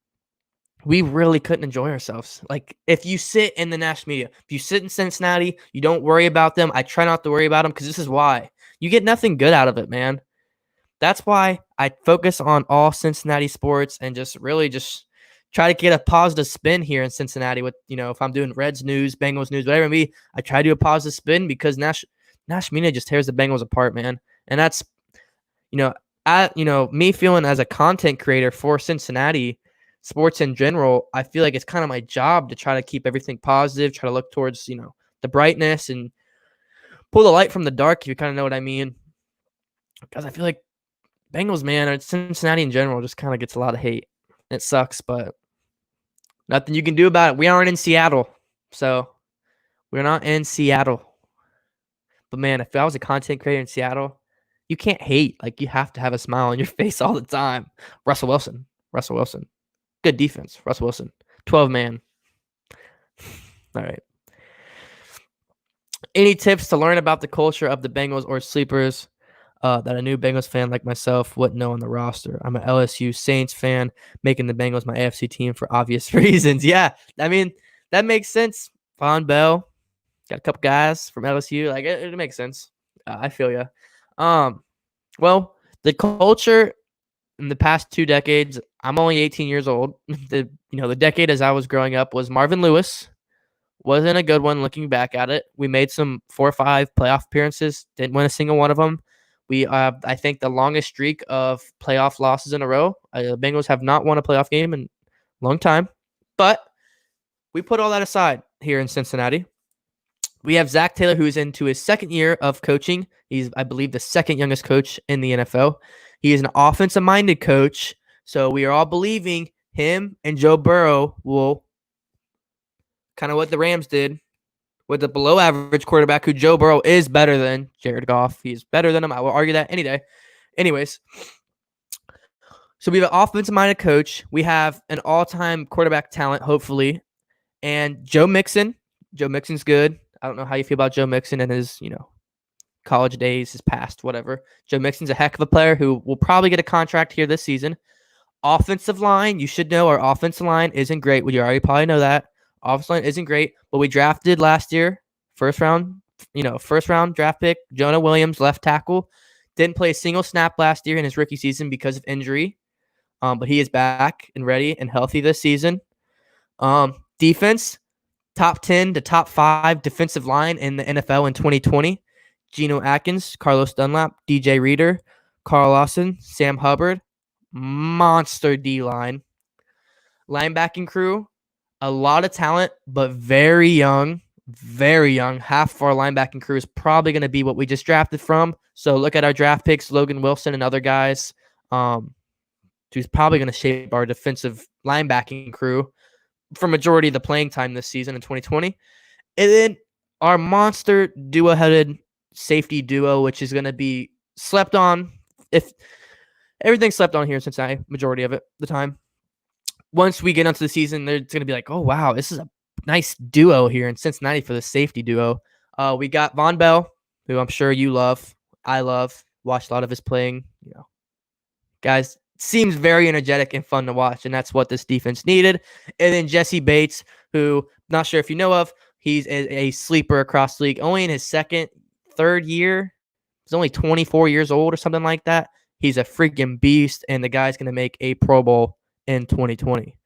Like, if you sit in the national media, if you sit in Cincinnati, you don't worry about them. I try not to worry about them because this is why. You get nothing good out of it, man. That's why I focus on all Cincinnati sports and just really just try to get a positive spin here in Cincinnati with, if I'm doing Reds news, Bengals news, whatever it may be, I try to do a positive spin because national media just tears the Bengals apart, man. And that's, me feeling as a content creator for Cincinnati sports in general, I feel like it's kind of my job to try to keep everything positive, try to look towards, the brightness and pull the light from the dark, if you kind of know what I mean. Because I feel like Bengals, man, or Cincinnati in general just kind of gets a lot of hate. It sucks, but nothing you can do about it. We aren't in Seattle, so we're not in Seattle. But, man, if I was a content creator in Seattle, you can't hate. Like, you have to have a smile on your face all the time. Russell Wilson. Good defense, Russell Wilson. 12-man. All right. Any tips to learn about the culture of the Bengals or sleepers that a new Bengals fan like myself wouldn't know on the roster? I'm an LSU Saints fan, making the Bengals my AFC team for obvious reasons. Yeah, I mean, that makes sense. Von Bell, got a couple guys from LSU. Like, it makes sense. I feel you. Well, the culture in the past 2 decades, I'm only 18 years old. The decade as I was growing up was Marvin Lewis. Wasn't a good one looking back at it. We made some 4 or 5 playoff appearances, didn't win a single one of them. We I think the longest streak of playoff losses in a row. The Bengals have not won a playoff game in a long time. But we put all that aside here in Cincinnati. We have Zach Taylor, who is into his second year of coaching. He's, I believe, the second youngest coach in the NFL. He is an offensive-minded coach, so we are all believing him and Joe Burrow will kind of what the Rams did with a below-average quarterback who Joe Burrow is better than Jared Goff. He's better than him. I will argue that any day. Anyways, so we have an offensive-minded coach. We have an all-time quarterback talent, hopefully, and Joe Mixon. Joe Mixon's good. I don't know how you feel about Joe Mixon and his, college days, his past, whatever. Joe Mixon's a heck of a player who will probably get a contract here this season. Offensive line, you should know our offensive line isn't great. You already probably know that. Offensive line isn't great, but we drafted last year, first round draft pick, Jonah Williams, left tackle. Didn't play a single snap last year in his rookie season because of injury, but he is back and ready and healthy this season. Defense, top 10 to top 5 defensive line in the NFL in 2020. Geno Atkins, Carlos Dunlap, DJ Reader, Carl Lawson, Sam Hubbard. Monster D-line. Linebacking crew, a lot of talent, but very young. Very young. Half of our linebacking crew is probably going to be what we just drafted from. So look at our draft picks, Logan Wilson and other guys. Who's probably going to shape our defensive linebacking crew for majority of the playing time this season in 2020. And then our monster duo-headed safety duo, which is going to be slept on. If everything's slept on here in Cincinnati, majority of it, the time. Once we get into the season, they're going to be like, oh, wow, this is a nice duo here in Cincinnati for the safety duo. We got Von Bell, who I'm sure you love. I love. Watched a lot of his playing. Guys, seems very energetic and fun to watch, and that's what this defense needed. And then Jesse Bates, who, not sure if you know of, he's a sleeper across the league. Only in his third year. He's only 24 years old or something like that. He's a freaking beast, and the guy's going to make a Pro Bowl in 2020.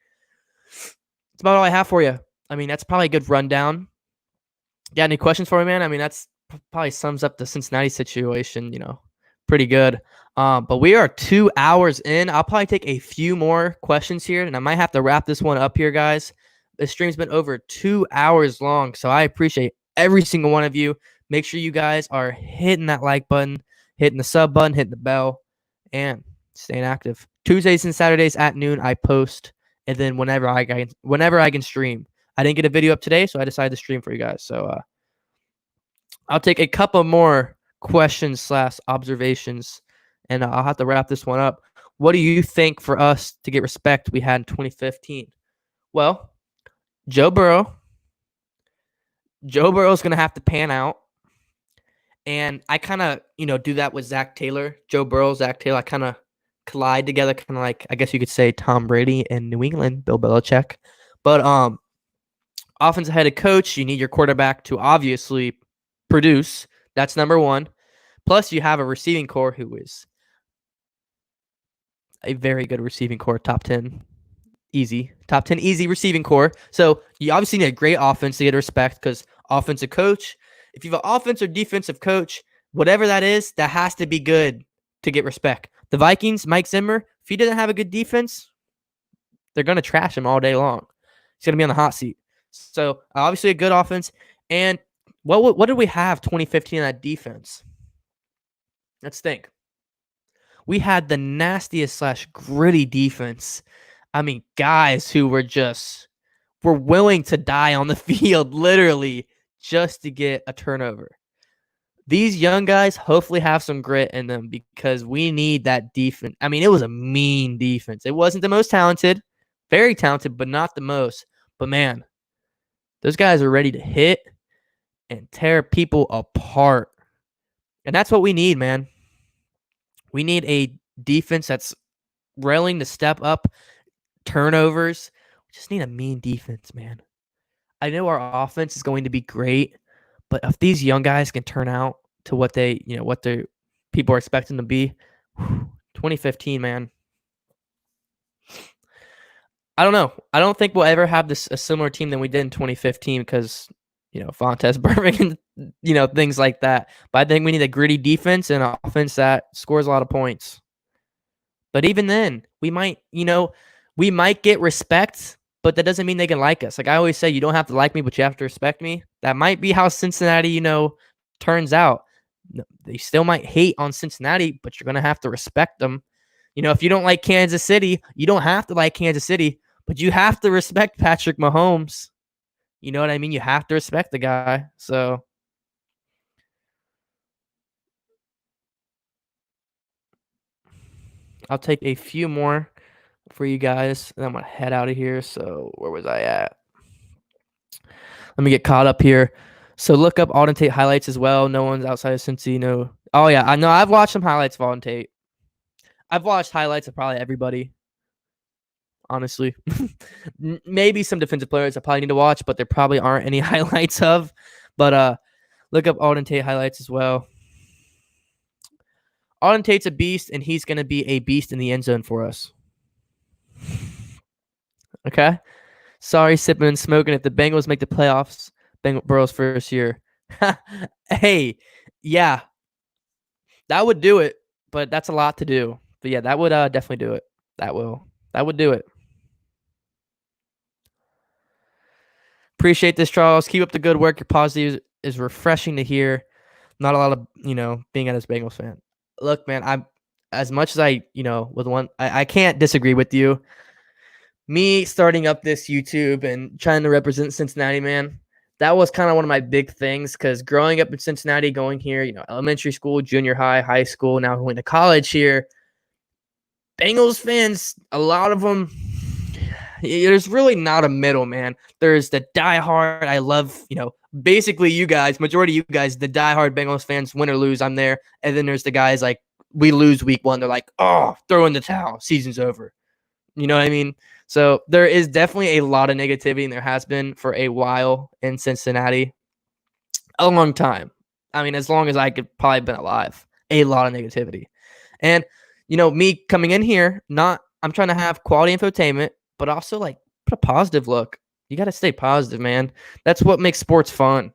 That's about all I have for you. I mean, that's probably a good rundown. Got any questions for me, man? I mean, that's probably sums up the Cincinnati situation, pretty good. But we are 2 hours in. I'll probably take a few more questions here, and I might have to wrap this one up here, guys. The stream's been over 2 hours long, so I appreciate every single one of you. Make sure you guys are hitting that like button, hitting the sub button, hitting the bell, and staying active. Tuesdays and Saturdays at noon, I post, and then whenever I can stream. I didn't get a video up today, so I decided to stream for you guys. So I'll take a couple more questions / observations, and I'll have to wrap this one up. What do you think for us to get respect we had in 2015? Well, Joe Burrow's going to have to pan out. And I kind of, do that with Zach Taylor. Joe Burrow, Zach Taylor, I kind of collide together, kind of like, I guess you could say Tom Brady and New England, Bill Belichick. But offensive head coach, you need your quarterback to obviously produce. That's number one. Plus, you have a receiving core who is a very good receiving core, top 10 easy receiving core. So you obviously need a great offense to get respect because offensive coach, if you have an offense or defensive coach, whatever that is, that has to be good to get respect. The Vikings, Mike Zimmer, if he doesn't have a good defense, they're going to trash him all day long. He's going to be on the hot seat. So obviously a good offense. And what did we have 2015 in that defense? Let's think. We had the nastiest / gritty defense. I mean, guys who were willing to die on the field, literally, just to get a turnover. These young guys hopefully have some grit in them because we need that defense. I mean, it was a mean defense. It wasn't the most talented, very talented, but not the most. But man, those guys are ready to hit and tear people apart. And that's what we need, man. We need a defense that's willing to step up turnovers. We just need a mean defense, man. I know our offense is going to be great, but if these young guys can turn out to what the people are expecting to be, 2015, man. I don't know. I don't think we'll ever have a similar team than we did in 2015 because, Fontes, Burbank, and, things like that. But I think we need a gritty defense and an offense that scores a lot of points. But even then, we might get respect, but that doesn't mean they can like us. Like I always say, you don't have to like me, but you have to respect me. That might be how Cincinnati, turns out. They still might hate on Cincinnati, but you're going to have to respect them. If you don't like Kansas City, you don't have to like Kansas City, but you have to respect Patrick Mahomes. You know what I mean? You have to respect the guy. So I'll take a few more for you guys, and I'm going to head out of here. So where was I at? Let me get caught up here. So look up Alden Tate highlights as well. No one's outside of Cincy. Oh, yeah. I know. I've watched some highlights of Alden Tate. I've watched highlights of probably everybody, honestly. Maybe some defensive players I probably need to watch, but there probably aren't any highlights of. But look up Alden Tate highlights as well. Alden Tate's a beast, and he's going to be a beast in the end zone for us. Okay? Sorry, sipping and smoking. If the Bengals make the playoffs, Burrow's first year. Hey, yeah. That would do it, but that's a lot to do. But yeah, that would definitely do it. That would do it. Appreciate this, Charles. Keep up the good work. Your positive is refreshing to hear. Not a lot of, being at this Bengals fan. Look, man, I'm as much as I can't disagree with you. Me starting up this YouTube and trying to represent Cincinnati, man, that was kind of one of my big things because growing up in Cincinnati, going here, elementary school, junior high, high school, now going to college here, Bengals fans, a lot of them, there's really not a middle, man. There's the diehard, I love, basically you guys, majority of you guys, the diehard Bengals fans, win or lose, I'm there. And then there's the guys like, we lose week 1, they're like, oh, throw in the towel, season's over. You know what I mean? So there is definitely a lot of negativity, and there has been for a while in Cincinnati. A long time. I mean, as long as I could probably been alive. A lot of negativity. And, me coming in here, I'm trying to have quality infotainment, but also like put a positive look. You got to stay positive, man. That's what makes sports fun.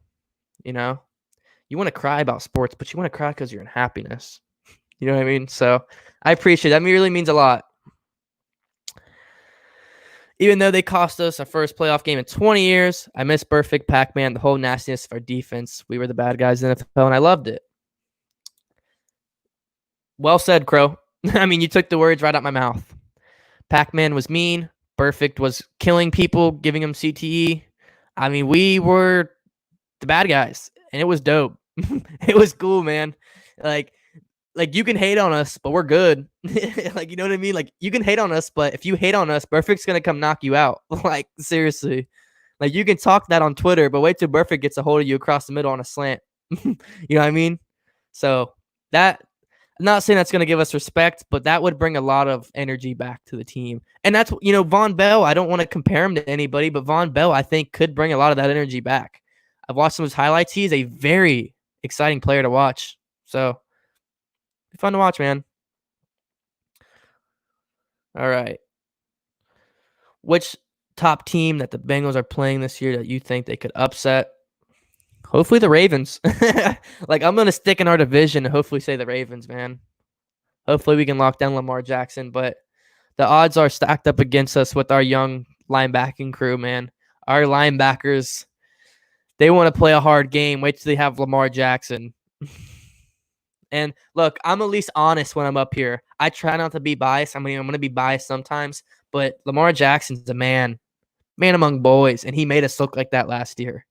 You want to cry about sports, but you want to cry because you're in happiness. You know what I mean? So I appreciate that. It really means a lot. Even though they cost us our first playoff game in 20 years, I miss Perfect, Pac-Man, the whole nastiness of our defense. We were the bad guys in the NFL, and I loved it. Well said, Crow. I mean, you took the words right out my mouth. Pac-Man was mean. Perfect was killing people, giving them CTE. I mean, we were the bad guys, and it was dope. It was cool, man. Like you can hate on us, but we're good. Like, you know what I mean? Like, you can hate on us, but if you hate on us, Perfect's going to come knock you out. Like, seriously. Like, you can talk that on Twitter, but wait till Perfect gets a hold of you across the middle on a slant. You know what I mean? So, I'm not saying that's going to give us respect, but that would bring a lot of energy back to the team. And that's, Von Bell, I don't want to compare him to anybody, but Von Bell, I think, could bring a lot of that energy back. I've watched some of his highlights. He's a very exciting player to watch. So, fun to watch, man. All right. Which top team that the Bengals are playing this year that you think they could upset? Hopefully the Ravens. Like, I'm going to stick in our division and hopefully say the Ravens, man. Hopefully we can lock down Lamar Jackson, but the odds are stacked up against us with our young linebacking crew, man. Our linebackers, they want to play a hard game. Wait till they have Lamar Jackson. And look, I'm at least honest when I'm up here. I try not to be biased. I'm going to be biased sometimes, but Lamar Jackson's a man among boys, and he made us look like that last year.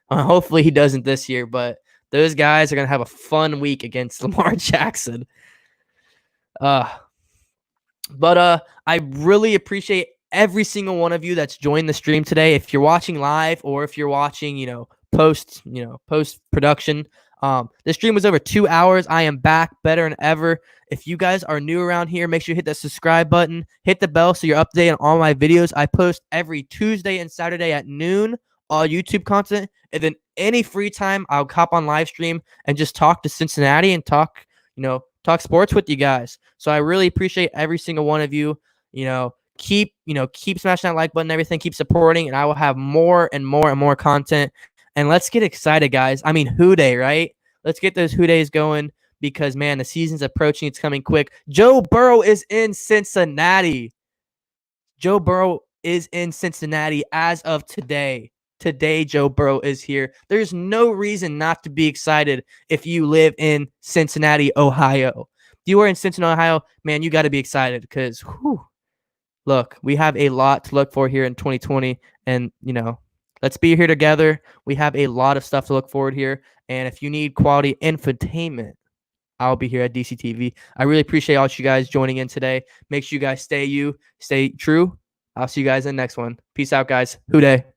Hopefully he doesn't this year, but those guys are going to have a fun week against Lamar Jackson. But I really appreciate every single one of you that's joined the stream today. If you're watching live or if you're watching, post production. This stream was over 2 hours. I am back better than ever. If you guys are new around here, make sure you hit that subscribe button, hit the bell so you're updated on all my videos. I post every Tuesday and Saturday at noon, all YouTube content, and then any free time I'll hop on live stream and just talk to Cincinnati and talk sports with you guys. So I really appreciate every single one of you. Keep smashing that like button, everything, keep supporting, and I will have more and more and more content. And let's get excited, guys. I mean, Who Day, right? Let's get those Who Days going because, man, the season's approaching. It's coming quick. Joe Burrow is in Cincinnati. Joe Burrow is in Cincinnati as of today. Today, Joe Burrow is here. There's no reason not to be excited if you live in Cincinnati, Ohio. If you are in Cincinnati, Ohio, man, you got to be excited because, look, we have a lot to look for here in 2020. And, let's be here together. We have a lot of stuff to look forward here. And if you need quality infotainment, I'll be here at DCTV. I really appreciate all you guys joining in today. Make sure you guys stay true. I'll see you guys in the next one. Peace out, guys. Who Day.